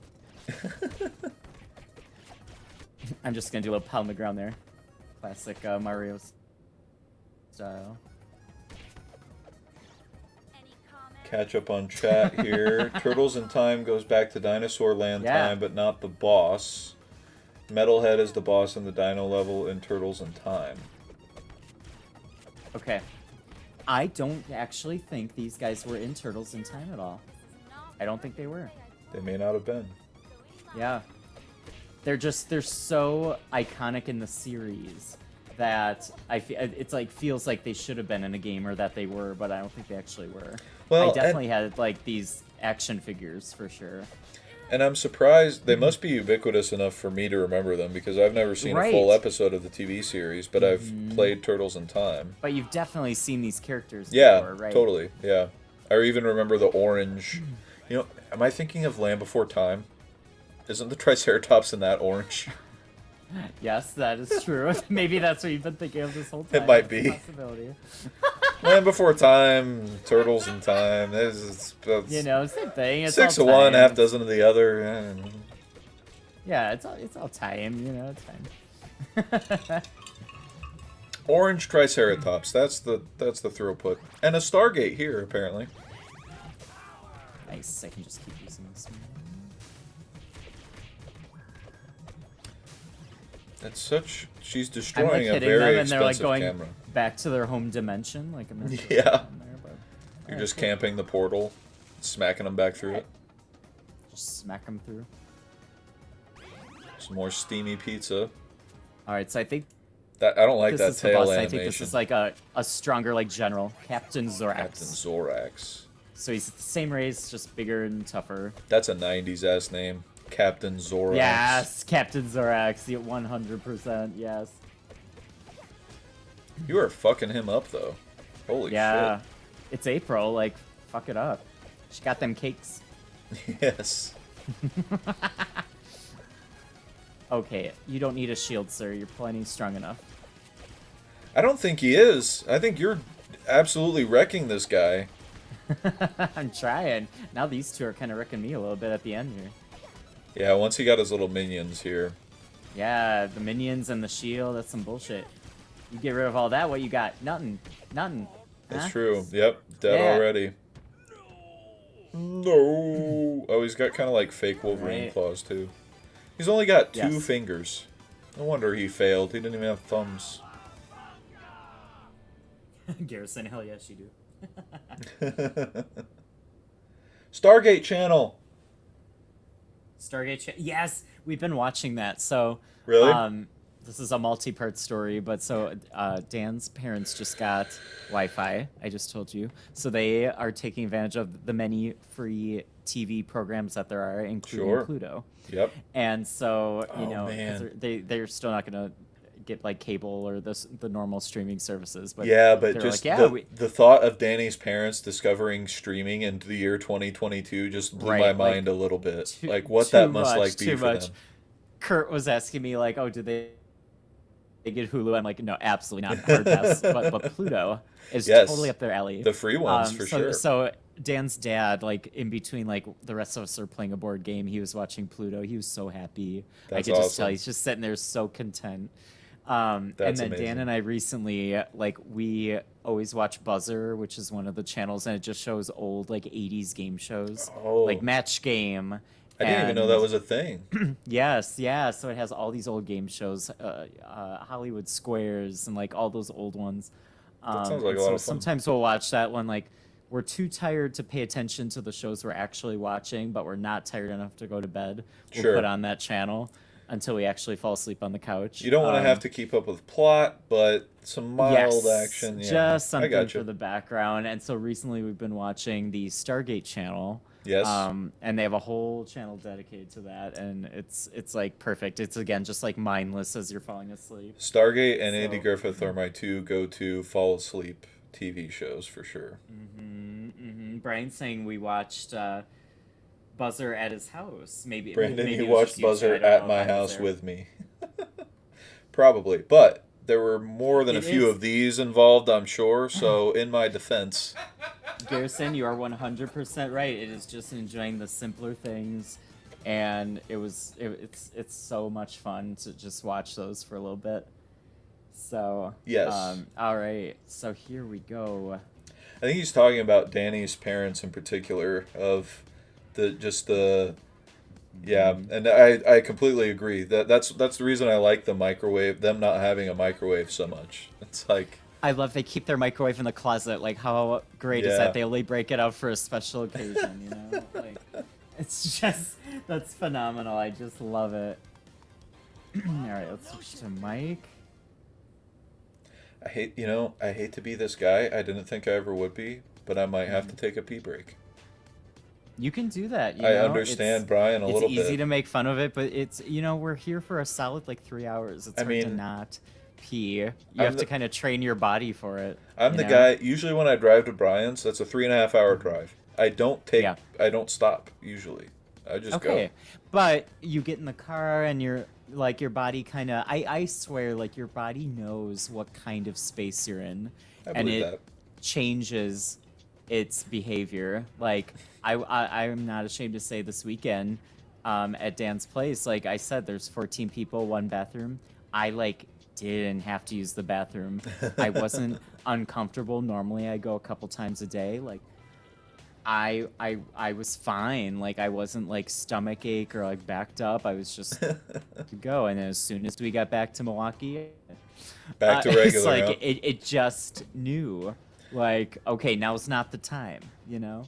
I'm just gonna do a little pound the ground there. Classic Mario style. Catch up on chat here. Turtles in Time goes back to Dinosaur Land Yeah. time, but not the boss. Metalhead is the boss in the Dino level in Turtles in Time. Okay. I don't actually think these guys were in Turtles in Time at all. I don't think they were. They may not have been. Yeah. They're so iconic in the series that it's like feels like they should have been in a game or that they were, but I don't think they actually were. Well, I definitely had like these action figures for sure. And I'm surprised they must be ubiquitous enough for me to remember them because I've never seen a full Right. episode of the TV series, but I've played Turtles in Time. But you've definitely seen these characters Yeah, before, right? totally. Yeah. I even remember the orange. You know, am I thinking of Land Before Time? Isn't the Triceratops in that orange? Yes, that is true. Maybe that's what you've been thinking of this whole time. It might That's a be. possibility. Land Before Time, Turtles in Time. You know, same thing. It's 6 all of one, time. half dozen of the other. Yeah. Yeah, it's all time. You know, it's fine. Orange Triceratops. That's the throughput. And a Stargate here apparently. Nice. I can just keep using this one. It's such. She's I'm like destroying a hitting very them, and they're like expensive going camera. back to their home dimension. Like I'm not sure Yeah. what's on there, but You're alright, just cool. camping the portal, smacking them back through it. Just smack them through. Some more steamy pizza. All right, so I think That I don't like this that is the tail boss. animation. I think this is like a stronger like general, Captain Zorax. Captain Zorax. So he's the same race, just bigger and tougher. That's a 90s ass name. Captain Zorax. Yes, Captain Zorax. 100%. Yes. You are fucking him up though. Holy Yeah. It's April. Like, fuck it up. She got them cakes. shit. Yes. Okay, you don't need a shield, sir. You're plenty strong enough. I don't think he is. I think you're absolutely wrecking this guy. I'm trying. Now these two are kind of wrecking me a little bit at the end here. Yeah, once he got his little minions here. Yeah, the minions and the shield, that's some bullshit. You get rid of all that, what you got? Nothing. Nothing. That's Huh? true. Yep, dead Yeah. already. No. Oh, he's got kind of like fake Wolverine Right. claws too. He's only got 2 Yes. fingers. No wonder he failed. He didn't even have thumbs. Garrison, hell yes, you do. Stargate Channel. Stargate. Yes, we've been watching that. So, Really? this is a multi-part story, but so Dan's parents just got Wi-Fi. I just told you, so they are taking advantage of the many free TV programs that there are, including Sure. Pluto. Yep. And so, you Oh, know, 'cause man. they're still not gonna get like cable or the normal streaming services. But Yeah, but they're just like, yeah, the thought of Danny's parents discovering streaming in the year 2022 just blew Right, my like, mind a little bit. too- Like what too that must much, like be too for much. them. Kurt was asking me like, oh, did they get Hulu? I'm like, no, absolutely not. Hard pass. but Pluto is Yes. totally up their alley. The free ones for so, sure. So Dan's dad, like in between, like the rest of us are playing a board game, he was watching Pluto. He was so happy. I That's could just tell awesome. he's just sitting there so content. And That's then Dan amazing. and I recently, like, we always watch Buzzer, which is one of the channels, and it just shows old like 80s game shows, Oh. like Match Game. I didn't even know that and- was a thing. Yes, yeah. So it has all these old game shows, Hollywood Squares, and like all those old ones. sounds like and a lot so of fun. sometimes we'll watch that one. Like we're too tired to pay attention to the shows we're actually watching, but we're not tired enough to go to bed. We'll Sure. put on that channel until we actually fall asleep on the couch. You don't want to have to keep up with plot, but some mild action. Yeah, just I something got for you. the background. And so recently we've been watching the Stargate channel. Yes. And they have a whole channel dedicated to that, and it's like perfect. It's again just like mindless as you're falling asleep. Stargate and Andy So- Griffith are my 2 go-to fall asleep TV shows for sure. Brian's saying we watched Buzzer at his house. Maybe Brandon, maybe you it was watched just you two. I Buzzer don't know at if my I was house there. with me. Probably, but there were more than a It few is- of these involved, I'm sure. So, in my defense, Garrison, you are 100% right. It is just enjoying the simpler things, and it's so much fun to just watch those for a little bit. So Yes. all right. So here we go. I think he's talking about Danny's parents in particular. Of yeah, and I completely agree. That's the reason I like the microwave. Them not having a microwave so much. It's like. I love they keep their microwave in the closet. Like, how great is Yeah. that? They only break it out for a special occasion, you know? Like, it's just, that's phenomenal. I just love it. All right, let's switch to Mike. I hate to be this guy. I didn't think I ever would be, but I might have to take a pee break. You can do that. You I know? understand Brian a little It's easy bit. to make fun of it, but it's, we're here for a solid, 3 hours. It's I hard to mean, not pee. You I'm have to the- kind of train your body for it. I'm you the know? guy. Usually, when I drive to Brian's, that's a 3.5 hour drive. I don't Yeah. I don't stop usually. I just Okay, go. but you get in the car and you're like your body kind of I swear like your body knows what kind of space you're in, I and believe it that. changes its behavior. Like I'm not ashamed to say this weekend at Dan's place, like I said, there's 14 people, one bathroom. I like didn't have to use the bathroom. I wasn't uncomfortable. Normally I go a couple times a day. Like I was fine. Like I wasn't like stomach ache or like backed up. I was just to go. And then as soon as we got back to Milwaukee, Back to it's regular, like huh? it just knew, like, okay, now's not the time, you know.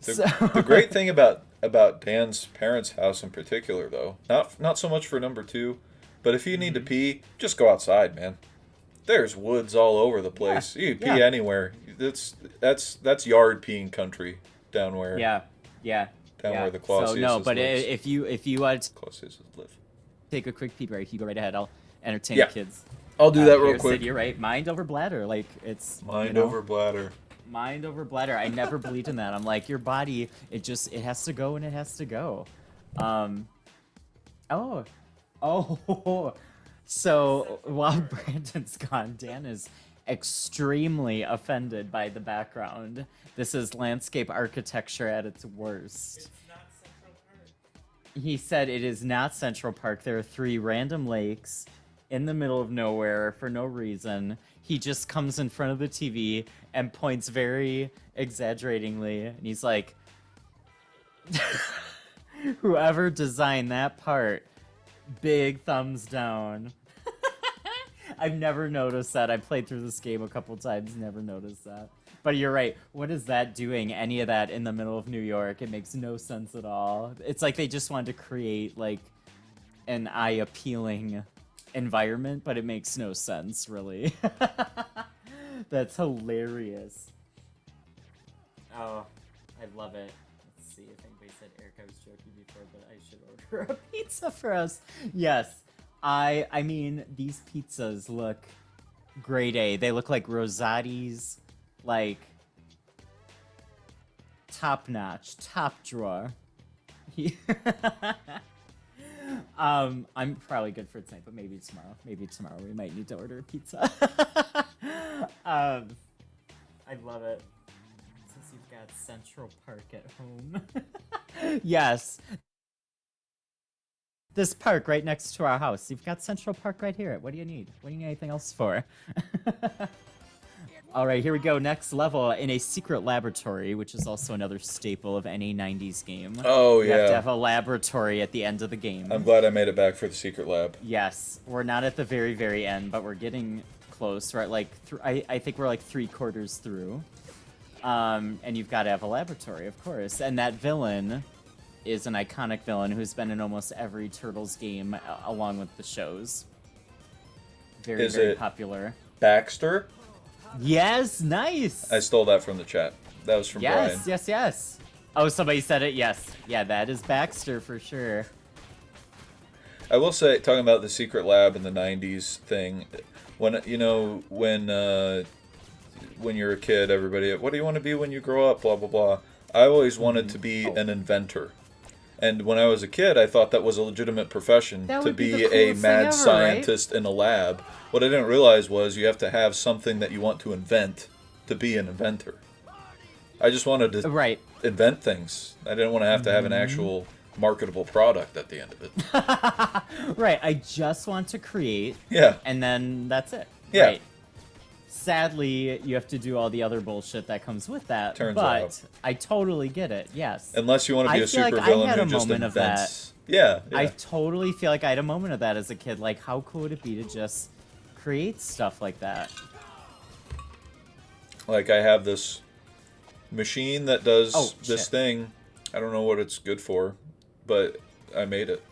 The great thing about Dan's parents' house in particular, though, not so much for number two, but if you need to pee, just go outside, man. There's woods all over the place. You can pee yeah. anywhere. That's yard peeing country down where Yeah, yeah, down yeah. where the So no, Clausiuses but lives. if you want to Clausiuses live. take a quick pee break, you go right ahead. I'll entertain Yeah. the kids. I'll do that real Here, quick. Sid, you're right. Mind over bladder. Like it's Mind you know, over bladder. mind over bladder. I never believed in that. I'm like, your body, it has to go and it has to go. Oh, oh. So while Brandon's gone, Dan is extremely offended by the background. This is landscape architecture at its worst. He said it is not Central Park. There are 3 random lakes in the middle of nowhere for no reason. He just comes in front of the TV and points very exaggeratingly, and he's like, whoever designed that part, big thumbs down. I've never noticed that. I played through this game a couple times, never noticed that. But you're right. What is that doing? Any of that in the middle of New York? It makes no sense at all. It's like they just wanted to create like an eye-appealing environment, but it makes no sense, really. That's hilarious. Oh, I love it. Let's see if anybody said Eric, I was joking before, but I should order a pizza for us. Yes. I mean, these pizzas look grade A. They look like Rosati's, like, top notch, top drawer. I'm probably good for tonight, but maybe tomorrow. Maybe tomorrow we might need to order a pizza. I love it. Since you've got Central Park at home. Yes. This park right next to our house. You've got Central Park right here. What do you need? What do you need anything else for? All right, here we go. Next level in a secret laboratory, which is also another staple of any 90s game. Oh, You have to yeah. have a laboratory at the end of the game. I'm glad I made it back for the secret lab. Yes, we're not at the very, very end, but we're getting close. We're at like, I think we're like 3/4 through. And you've got to have a laboratory, of course. And that villain is an iconic villain who's been in almost every Turtles game along with the shows. Very, Is very it- popular. Baxter? Yes, nice. I stole that from the chat. That was from Bryan. Yes, yes, yes. Oh, somebody said it. Yes, yeah, that is Baxter for sure. I will say, talking about the secret lab in the '90s thing, when you're a kid, everybody, what do you want to be when you grow up? Blah blah blah. I always wanted to be an inventor, and when I was a kid, I thought that was a legitimate profession That to would be be the a coolest mad thing ever, scientist in a lab. What I didn't realize was you have to have something that you want to invent to be an inventor. I just wanted to Right. invent things. I didn't want to have an actual marketable product at the end of it. Right, I just want to create, Yeah. and then that's it. Yeah. Right. Sadly, you have to do all the other bullshit that comes with that. Turns but out. I totally get it. Yes. Unless you want to be I a feel like I supervillain had who a just moment of invents. Yeah, yeah. I totally feel like I had a moment of that as a kid. Like, how cool would it be to just create stuff like that? Like I have this machine that does Oh, this shit. thing. I don't know what it's good for, but I made it.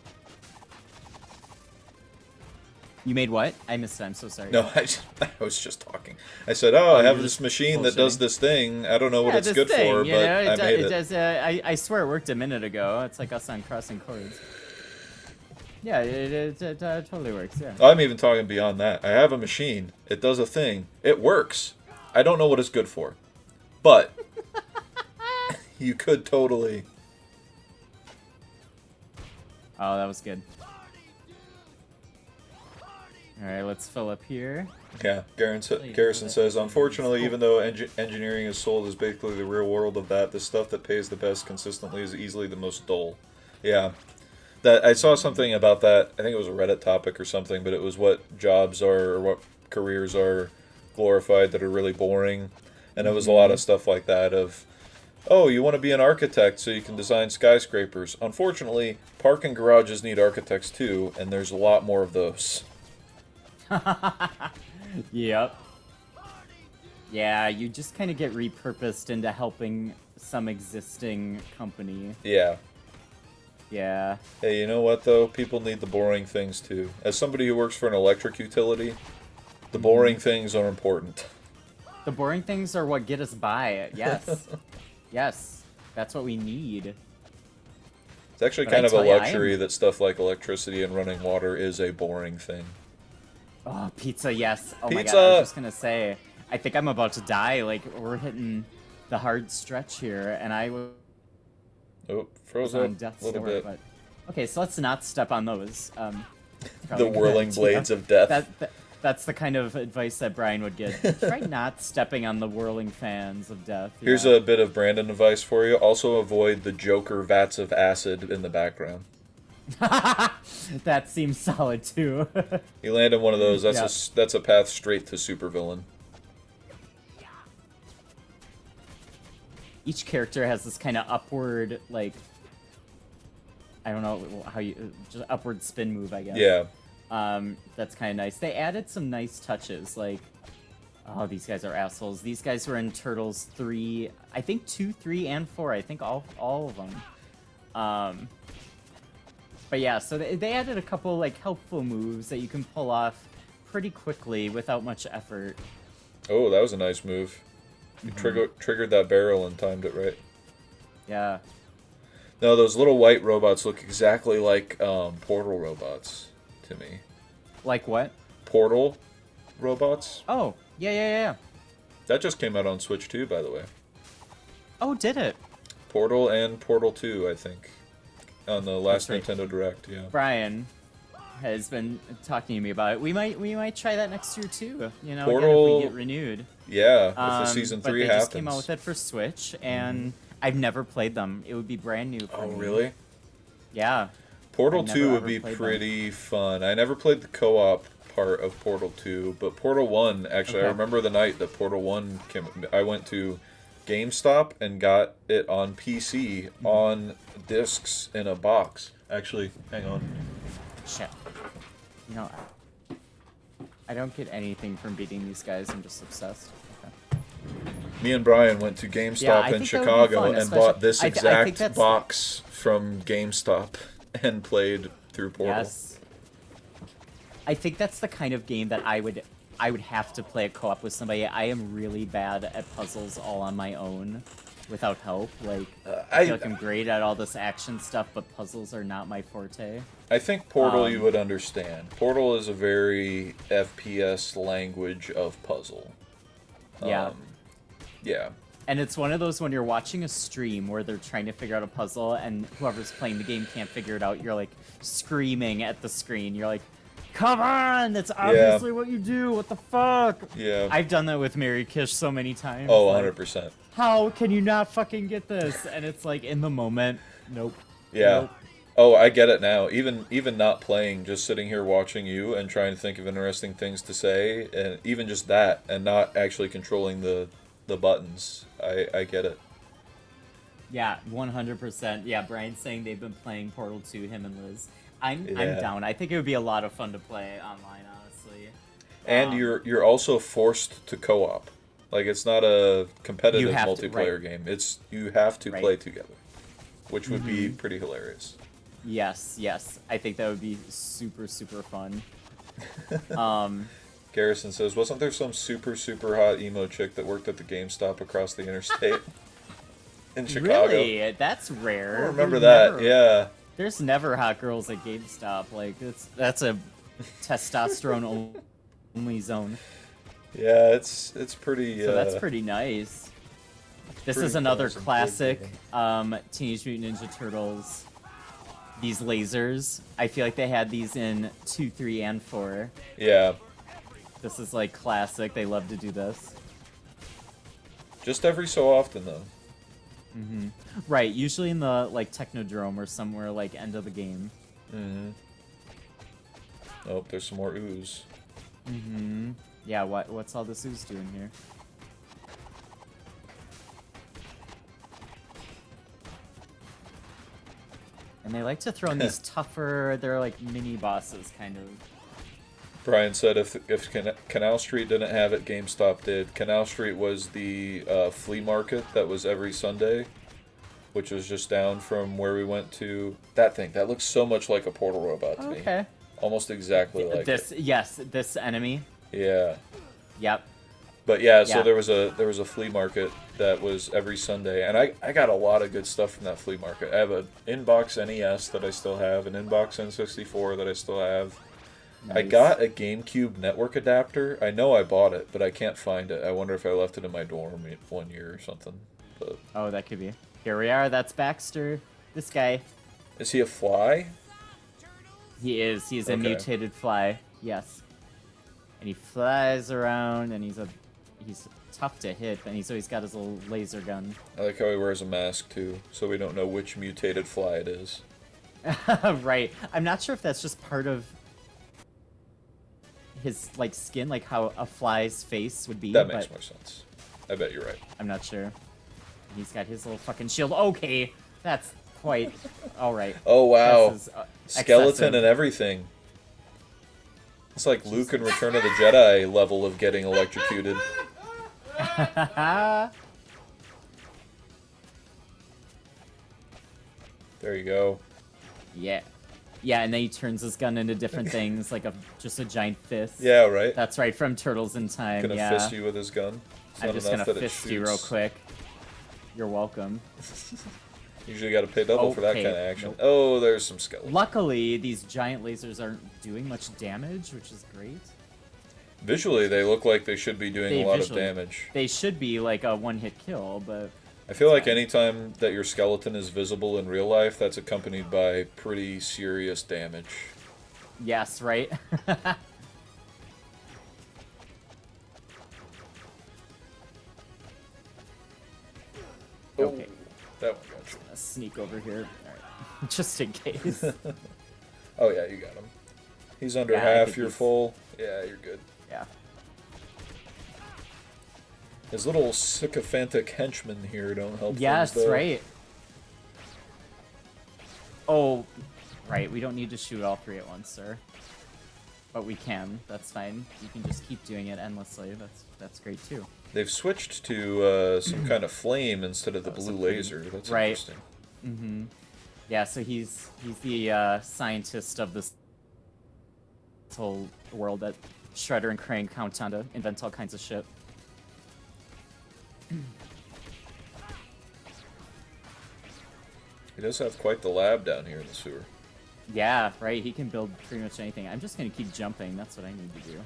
You made what? I missed it. I'm so sorry. No, I was just talking. I said, "Oh, I you're have just this machine that does bullshitting. this thing. I don't know what Yeah, it's this good thing, for, you but know, I made it." does, I swear it worked a minute ago. It's like us on crossing chords. Yeah, it totally works. Yeah. I'm even talking beyond that. I have a machine. It does a thing. It works. I don't know what it's good for, but you could totally Oh, that was good. All right, let's fill up here. Yeah, Garrison says, unfortunately, even though engineering is sold as basically the real world of that, the stuff that pays the best consistently is easily the most dull. Yeah. That I saw something about that. I think it was a Reddit topic or something, but it was what jobs are or what careers are glorified that are really boring. And it was a lot of stuff like that of, oh, you want to be an architect so you can design skyscrapers. Unfortunately, parking garages need architects too, and there's a lot more of those. Yep. Yeah, you just kind of get repurposed into helping some existing company. Yeah. Yeah. Hey, you know what, though? People need the boring things, too. As somebody who works for an electric utility, the boring things are important. The boring things are what get us by. Yes. Yes. That's what we need. It's actually But kind I of a tell ya, I luxury am- that stuff like electricity and running water is a boring thing. Oh, pizza, yes. Oh my Pizza! god, I was just gonna say, I think I'm about to die. Like, we're hitting the hard stretch here, and I was Oh, froze on up death's a little door, bit. but... Okay, so let's not step on those. The Probably whirling good. blades of death. That's the kind of advice that Brian would give. Try not stepping on the whirling fans of death. Here's yeah. a bit of Brandon advice for you. Also avoid the Joker vats of acid in the background. That seems solid, too. You land in one of those, that's a path straight to supervillain. Each character has this kind of upward, like... I don't know how you... Just upward spin move, I guess. Yeah. That's kind of nice. They added some nice touches, like... Oh, these guys are assholes. These guys were in Turtles 3... I think 2, 3, and 4. I think all of them. But yeah, so they added a couple, like, helpful moves that you can pull off pretty quickly without much effort. Oh, that was a nice move. You triggered that barrel and timed it right. Yeah. No, those little white robots look exactly like Portal robots to me. Like what? Portal robots? Oh, yeah. That just came out on Switch 2, by the way. Oh, did it? Portal and Portal 2, I think. On the last That's right. Nintendo Direct, yeah. Brian has been talking to me about it. We might try that next year too. You know, Portal- again, if we get renewed. Yeah, if the Season 3 but they happens. just came out with it for Switch, and I've never played them. It would be brand new for Oh, me. really? Yeah. Portal I've never 2 would ever be played them. pretty fun. I never played the co-op part of Portal 2, but Portal 1, actually, I Okay. remember the night that Portal 1 came. I went to GameStop and got it on PC on discs in a box. Actually, hang on. Shit. You know, I don't get anything from beating these guys. I'm just obsessed. Okay. Me and Brian went to GameStop Yeah, I in think that would be Chicago fun, and bought this especially- I think exact that's- box from GameStop and played through Portal. Yes. I think that's the kind of game that I would have to play a co-op with somebody. I am really bad at puzzles all on my own without help. Like, I feel like I'm great at all this action stuff, but puzzles are not my forte. I think Portal you would understand. Portal is a very FPS language of puzzle. Yeah. Yeah. And it's one of those when you're watching a stream where they're trying to figure out a puzzle and whoever's playing the game can't figure it out, you're like screaming at the screen. You're like, come on! That's obviously what you do! What the fuck? Yeah. I've done that with Mary Kish so many times. Oh, like, 100%. how can you not fucking get this? And it's like, in the moment, nope. Yeah. Nope. Oh, I get it now. Even not playing, just sitting here watching you and trying to think of interesting things to say, and even just that, and not actually controlling the buttons. I get it. Yeah, 100%. Yeah, Brian's saying they've been playing Portal 2, him and Liz. I'm Yeah. down. I think it would be a lot of fun to play online, honestly. And you're also forced to co-op. Like, it's not a competitive You have to, multiplayer right. game. It's you have to Right. play together, which would be pretty hilarious. Yes. I think that would be super, super fun. Garrison says, wasn't there some super hot emo chick that worked at the GameStop across the interstate in Chicago? Really? That's I rare. don't remember There's that. never- Yeah. There's never hot girls at GameStop. Like, that's a testosterone only zone. Yeah, it's pretty. So that's pretty nice. This pretty is another cool, some classic big Teenage Mutant Ninja Turtles these lasers. I feel like they had these in 2, 3, and 4. Yeah. This is like classic. They love to do this. Just every so often, though. Right, usually in the like Technodrome or somewhere like end of the game. Oh, there's some more ooze. Yeah, what's all this ooze doing here? And they like to throw in these tougher, they're like mini bosses kind of. Bryan said if Canal Street didn't have it, GameStop did. Canal Street was the flea market that was every Sunday, which was just down from where we went to. That thing, that looks so much like a portal robot to me. Okay. Almost exactly like this. it. Yes, this enemy. Yeah. Yep. But yeah, so Yeah. there was a flea market that was every Sunday, and I got a lot of good stuff from that flea market. I have an Inbox NES that I still have, an Inbox N64 that I still have. I Nice. got a GameCube network adapter. I know I bought it, but I can't find it. I wonder if I left it in my dorm one year or something. But Oh, that could be. Here we are. That's Baxter. This guy. is he a fly? He is. He's a Okay. mutated fly. Yes. And he flies around, and he's tough to hit, and he's always got his little laser gun. I like how he wears a mask too, so we don't know which mutated fly it is. Right. I'm not sure if that's just part of his like skin, like how a fly's face would be. That makes but more sense. I bet you're right. I'm not sure. He's got his little fucking shield. Okay, that's quite all right. Oh wow, This is, skeleton excessive. and everything. It's like Luke in Return of the Jedi level of getting electrocuted. There you go. Yeah. Yeah, and then he turns his gun into different things, like just a giant fist. Yeah, right. That's right, from Turtles in Time. Gonna yeah. fist you with his gun. It's I'm not just enough gonna that it fist you real shoots. quick. You're welcome. Usually got to pay double for that Okay, kind of action. nope. Oh, there's some skeletons. Luckily, these giant lasers aren't doing much damage, which is great. Visually, they look like they should be doing They a lot visually- of damage. They should be like a one-hit kill, but I feel like fine. anytime that your skeleton is visible in real life, that's accompanied by pretty serious damage. yes, right? Okay. That one got you. A sneak over here. Alright. Just in case. Oh yeah, you got him. He's under Yeah, I half think your he's- full. Yeah, you're good. Yeah. His little sycophantic henchmen here don't help Yes, things, though. right. Oh, right. We don't need to shoot all three at once, sir. But we can. That's fine. You can just keep doing it endlessly. That's great too. They've switched to some kind of flame instead of the blue something. laser. That's Right. interesting. Mm-hmm. Yeah. So he's the scientist of this whole world that Shredder and Krang count on to invent all kinds of shit. He does have quite the lab down here in the sewer. Yeah, right. He can build pretty much anything. I'm just gonna keep jumping. That's what I need to do.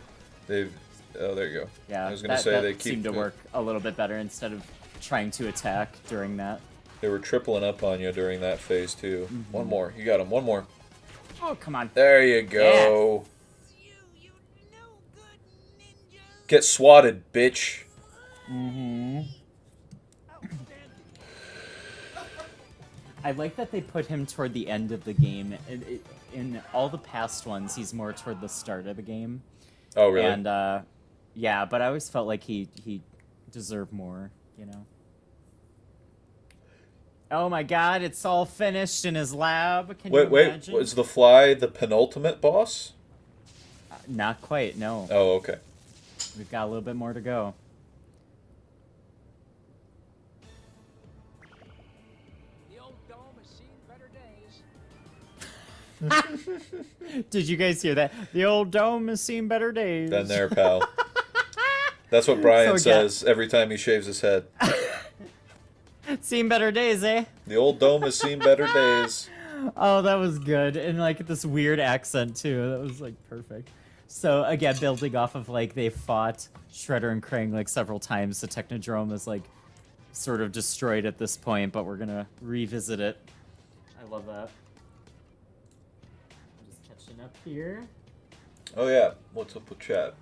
They've. Oh, there you go. Yeah, I was gonna that, say that they keep. seemed to work a little bit better instead of trying to attack during that. They were tripling up on you during that phase too. Mm-hmm. One more. You got him. One more. Oh, come on. There you go. You no good ninjas. Get swatted, bitch. I like that they put him toward the end of the game. In all the past ones, he's more toward the start of the game. Oh, really? And yeah, but I always felt like he deserved more, you know. Oh my God! It's all finished in his lab. Can you Wait. imagine? Was the fly the penultimate boss? Not quite. No, Oh, okay. we've got a little bit more to go. The old dome has seen better days. Did you guys hear that? The old dome has seen better days. Then there, pal. That's what Bryan So, yeah. says every time he shaves his head. Seen better days, eh? The old dome has seen better days. Oh, that was good. And like this weird accent too. That was like perfect. So again, building off of like they fought Shredder and Krang like several times. The Technodrome is like sort of destroyed at this point, but we're gonna revisit it. I love that. question up here. Oh yeah, what's up with chat?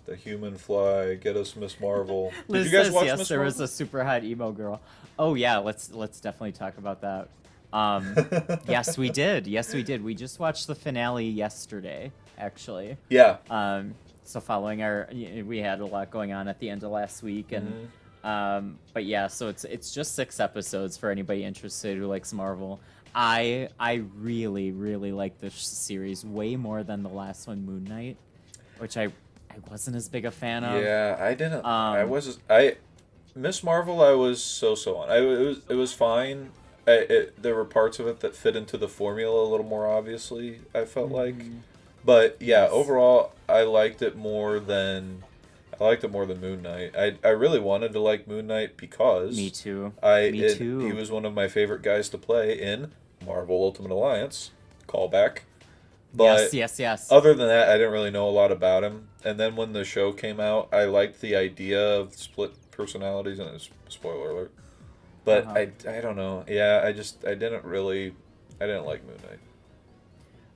The human fly, get us Miss Marvel. Did Liz you guys says watch yes, Miss there was Marvel? a super hot emo girl. Oh yeah, let's definitely talk about that. Yes, we did. Yes, we did. We just watched the finale yesterday, actually. Yeah. So following we had a lot going on at the end of last week, and but yeah, so it's just 6 episodes for anybody interested who likes Marvel. I really like this series way more than the last one, Moon Knight, which I wasn't as big a fan of. Yeah, I didn't. I Miss Marvel. I was so on. It was fine. There were parts of it that fit into the formula a little more obviously. I felt like, but yeah, Yes. overall, I liked it more than Moon Knight. I really wanted to like Moon Knight because Me too. Me too. He was one of my favorite guys to play in Marvel Ultimate Alliance. Callback. But yes. other than that, I didn't really know a lot about him. And then when the show came out, I liked the idea of split personalities, and it's spoiler alert. But I don't know. Yeah, I didn't like Moon Knight.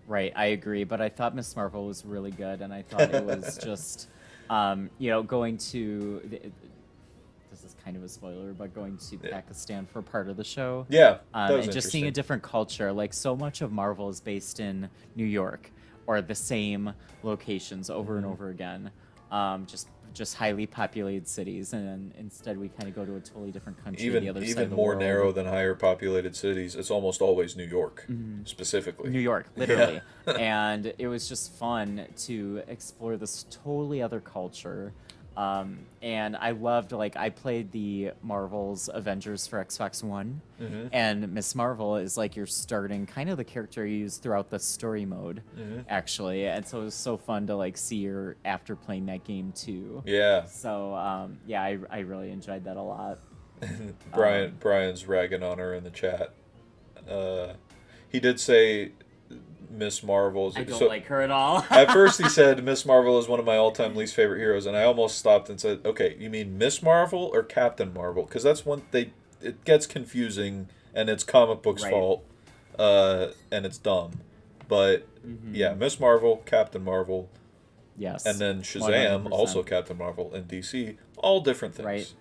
Right, I agree, but I thought Miss Marvel was really good, and I thought it was just, going to. This is kind of a spoiler, but going to Pakistan for part of the show. Yeah, that was and just seeing a interesting. different culture. Like, so much of Marvel is based in New York, or the same locations over and over again. Just highly populated cities, and then instead we kind of go to a totally different country, the other side Even of the more world. narrow than higher populated cities. It's almost always New York, specifically. New York, literally. And it was just fun to explore this totally other culture. And I loved, like, I played the Marvel's Avengers for Xbox One, and Miss Marvel is like you're starting kind of the character you use throughout the story mode, actually. And so it was so fun to like see her after playing that game too. Yeah. So yeah, I really enjoyed that a lot. Brian's ragging on her in the chat. He did say Miss Marvel's. I don't like her at all. At first, he said Miss Marvel is one of my all-time least favorite heroes, and I almost stopped and said, "Okay, you mean Miss Marvel or Captain Marvel?" Because that's one it gets confusing, and it's comic book's Right. fault, and it's dumb. But yeah, Miss Marvel, Captain Marvel, Yes. and then Shazam, 100%. also Captain Marvel, and DC, all different things.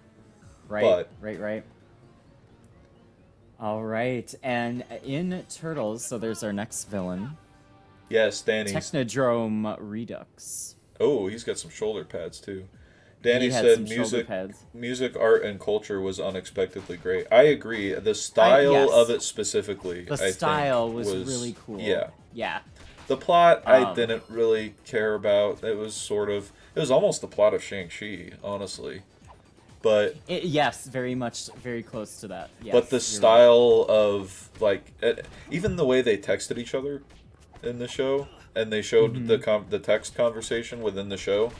Right. But- Right. All right, and in Turtles, so there's our next villain, Yes, Danny's. Technodrome Redux. Oh, he's got some shoulder pads too. Danny He had said some shoulder pads. music, art, and culture was unexpectedly great. I agree. The style yes. of it specifically, The I style think, was really cool. Yeah. Yeah. The plot, I Um, didn't really care about. It was almost the plot of Shang-Chi, honestly. But Yes, very much, very close to that. Yes, but the you're style of like even the way they texted each other in the show, and they showed the text conversation within the show.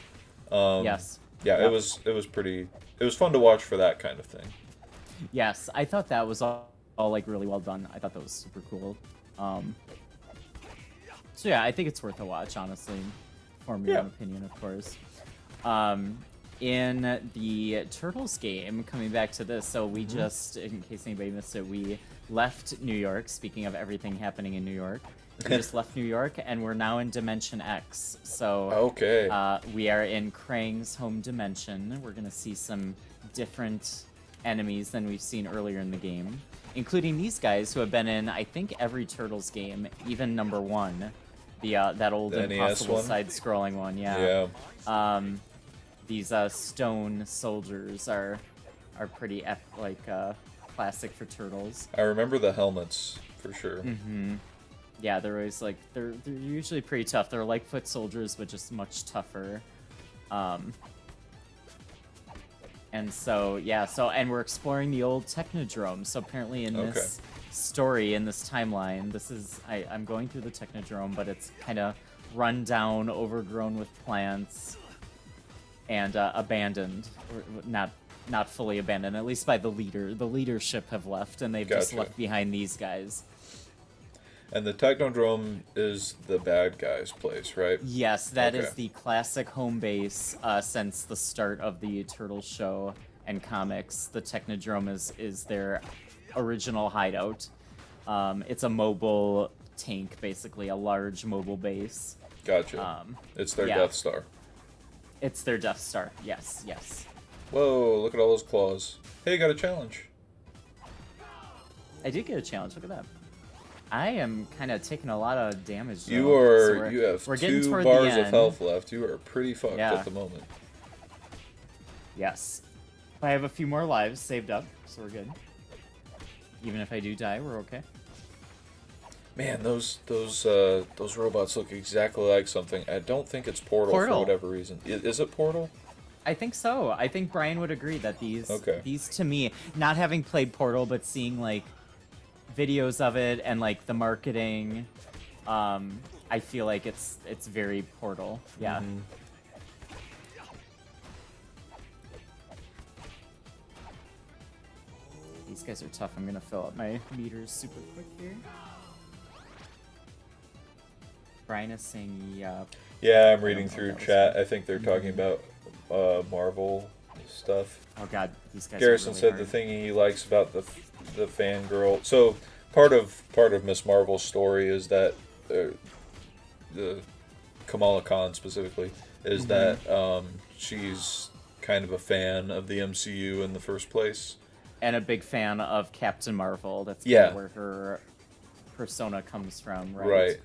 right. Yes. Yeah, Yep. it was pretty. It was fun to watch for that kind of thing. Yes, I thought that was all like really well done. I thought that was super cool. So yeah, I think it's worth a watch, honestly. Form your Yeah. own opinion, of course. In the Turtles game, coming back to this, so we just, in case anybody missed it, we left New York. Speaking of everything happening in New York, we just left New York, and we're now in Dimension X. So Okay. we are in Krang's home dimension. We're gonna see some different enemies than we've seen earlier in the game, including these guys who have been in, I think, every Turtles game, even number 1, that old The NES impossible one? side-scrolling one. Yeah. Yeah. These stone soldiers are pretty classic for Turtles. I remember the helmets for sure. Yeah, they're always like they're usually pretty tough. They're like foot soldiers, but just much tougher. And so yeah, and we're exploring the old Technodrome. So apparently in this story, in this timeline, I'm going through the Technodrome, but it's kind of run down, overgrown with plants, and abandoned, or not fully abandoned, at least by the leader. The leadership have left, and they've just Gotcha. left behind these guys. And the Technodrome is the bad guy's place, right? Yes, that is Okay. the classic home base since the start of the Turtles show and comics. The Technodrome is their original hideout. It's a mobile tank, basically a large mobile base. Gotcha. It's their yeah. Death Star. It's their Death Star. Yes, yes. Whoa, look at all those claws. Hey, got a challenge. I did get a challenge. Look at that. I am kind of taking a lot of damage. Though. You have we're getting 2 toward the bars of end. health left. You are pretty fucked Yeah. at the moment. Yes. I have a few more lives saved up, so we're good. Even if I do die, we're okay. Man, those robots look exactly like something. I don't think it's Portal, Portal. for whatever reason. Is it Portal? I think so. I think Bryan would agree that these to me, not having played Portal but seeing like videos of it and like the marketing, I feel like it's very Portal. Yeah. Mm-hmm. These guys are tough. I'm gonna fill up my meters super quick here. Bryan is saying yup. Yeah, I'm I reading don't know through what that chat. was. I think they're talking about Marvel stuff. Oh god, these guys Garrison are really said hard. the thing he likes about the fangirl. So part of Miss Marvel's story is that the Kamala Khan specifically is that she's kind of a fan of the MCU in the first place. And a big fan of Captain Marvel. That's kind Yeah. of where her persona comes from, right? Right.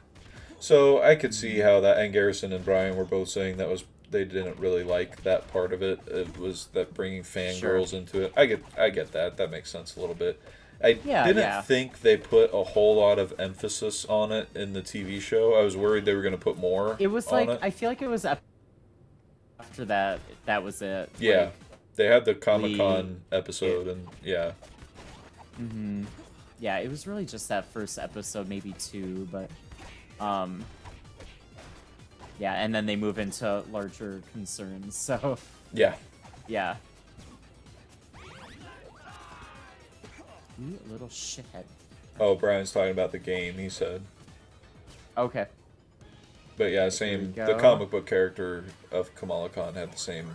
So I could see how that, and Garrison and Bryan were both saying that was they didn't really like that part of it. It was that bringing fangirls into it. I get that. That makes sense a little bit. I didn't think they put a whole lot of emphasis on it in the TV show. I was worried they were going to put more. It was on like it. I feel like it was after that. That was it. Yeah, Like, they had the Comic-Con episode, and yeah. yeah, it was really just that first episode, maybe 2, but yeah, and then they move into larger concerns. So Yeah. yeah. You little shithead. Oh, Brian's talking about the game, he said. Okay. But yeah, same. There The we go. comic book character of Kamala Khan had the same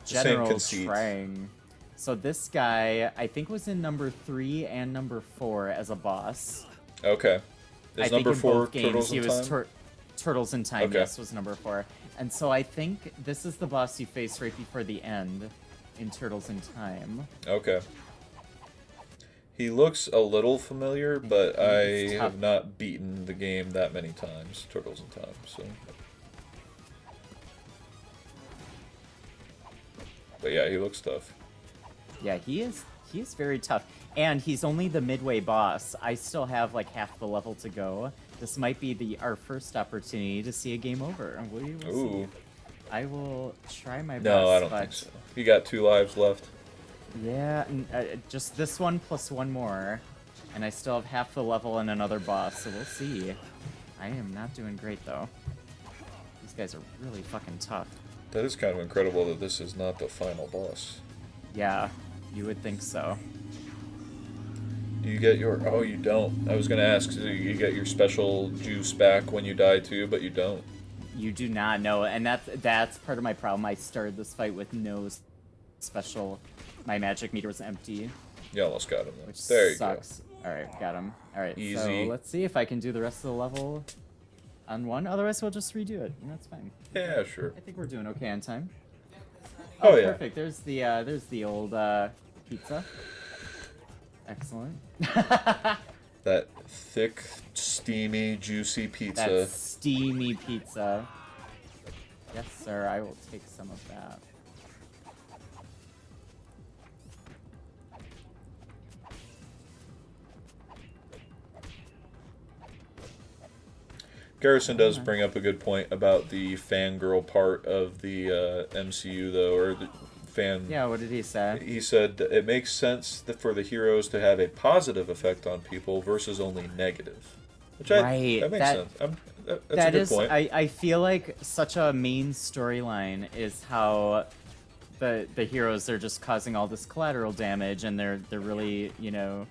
General conceit. Trang. So this guy, I think, was in number 3 and number 4 as a boss. Okay. I Is think number in 4 both games Turtles he in was Time? Turtles in Time. Okay. Yes, was number 4. And so I think this is the boss you face right before the end in Turtles in Time. Okay. He looks a little familiar, but I It's tough. have not beaten the game that many times, Turtles in Time, so. But yeah, he looks tough. Yeah, he is very tough. And he's only the midway boss. I still have like half the level to go. This might be our first opportunity to see a game over. We will see. Ooh. I will try my best. No, I don't but think so. You got 2 lives left. yeah, just this one plus one more. And I still have half the level and another boss, so we'll see. I am not doing great though. These guys are really fucking tough. That is kind of incredible that this is not the final boss. Yeah, you would think so. Do you get your... Oh, you don't. I was going to ask, do you get your special juice back when you die too, but you don't. You do not know, and that's part of my problem. I started this fight with no special. My magic meter was empty, You almost got him, though. which There you sucks. All right, got him. All right, Easy. so let's see if I can do the rest of the level on one. Otherwise, we'll just redo it, and that's fine. go. Yeah, sure. I think we're doing okay on time. Oh, yeah. Perfect. There's the old pizza. Excellent. That thick, steamy, juicy pizza. That steamy pizza. Yes, sir. I will take some of that. Garrison does bring up a good point about the fangirl part of the MCU, though, or the fan. Yeah, what did he say? He said it makes sense for the heroes to have a positive effect on people versus only negative. Which Right, that makes that- sense. That's That a good is, point. I feel like such a main storyline is how the heroes are just causing all this collateral damage, and they're really, you know,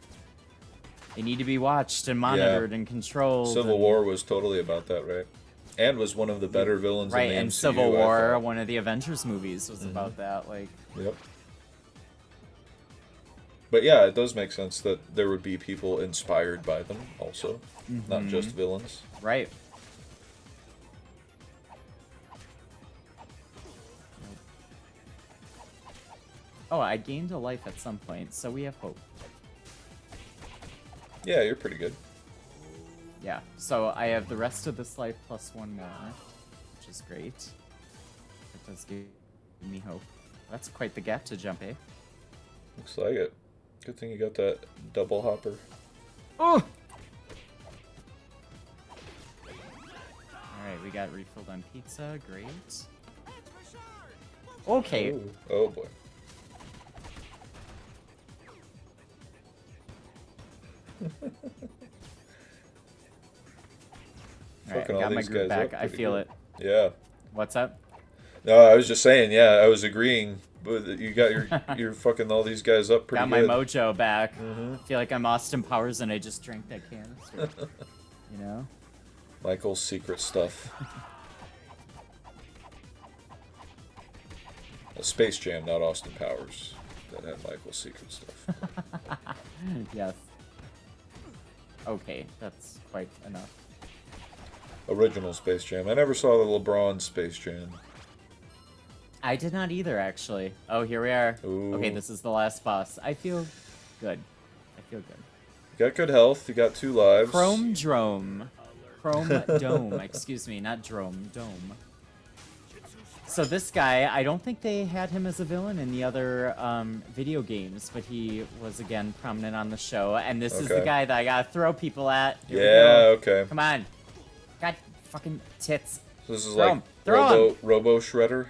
they need to be watched and monitored and controlled. Civil and- War was totally about that, right? And was one of the better villains right? in the And MCU, Civil I War, thought. one of the Avengers movies, was about that. Like, Yep. But yeah, it does make sense that there would be people inspired by them also, not just villains. Right. Oh, I gained a life at some point, so we have hope. Yeah, you're pretty good. Yeah, so I have the rest of this life plus one more, which is great. That does give me hope. That's quite the gap to jump, eh? Looks like it. Good thing you got that double hopper. Oh! Alright, we got refilled on pizza. Great. Okay. Ooh. Oh boy. Alright, Fucking I all got my these group guys back. up I pretty feel good. it. Yeah. What's up? No, I was just saying. Yeah, I was agreeing. But you got your fucking all these guys up pretty Got my good. mojo back. I feel like I'm Austin Powers and I just drank that canister. You know? Michael's secret stuff. A Space Jam, not Austin Powers, that had Michael's secret stuff. Yes. Okay, that's quite enough. Original Space Jam. I never saw the LeBron Space Jam. I did not either, actually. Oh, here we are. Ooh. Okay, this is the last boss. I feel good. I feel good. You got good health. You got 2 lives. Chrome Drome. Chrome Dome. Excuse me, not Drome. Dome. So this guy, I don't think they had him as a villain in the other video games, but he was, again, prominent on the show. And this is the Okay. guy that I gotta throw people at. Here we Yeah. go. Okay. Come on. God fucking tits. So this is Throw like him. Throw him. Robo Shredder.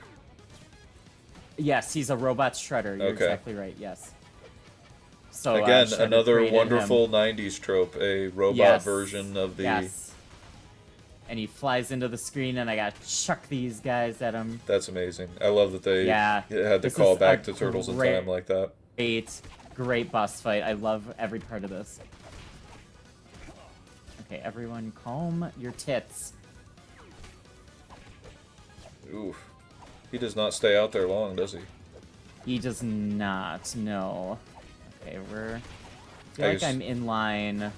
Yes, he's a robot shredder. You're Okay. exactly right. Yes. So Again, Shredder another created wonderful him. 90s trope. A robot Yes. version of the... Yes. And he flies into the screen, and I gotta chuck these guys at him. That's amazing. I love that they Yeah. had to This call is back a to Turtles in great- Time like that. Great boss fight. I love every part of this. Okay, everyone, calm your tits. Oof. He does not stay out there long, does he? He does not. No. Okay, I feel I like just- I'm in line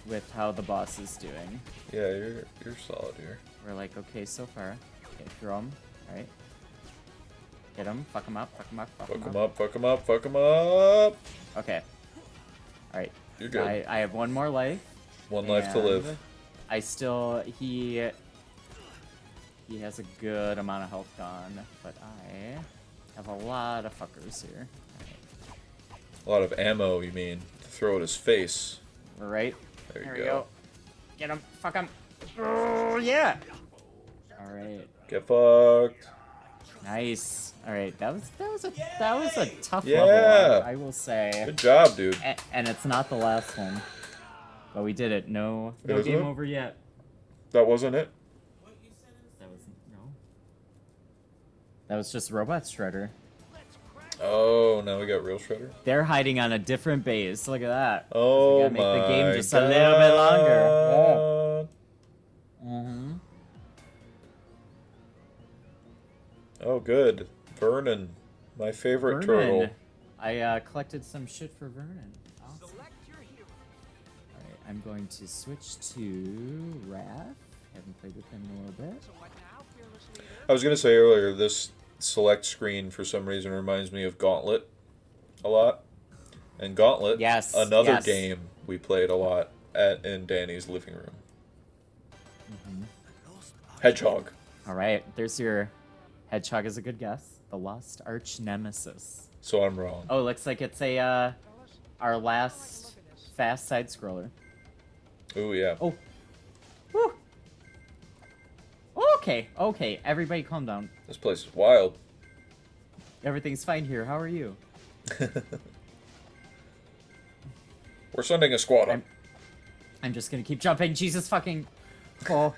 with how the boss is doing. Yeah, you're solid here. We're like, okay, so far. Okay, throw him. Alright. Hit him. Fuck him up. Fuck him up. Fuck him up, fuck him up, fuck him up! Okay. Alright. You're good. I have one more life. One life to live. and I still... He has a good amount of health gone, but I have a lot of fuckers here. A lot of ammo, you mean, to throw at his face. Alright. There you Here we go. go. Get him. Fuck him. Oh, yeah. Alright. Get fucked. Nice. All right, that was a tough Yeah. level, I will say. Good job, dude. And it's not the last one, but we did it. No Isn't game it? over yet. That wasn't it? That was no. That was just Robot Shredder. Oh, now we got real Shredder. They're hiding on a different base. Look at that. Oh we gotta make the game my just a little bit longer. God. Mm-hmm. Oh, good. Vernon, my favorite turtle. I collected some shit for Vernon. Awesome. Select your hero. Alright, I'm going to switch to Wrath. Haven't played with him in a little bit. So what now, fearless leader? I was gonna say earlier, this select screen for some reason reminds me of Gauntlet a lot. And Gauntlet, Yes, another yes. game we played a lot in Danny's living room. Hedgehog. Alright, there's your... Hedgehog is a good guess. The Lost Arch Nemesis. So I'm wrong. Oh, looks like it's a, our last fast side-scroller. Ooh, yeah. Oh. Woo. Okay, okay. Everybody calm down. This place is wild. Everything's fine here. How are you? We're sending a squad up. I'm just gonna keep jumping. Jesus fucking... Oh.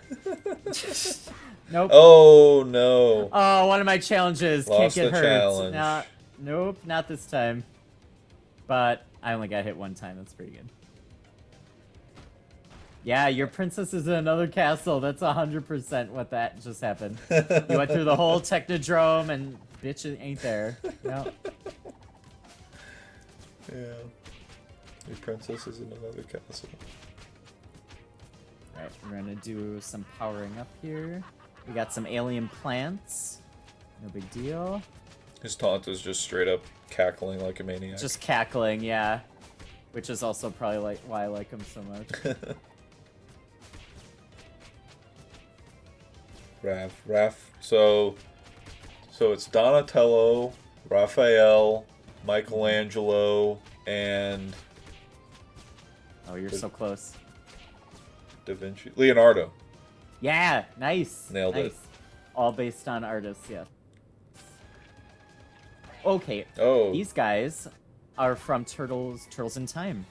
Nope. Oh, no. Oh, one of my challenges. Lost Can't get the hurt. challenge. Nah, nope, not this time. But I only got hit one time. That's pretty good. Yeah, your princess is in another castle. That's 100% what that just happened. You went through the whole Technodrome and bitch ain't there. No. Yeah. Your princess is in another castle. Alright, we're gonna do some powering up here. We got some alien plants. No big deal. His taunt is just straight up cackling like a maniac. Just cackling, yeah. Which is also probably like why I like him so much. Raph. So it's Donatello, Raphael, Michelangelo, and Oh, you're so close. Da Vinci. Leonardo. Yeah, nice. Nailed it. nice. All based on artists, yeah. Okay, Oh, these guys are from Turtles in Time.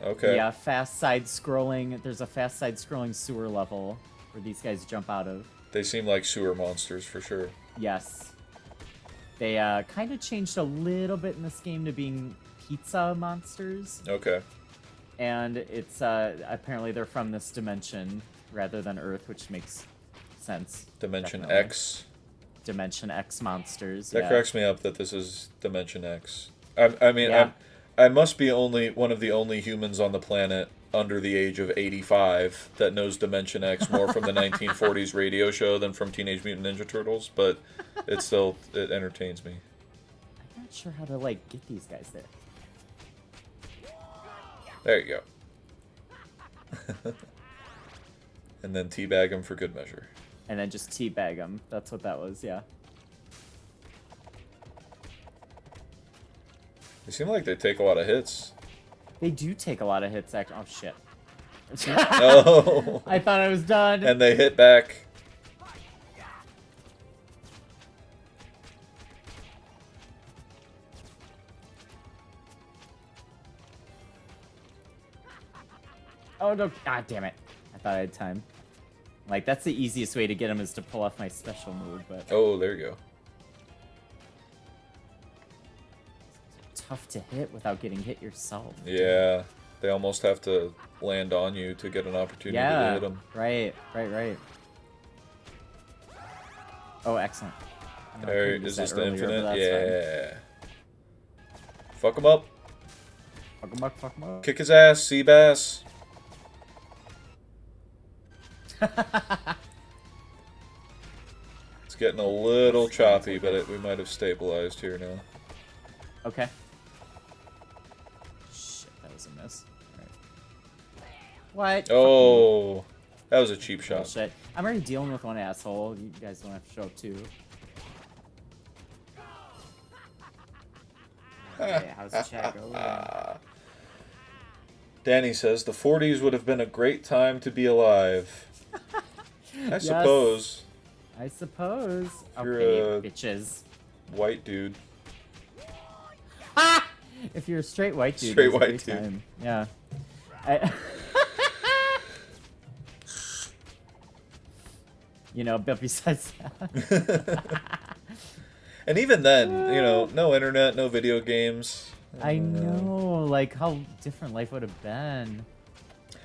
okay. Yeah, fast side scrolling. There's a fast side scrolling sewer level where these guys jump out of. They seem like sewer monsters for sure. Yes. They kind of changed a little bit in this game to being pizza monsters. Okay. And it's apparently they're from this dimension rather than Earth, which makes sense. Dimension definitely. X. Dimension X monsters. That yeah. cracks me up that this is Dimension X. I mean, Yeah. I must be one of the only humans on the planet under the age of 85 that knows Dimension X more from the 1940s radio show than from Teenage Mutant Ninja Turtles, but it entertains me. I'm not sure how to like get these guys there. There you go. And then teabag him for good measure. And then just teabag them. That's what that was, yeah. They seem like they take a lot of hits. They do take a lot of hits, actually. Oh, shit. Oh. I thought I was done. And they hit back. Oh, no. God damn it. I thought I had time. Like, that's the easiest way to get him is to pull off my special move, but Oh, there you go. tough to hit without getting hit yourself. Yeah. They almost have to land on you to get an opportunity to Yeah, hit them. right. Oh, excellent. I know I There, could've used is this that the earlier, but infinite? that's fine. Yeah. Fuck him up. Fuck him up. Kick his ass, Seabass. It's getting a little choppy, but we might have stabilized here now. Okay. Shit, that was a miss. Alright. What? Oh, that was a cheap shot. Bullshit. I'm already dealing with one asshole. You guys don't have to show up too. Okay, how's the chat go? Danny says the 40s would have been a great time to be alive. I suppose. I suppose. you're Okay, a- bitches. White dude. If you're a straight white dude, Straight it's a white great dude. time. Yeah. I... you know, but besides that, And even then, no internet, no video games. I know, like how different life would have been.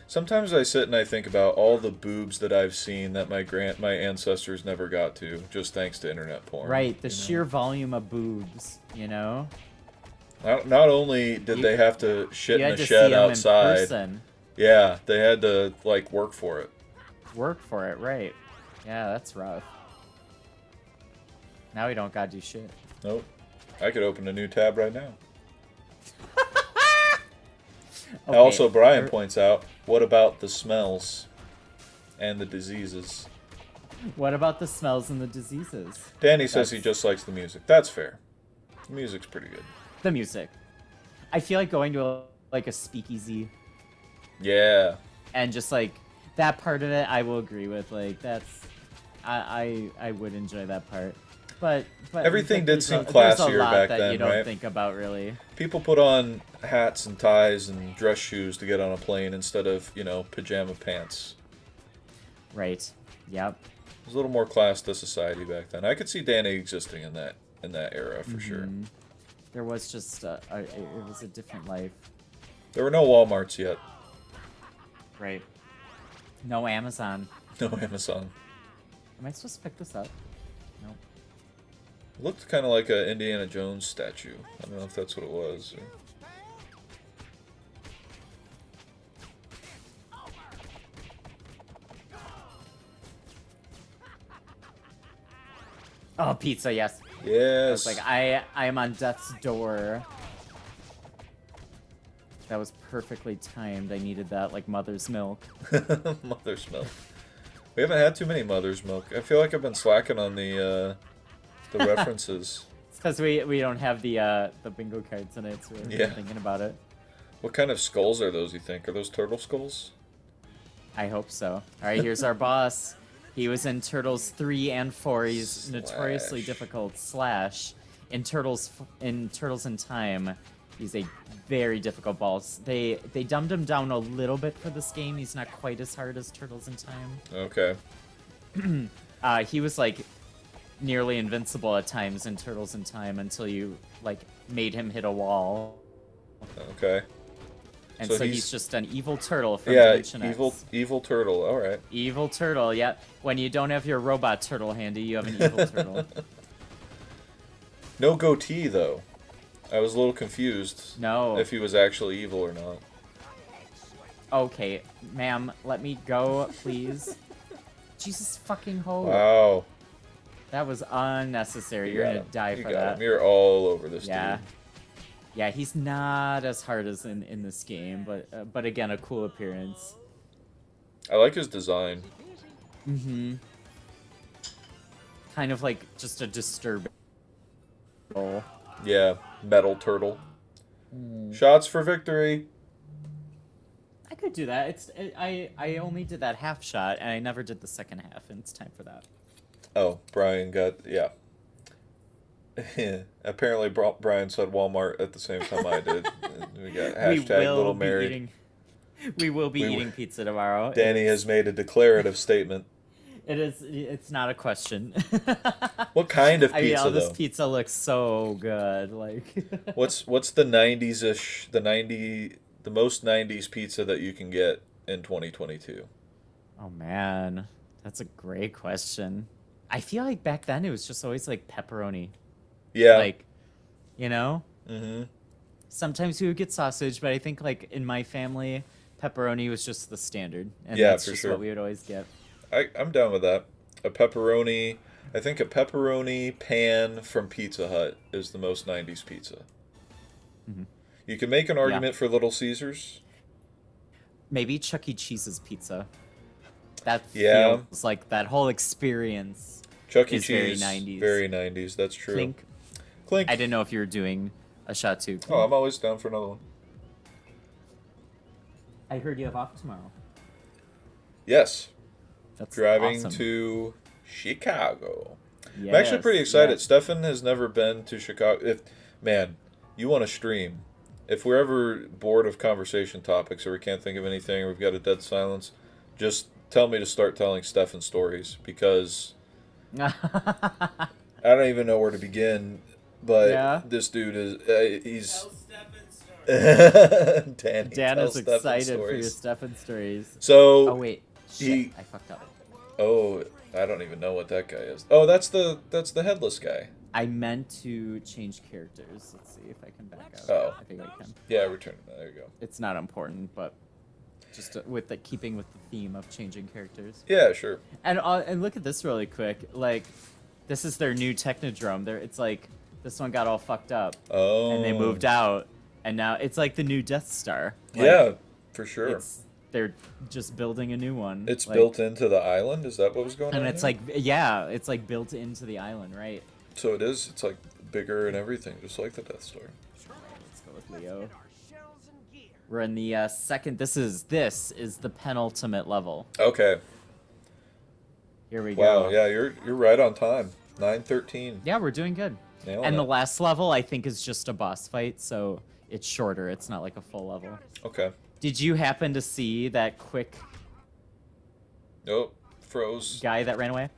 Sometimes I sit and I think about all the boobs that I've seen that my ancestors never got to, just thanks to internet porn. Right, the sheer volume of boobs, you know. Not only did they have to shit You in had the to shed see 'em in outside, person. yeah, they had to work for it. Work for it, right? Yeah, that's rough. Now we don't gotta do shit. Nope. I could open a new tab right now. Okay, Also, Bryan er- points out, what about the smells and the diseases? What about the smells and the diseases? Danny says he That's- just likes the music. That's fair. The music's pretty good. The music. I feel like going to a speakeasy Yeah. and just like that part of it, I will agree with. Like that's, I would enjoy that part. But Everything did seem there's a classier lot back that then, you don't right? think about really. People put on hats and ties and dress shoes to get on a plane instead of, pajama pants. Right. Yep. There's a little more class to society back then. I could see Danny existing in that era for sure. Mhm. There was just it was a different life. There were no Walmarts yet. Right. No Amazon. No Amazon. Am I supposed to pick this up? Nope. It looked kind of like a Indiana Jones statue. I don't know if that's what it was. Oh, pizza, yes. I Yes. was like, I am on death's door. That was perfectly timed. I needed that like mother's milk. Mother's milk. We haven't had too many mother's milk. I feel like I've been slacking on the references. It's because we don't have the bingo cards in it, so we're Yeah. thinking about it. What kind of skulls are those, you think? Are those turtle skulls? I hope so. All right, here's our boss. He was in Turtles 3 and 4. He's notoriously Slash. difficult. Slash. In Turtles in Time, he's a very difficult boss. They dumbed him down a little bit for this game. He's not quite as hard as Turtles in Time. Okay. He was like nearly invincible at times in Turtles in Time until you like made him hit a wall. Okay. And So so he's- he's just an evil turtle from Yeah, Dimension X. evil turtle. All right. Evil turtle, yep. When you don't have your robot turtle handy, you have an evil turtle. No goatee though. I was a little confused No. if he was actually evil or not. Okay, ma'am, let me go, please. Jesus fucking ho. Wow. That was unnecessary. You You're got gonna him. die You for got that. him. You're all over this Yeah. dude. Yeah, he's not as hard as in this game, but again, a cool appearance. I like his design. Mm-hmm. Kind of like just a disturbing. Oh. Yeah, metal turtle. Shots for victory. I could do that. I only did that half shot, and I never did the second half, and it's time for that. Oh, Bryan got yeah. Apparently, Bryan said Walmart at the same time I did. We got hashtag little Mary. We will be We eating pizza tomorrow. Danny has made a declarative statement. It's not a question. What kind of I mean, pizza all this though? pizza looks so good. Like, What's the 90s-ish, the most 90s pizza that you can get in 2022? oh man, that's a great question. I feel like back then it was just always like pepperoni. Yeah. Like, you know, Mm-hmm. sometimes we would get sausage, but I think like in my family, pepperoni was just the standard, and Yeah, that's for just sure. what we would always get. I'm down with that. A pepperoni. I think a pepperoni pan from Pizza Hut is the most 90s pizza. Mhm. You can make an argument for Little Caesars. Maybe Chuck E. Cheese's pizza. That Yeah. feels like that whole experience. Chuck E. It's very Cheese. 90s. Very 90s. That's true. Clink. Clink. I didn't know if you were doing a shot too. Oh, I'm always down for another one. I heard you have off tomorrow. Yes. That's Driving awesome. to Chicago. I'm actually pretty Yes, excited. yes. Stefan has never been to Chicago. Man, you want to stream. If we're ever bored of conversation topics or we can't think of anything or we've got a dead silence, just tell me to start telling Stefan stories because I don't even know where to begin. But Yeah. this dude is he's Danny. Dan tell is Stefan excited for your stories. Stefan stories. So Oh wait, shit, he- I fucked up. oh, I don't even know what that guy is. Oh, that's the headless guy. I meant to change characters. Let's see if I can back out. Oh. I think I can. Yeah, return him. There you go. It's not important, but just with the keeping with the theme of changing characters. Yeah, sure. And look at this really quick. Like, this is their new Technodrome. It's like this one got all fucked up, Oh. and they moved out, and now it's like the new Death Star. Like, Yeah, for sure. they're just building a new one. It's like, built into the island. Is that what was going on? and it's here? like yeah, it's like built into the island, right? So it is. It's like bigger and everything, just like the Death Star. Let's go with Leo. We're in the second. This is the penultimate level. Okay. Here we go. Wow. Yeah, you're right on time. 9:13. Yeah, we're doing good. Nailing And the it. last level, I think, is just a boss fight, so it's shorter. It's not like a full level. Okay. Did you happen to see that quick Nope. Froze. guy that ran away?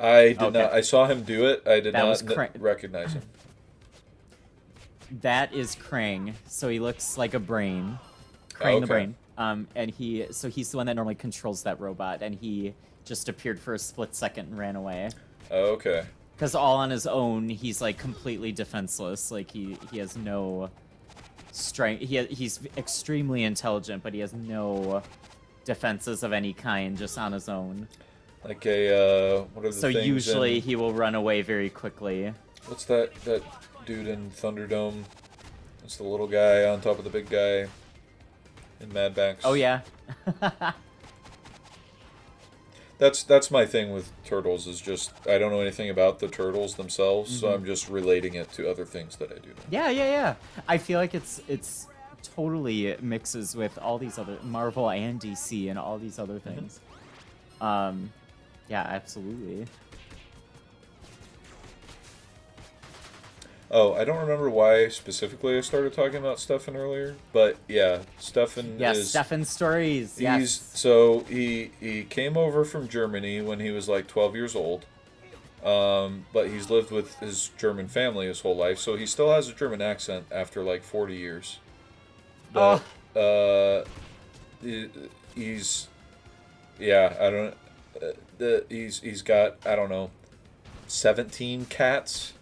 I did Okay. not. I saw him do it. I did That was not recognize him. That is Krang. So he looks like a brain. Krang the okay. brain. And he's the one that normally controls that robot, and he just appeared for a split second and ran away. Okay. Because all on his own, he's like completely defenseless. Like he has no strength. He's extremely intelligent, but he has no defenses of any kind, just on his own. Like a what are the So things usually in, he will run away very quickly. what's that dude in Thunderdome? It's the little guy on top of the big guy in Mad Max. Oh yeah. That's my thing with turtles, is just I don't know anything about the turtles themselves, so I'm just relating it to other things that I do know. Yeah. I feel like it's totally mixes with all these other Marvel and DC and all these other things. Yeah, absolutely. Oh, I don't remember why specifically I started talking about Stefan earlier, but yeah, Stefan Yes, is Stefan stories. Yes. he came over from Germany when he was like 12 years old. But he's lived with his German family his whole life, so he still has a German accent after like 40 years. But he's yeah, I don't he's got, I don't know, 17 cats.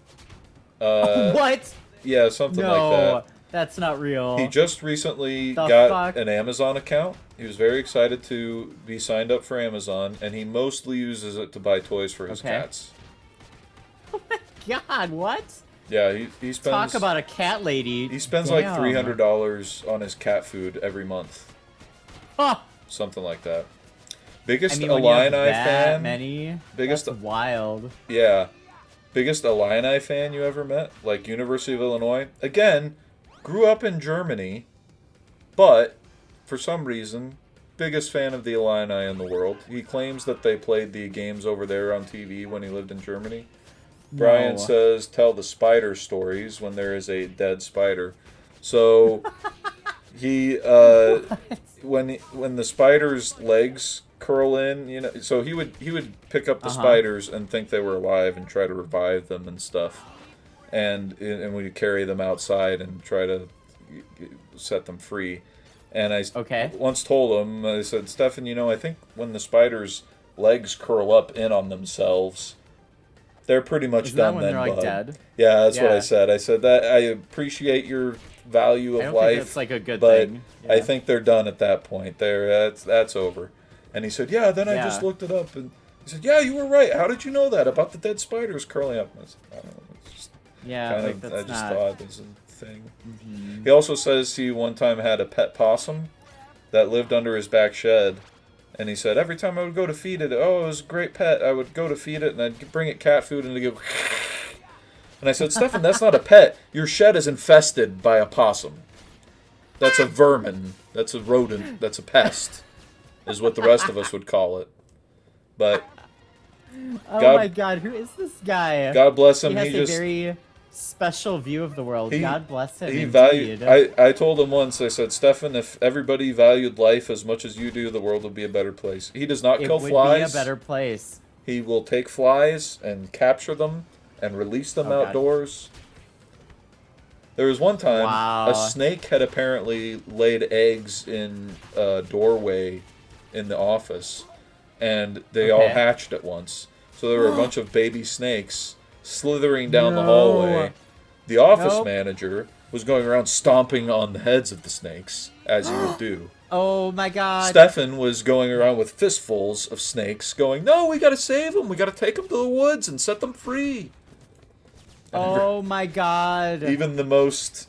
What? Yeah, something like No, that. that's not real. He just recently The got fuck? an Amazon account. He was very excited to be signed up for Amazon, and he mostly uses it to buy toys for his Okay. cats. God, what? Yeah, he spends Talk about a cat lady. he spends like Damn. $300 on his cat food every month, Huh. something like that. I Biggest mean, when you have Illini that fan. many, Biggest- that's wild. Yeah. Biggest Illini fan you ever met? Like University of Illinois? Again, grew up in Germany, but for some reason, biggest fan of the Illini in the world. He claims that they played the games over there on TV when he lived in Germany. Bryan No. says, tell the spider stories when there is a dead spider. So, he, when the spider's legs curl in, you know, so he would pick up the spiders and think they were alive and try to revive them and stuff, and we'd carry them outside and try to set them free. And I Okay. once told him, I said, Stefan, you know, I think when the spider's legs curl up in on themselves, they're pretty much Isn't that done when then, they're like bud. dead? Yeah, that's what I Yeah. said. I said that I appreciate your value I of don't life, think that's like a good but thing. I Yeah. think they're done at that point. That's over. And he said, yeah, then I just Yeah. looked it up. And he said, yeah, you were right. How did you know that about the dead spiders curling up? And I said, I don't know. It's just Yeah, kind like of, that's I just not. thought it was a thing. He also says he one time had a pet possum that lived under his back shed. And he said, every time I would go to feed it, oh, it was a great pet. I would go to feed it, and I'd bring it cat food, and it'd go... And I said, Stefan, that's not a pet. Your shed is infested by a possum. That's a vermin. That's a rodent. That's a pest, is what the rest of us would call it. But Oh God- my God, who is this guy? God bless him. He has He a just... very special view of the world. He- God bless him. He indeed. valued. I told him once. I said, Stefan, if everybody valued life as much as you do, the world would be a better place. He does not it kill would flies. be a better place. He will take flies and capture them and release them Oh, God. outdoors. There was one time Wow. a snake had apparently laid eggs in a doorway in the office, and they all Okay. hatched at once. So there were a bunch of baby snakes slithering down the No. hallway. The office Nope. manager was going around stomping on the heads of the snakes, as he would do. Oh my God. Stefan was going around with fistfuls of snakes, going, "No, we gotta save them. We gotta take them to the woods and set them free." Oh my God. Even the most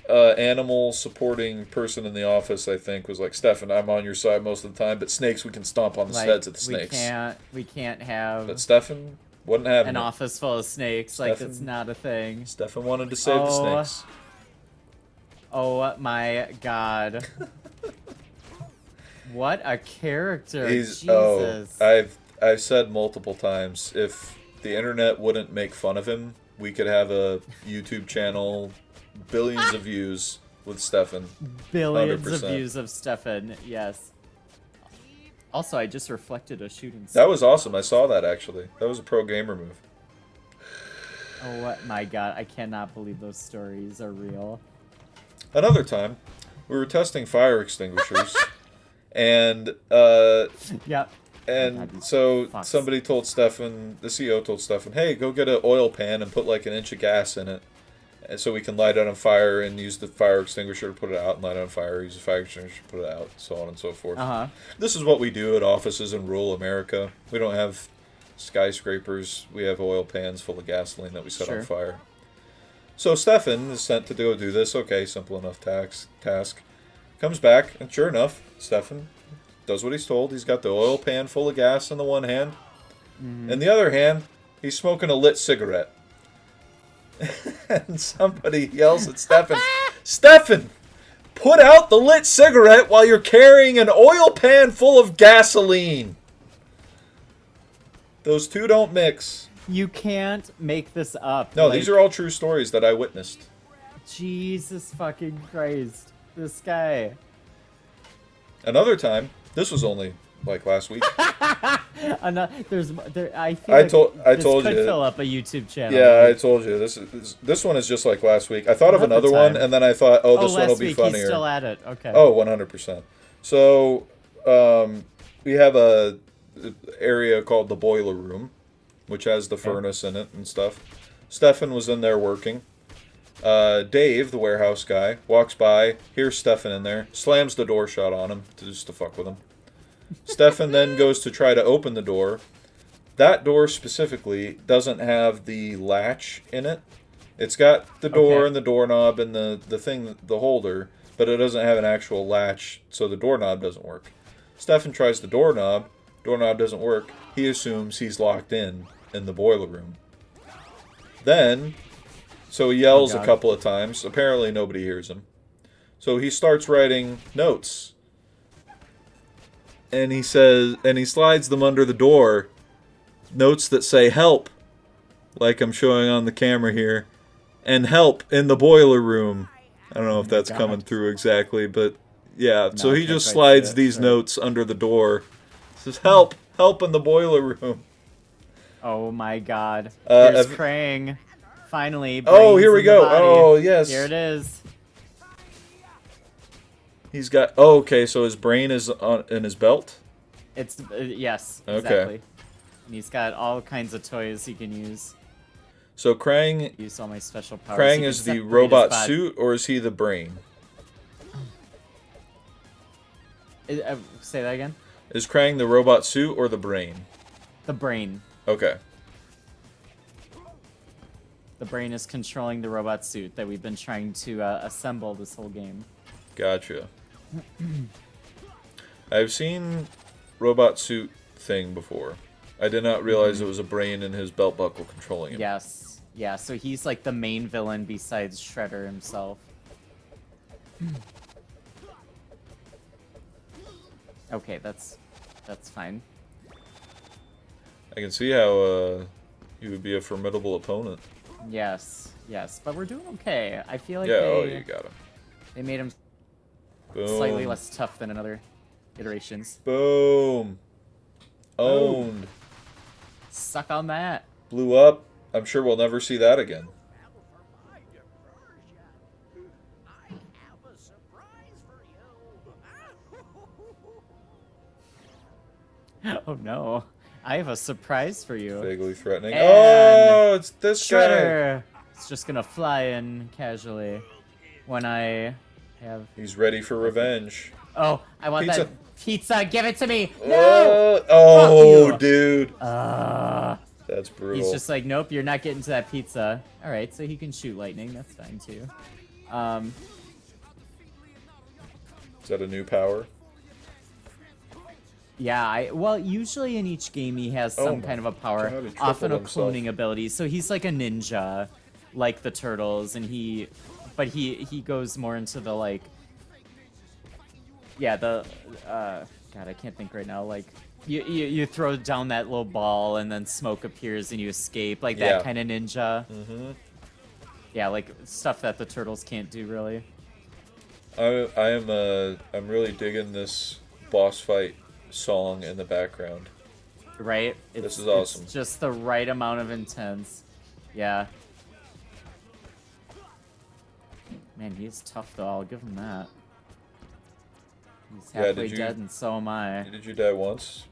animal supporting person in the office, I think, was like, "Stefan, I'm on your side most of the time, but snakes, we can stomp on the Like, heads of the snakes." We can't have But Stefan wasn't having an it. office full of snakes. Like, Stefan- that's not a thing. Stefan wanted to save the Oh. snakes. Oh my God. What a character. Jesus. I've said multiple times, if the internet wouldn't make fun of him, we could have a YouTube channel, billions of views with Stefan. Billions of 100%. views of Stefan. Yes. Also, I just reflected a shooting That star. was awesome. I saw that actually. That was a pro gamer move. Oh my God. I cannot believe those stories are real. Another time, we were testing fire extinguishers, and Yep. and these so fucks. somebody told Stefan, the CEO told Stefan, "Hey, go get an oil pan and put like an inch of gas in it." And so we can light it on fire and use the fire extinguisher to put it out, and light it on fire, use the fire extinguisher to put it out, so on and so forth. This is what we do at offices in rural America. We don't have skyscrapers. We have oil pans full of gasoline that we set on fire. So Stefan is sent to go do this. Okay, simple enough task. Comes back, and sure enough, Stefan does what he's told. He's got the oil pan full of gas in the one hand. In the other hand, he's smoking a lit cigarette. And somebody yells at Stefan, Stefan, put out the lit cigarette while you're carrying an oil pan full of gasoline. Those two don't mix. You can't make this up. No, these are all true stories that I witnessed. Jesus fucking Christ. This guy. Another time, this was only like last week. I told could you. Fill up a YouTube channel. Yeah, I told you. This one is just like last week. I thought of another one, and then I thought, oh, this one will be funnier. He's still at it. Okay. Oh, 100%. So, we have a area called the boiler room, which has the furnace in it and stuff. Stefan was in there working. Dave, the warehouse guy, walks by, hears Stefan in there, slams the door shut on him just to fuck with him. Stefan then goes to try to open the door. That door specifically doesn't have the latch in it. It's got the door and the doorknob and the holder, but it doesn't have an actual latch, so the doorknob doesn't work. Stefan tries the doorknob doesn't work. He assumes he's locked in the boiler room. Then, so he yells a couple of times. Apparently nobody hears him. So he starts writing notes. And he slides them under the door. Notes that say help, like I'm showing on the camera here, and help in the boiler room. I don't know if that's coming through exactly, but yeah. No, so he just slides these notes under the door. Says help in the boiler room. Oh my God! Here's Krang. Finally. Oh, here we go. Oh yes. Here it is. He's got. Oh, okay. So his brain is in his belt. It's yes. Okay. Exactly. And he's got all kinds of toys he can use. So Krang. Use all my special powers. Krang is the robot suit, or is he the brain? Say that again. Is Krang the robot suit or the brain? The brain. Okay. The brain is controlling the robot suit that we've been trying to assemble this whole game. Gotcha. I've seen robot suit thing before. I did not realize it was a brain in his belt buckle controlling him. Yes. Yeah, so he's like the main villain besides Shredder himself. Okay, that's fine. I can see how he would be a formidable opponent. Yes, but we're doing okay. I feel like you got him. They made him Boom. slightly less tough than in other iterations. Boom. Owned. Suck on that. Blew up. I'm sure we'll never see that again. Oh no. I have a surprise for you. Vaguely threatening. And oh, it's this Shredder. guy. It's just gonna fly in casually when I have... He's ready for revenge. Oh, I want Pizza. that pizza. Give it to me. No! Oh, dude. That's brutal. He's just like, nope, you're not getting to that pizza. All right, so he can shoot lightning. That's fine, too. Is that a new power? Yeah, well, usually in each game he has some kind of a power, God, he often a tripled cloning ability. So he's like a ninja, like the turtles, and he goes more into the like, yeah, the God, I can't think right now. Like you throw down that little ball and then smoke appears and you escape, like that kind of ninja. Mm-hmm. Yeah, like stuff that the turtles can't do really. I'm really digging this boss fight song in the background. Right? This is awesome. It's just the right amount of intense. Yeah. Man, he's tough though, I'll give him that. He's halfway dead and so am I. Did you die once?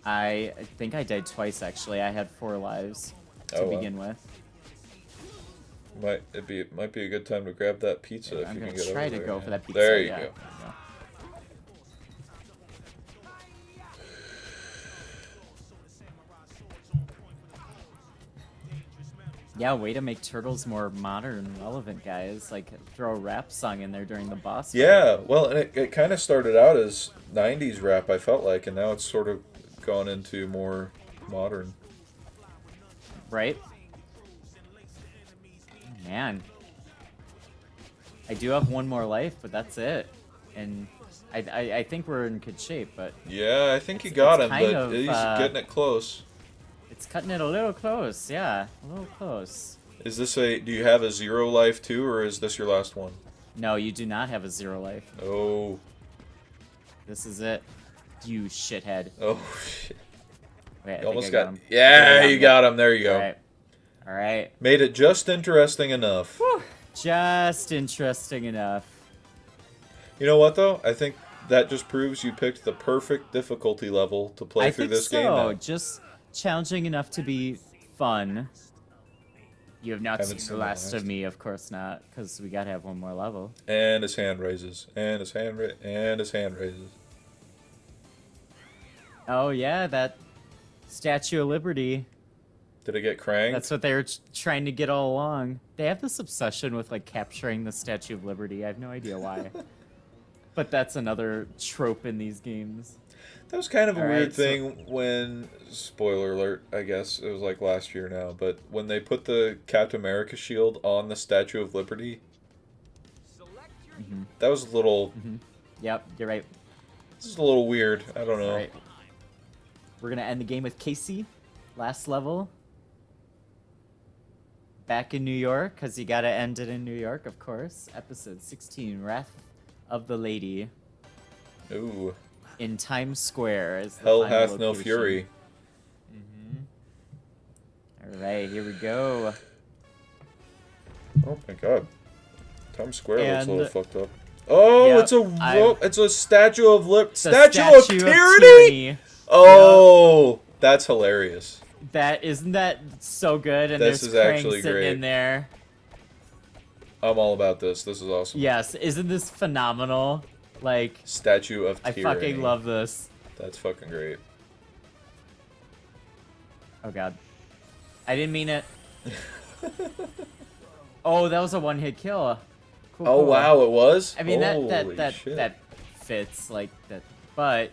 I think I died twice actually. I had 4 lives to begin with. might be a good time to grab that pizza if I'm you gonna can get try over to there. go Yeah. for that pizza. There you yeah. go. Yeah, way to make Turtles more modern and relevant, guys. Like, throw a rap song in there during the boss fight. Yeah, well, and it kind of started out as 90s rap, I felt like, and now it's sort of gone into more modern. Right? Man. I do have one more life, but that's it. And I think we're in good shape, but Yeah, I think you got it's him, kind but of, he's getting it close. it's cutting it a little close. Yeah, a little close. Is this do you have a 0 life too, or is this your last one? No, you do not have a 0 life. Oh. This is it. You shithead. Oh, shit. Wait, I You think almost I got him. Yeah, you got him. There you go. Alright. Alright. Made it just interesting enough. Just interesting enough. You know what, though? I think that just proves you picked the perfect difficulty level to play through this game now. Just challenging enough to be fun. You have not Haven't seen seen the the last of me, of course not, because we gotta have one more level. And his hand raises. And his hand raises. Oh yeah, that Statue of Liberty. Did it get cranked? That's what they were trying to get all along. They have this obsession with like capturing the Statue of Liberty. I have no idea why. But that's another trope in these games. That was kind of a All weird right, so- thing when, spoiler alert, I guess it was like last year now, but when they put the Captain America shield on the Statue of Liberty, that was a little, Yep, you're right. this is a little weird. I don't know. All right. We're gonna end the game with Casey. Last level. Back in New York, because you gotta end it in New York, of course. Episode 16, Wrath of the Lady. Ooh. In Times Square. Is the Hell final hath no location. fury. Alright, here we go. Oh my god. Times Square looks a And- little fucked up. Oh, Yep, it's a rope. It's a Statue of The Statue of Tyranny. Tyranny. Oh, that's hilarious. That isn't that so good, and This there's is Krang actually sitting great. in there. I'm all about this. This is awesome. Yes, isn't this phenomenal? Like, Statue of I Tyranny. fucking love this. That's fucking great. Oh god. I didn't mean it. Oh, that was a one-hit kill. Cool, Oh cool. wow, it was. I mean Holy that shit. fits like that, but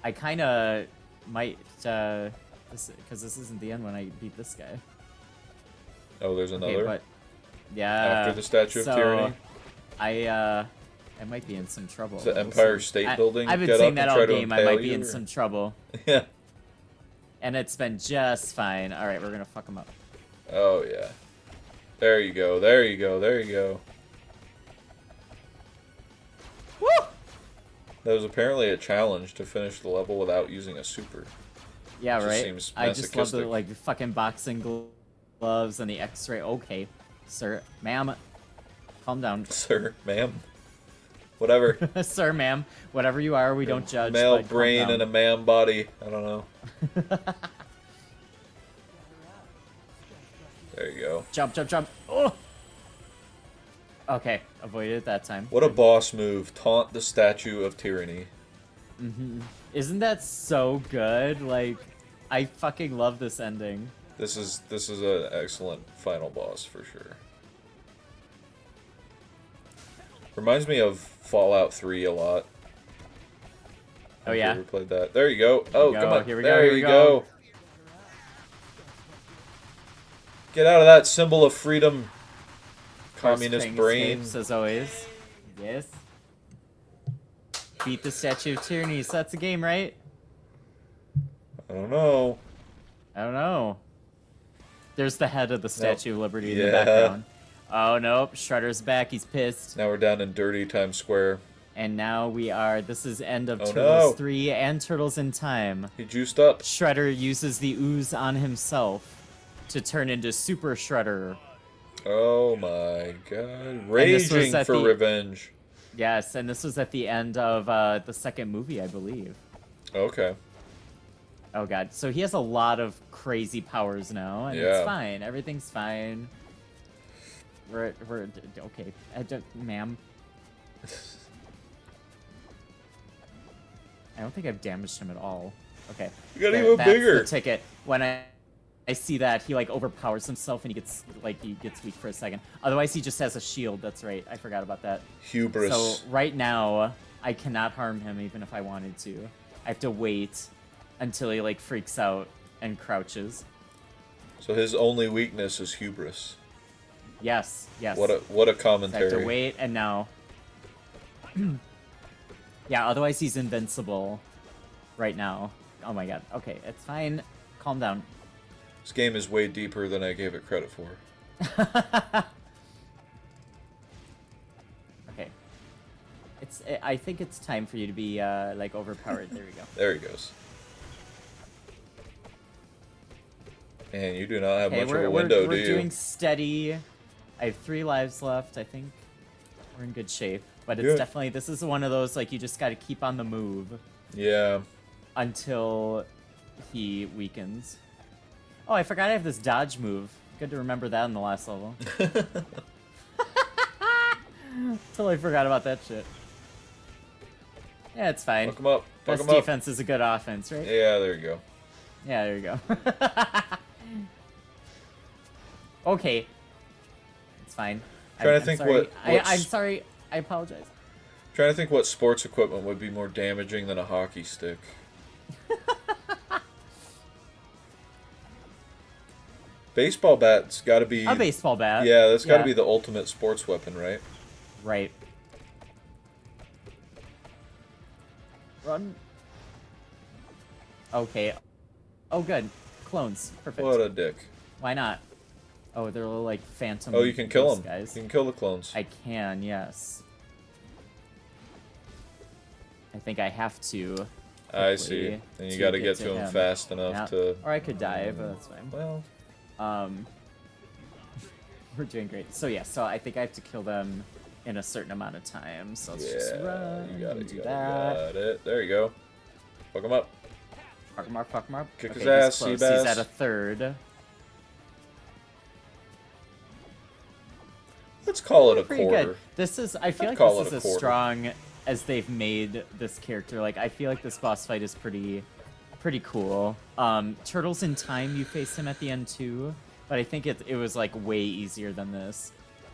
I kind of might because this isn't the end when I beat this guy. Oh, there's Okay, another. but yeah. After the Statue of Tyranny? I might be in some trouble. Does the We'll Empire see. State Building I've been get saying up that and all try to game. I impale might be you, in or- some trouble, Yeah. and it's been just fine. All right, we're gonna fuck him up. Oh yeah. There you go. There you go. There you go. Woo! That was apparently a challenge to finish the level without using a super. Yeah, Just right. seems I just love the masochistic. like fucking boxing gloves and the X-ray. Okay, sir, ma'am, calm down, Sir, ma'am. Whatever. sir, ma'am, whatever you are, we don't judge. Male but calm brain down. and a man body. I don't know. There you go. Jump, jump, jump. Oh. Okay, avoided it that time. What a boss move. Taunt the Statue of Tyranny. Isn't that so good? Like, I fucking love this ending. This is an excellent final boss for sure. Reminds me of Fallout 3 a lot. Oh, Have you yeah? ever played that? There you go. Oh, go, come on. here we go, there here we you go. go. Get out of that symbol of freedom, communist Krang brain. escapes, as always. Yes. Beat the Statue of Tyranny, so that's a game, right? I don't know. I don't know. There's the head of the Statue of Liberty in the Yeah. background. Oh, nope. Shredder's back. He's pissed. Now we're down in dirty Times Square. And now we are... This is end of Oh, Turtles no. 3 and Turtles in Time. He juiced up. Shredder uses the ooze on himself to turn into Super Shredder. Oh my god. this was Raging at for the- revenge. Yes, and this was at the end of the second movie, I believe. Okay. Oh god, so he has a lot of crazy powers now, and Yeah. it's fine. Everything's fine. we're okay. Ma'am. I don't think I've damaged him at all. Okay. You gotta There, go that's bigger. the ticket. When I see that, he like overpowers himself and he gets weak for a second. Otherwise, he just has a shield. That's right. I forgot about that. Hubris. So right now, I cannot harm him even if I wanted to. I have to wait until he like freaks out and crouches. So his only weakness is hubris. Yes. Yes. What a So I have commentary. to wait and now. Yeah. Otherwise, he's invincible. Right now. Oh my god. Okay, it's fine. Calm down. This game is way deeper than I gave it credit for. Okay. I think it's time for you to be like overpowered. There we go. There he goes. And you do not have Okay, much of a window, do we're you? doing steady. I have 3 lives left. I think we're in good shape. But it's Good. definitely, this is one of those like you just got to keep on the move Yeah. until he weakens. Oh, I forgot I have this dodge move. Good to remember that in the last level. Totally forgot about that shit. Yeah, it's fine. Fuck him up. Fuck Best him up. defense is a good offense, right? Yeah, there you go. Yeah, there you go. Okay. It's fine. Trying to think sorry. what- I'm sorry. I apologize. Trying to think what sports equipment would be more damaging than a hockey stick. Baseball bat's got to be... A baseball bat. Yeah, that's got to Yeah. be the ultimate sports weapon, right? Right. Run. Okay. Oh, good. Clones. Perfect. What a dick. Why not? Oh, they're little, like, phantom Oh, you can kill ghost them. guys. You can kill the clones. I can, yes. I think I have to. I see. quickly And you got to get to him him. fast enough Yeah. to... Or I could die, but that's fine. Well, We're doing great. So yeah, so I think I have to kill them in a certain amount of time. So let's just yeah, run you got and it. do You that. got it. There you go. Fuck him up. Fuck him up, fuck him up. Kick his he's ass, close. Seabass. He's at a third. Let's call it a Pretty quarter. good. This is, I feel I'd like call this it is a as quarter. strong as they've made this character. Like, I feel like this boss fight is pretty cool. Turtles in Time, you face him at the end too, but I think it was like way easier than this.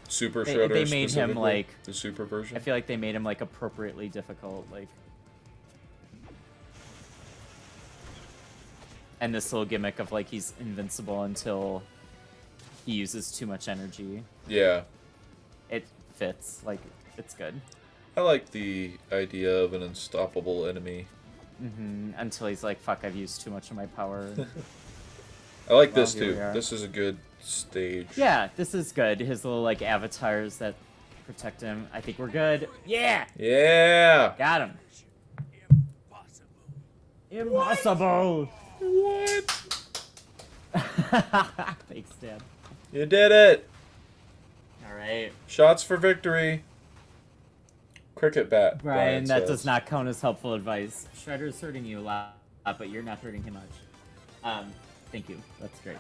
Super They Shredder made him, specifically? like- The super version? I feel like they made him like appropriately difficult, like. And this little gimmick of like he's invincible until he uses too much energy. Yeah. It fits, like it's good. I like the idea of an unstoppable enemy. Until he's like, fuck, I've used too much of my power. I like Well, this here we too. are. This is a good stage. Yeah, this is good. His little like avatars that protect him. I think we're good. Yeah, Yeah! got him. Impossible. Impossible. What? Thanks, Dad. You did it! All right, Shots for victory. Cricket bat. Brian, that says. does not count as helpful advice. Shredder's hurting you a lot, but you're not hurting him much. Thank you. That's great.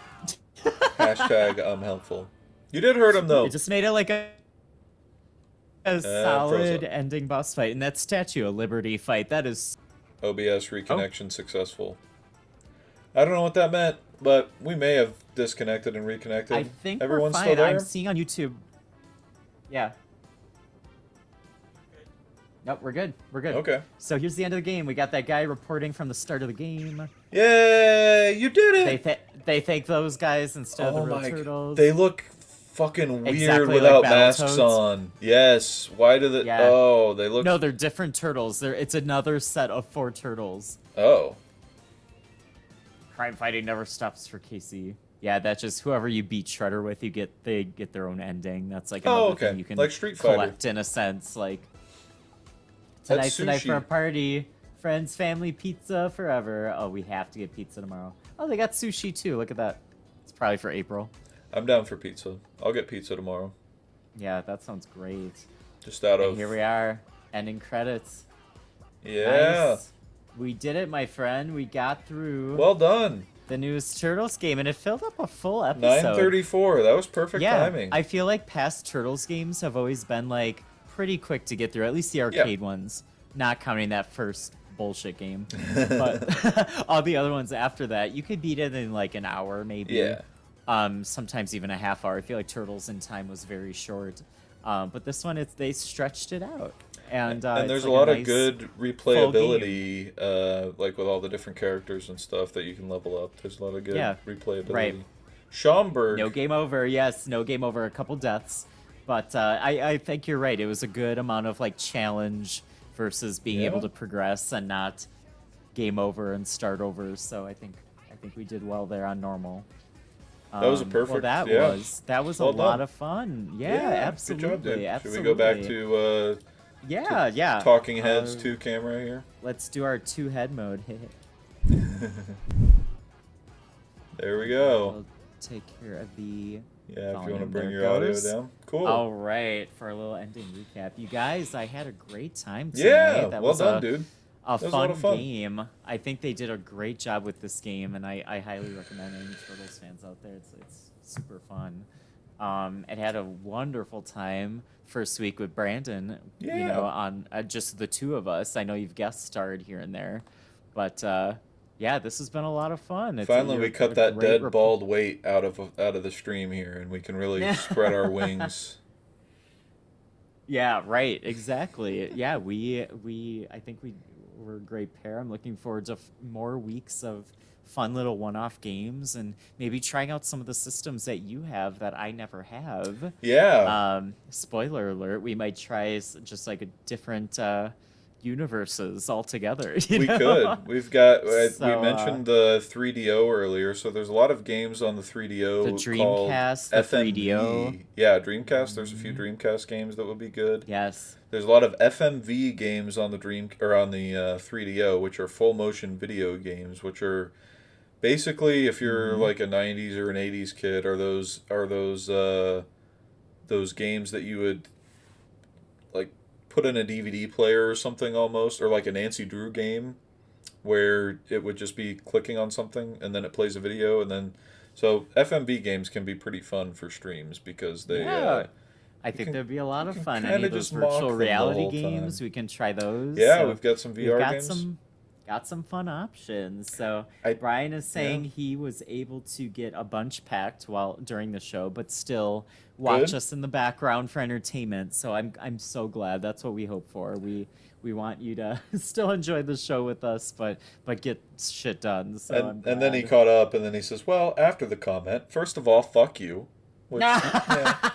Hashtag helpful. You did hurt him though. It just made it like a solid frozen. ending boss fight, and that Statue of Liberty fight, that is OBS reconnection successful. I don't know what that meant, but we may have disconnected and reconnected. I think Everyone's we're fine. still there? I'm seeing on YouTube. Yeah. Nope, we're good. We're good. Okay. So here's the end of the game. We got that guy reporting from the start of the game. Yay! You did it! They thank those guys instead of the real my turtles. They look fucking weird Exactly like without masks Battletoads. on. Yes. Why do they? Yeah. Oh, they look. No, they're different turtles. It's another set of 4 turtles. Oh. Crime fighting never stops for Casey. Yeah, that's just whoever you beat Shredder with, they get their own ending. That's like another okay. thing you can Like Street Fighter. collect in a sense. Like That's tonight for a sushi. party, friends, family, pizza forever. Oh, we have to get pizza tomorrow. Oh, they got sushi too. Look at that. It's probably for April. I'm down for pizza. I'll get pizza tomorrow. Yeah, that sounds great. Just out And of. here we are, ending credits. Yeah. Nice. We did it, my friend. We got through. Well done. The newest Turtles game, and it filled up a full episode. 9:34. That was perfect Yeah, timing. I feel like past Turtles games have always been like pretty quick to get through, at least the arcade ones, not counting that first bullshit game. But all the other ones after that, you could beat it in like an hour maybe. Yeah. Sometimes even a half hour. I feel like Turtles in time was very short. But this one, they stretched it out. And there's it's a like lot nice of good replayability, like with all the different characters and stuff that you can level up. There's a lot of good replayability. Right. Schomburg. No game over. Yes, no game over. A couple deaths. But I think you're right. It was a good amount of like challenge versus being able to progress and not game over and start over. So I think we did well there on normal. That was a perfect. Well, that was Well a lot done. of fun. Yeah, absolutely. Good job, dude. Absolutely. Should we go back to yeah. Talking Heads 2 camera here? Let's do our 2-head mode. There we go. We'll take care of the Yeah, if you want to volume. bring There your audio goes. down. Cool. All right, for a little ending recap. You guys, I had a great time tonight. Yeah, that well was done, dude. A That was a lot fun of fun. game. I think they did a great job with this game, and I highly recommend any Turtles fans out there. It's super fun. It had a wonderful time first week with Brandon. You Yeah. know, on just the two of us. I know you've guest starred here and there, but yeah, this has been a lot of fun. Finally, we you've cut got a that great dead bald weight out of the stream here, and we can really spread our wings. Yeah, right. Exactly. Yeah, I think we're a great pair. I'm looking forward to more weeks of fun little one-off games and maybe trying out some of the systems that you have that I never have. Yeah. Spoiler alert, we might try just like a different universes altogether. We could. We've got. we So, mentioned the 3DO earlier, so there's a lot of games on the 3DO. The called Dreamcast, the FMV. 3DO. Yeah, Dreamcast. There's a few Dreamcast games that would be good. Yes. There's a lot of FMV games on the 3DO, which are full motion video games, which are basically, if you're like a 90s or an 80s kid, are those games that you would like put in a DVD player or something almost, or like a Nancy Drew game where it would just be clicking on something and then it plays a video, and then so FMV games can be pretty fun for streams because they I think there'd be a lot of fun. kinda Any of those just mock virtual them the reality whole games, time. we can try those. Yeah, So we've got some we've VR got games. got some fun options. So I- Brian is saying he was able to get a bunch packed during the show, but still watch Good. us in the background for entertainment. So I'm so glad. That's what we hope for. We want you to still enjoy the show with us, but get shit done. So I'm And then he glad. caught up, and then he says, "Well, after the comment, first of all, fuck you." Which, yeah,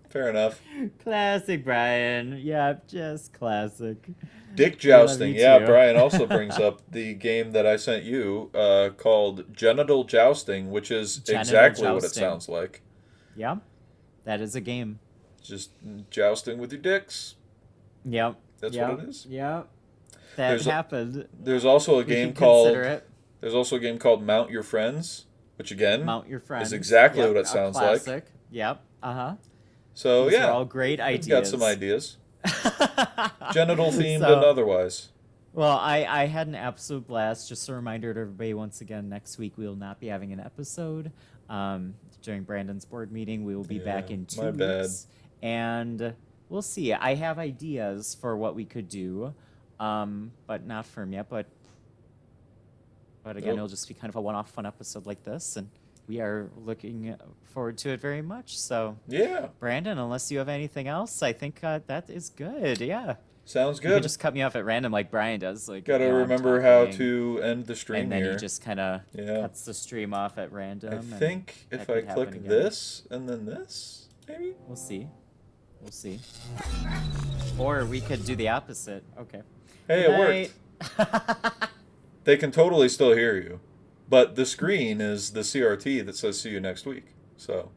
fair enough. Classic Brian. Yeah, just classic. Dick love jousting. you Yeah, too. Brian also brings up the game that I sent you called Genital Jousting, which is Genital exactly what it jousting. sounds like. Yeah, that is a game. Just jousting with your dicks. Yep. That's yep. what it is. Yep. That There's a- happened. There's also a We game can called consider it. There's also a game called Mount Your Friends, which again Mount Your Friends. is exactly Yep, what it a sounds like. classic. Yep. Uh-huh. So These yeah, are all great we've ideas. got some ideas, genital themed So- and otherwise. Well, I had an absolute blast. Just a reminder to everybody, once again, next week we will not be having an episode. During Brandon's board meeting, we will be back Yeah, in 2 my bad. weeks. And we'll see. I have ideas for what we could do, but not firm yet. But again, Nope. it'll just be kind of a one-off fun episode like this, and we are looking forward to it very much. So, Yeah, Brandon, unless you have anything else, I think that is good. Yeah. sounds You can good. just cut me off at random like Brian does. Like, Got to you know, I'm remember how talking, to end the stream and then here. he just kind of Yeah. cuts the stream off at random. I and think that if I could happen click again. this and then this, maybe. We'll see. We'll see. Or we could do the opposite. Okay. Hey, Good it worked. night. They can totally still hear you, but the screen is the CRT that says "See you next week." So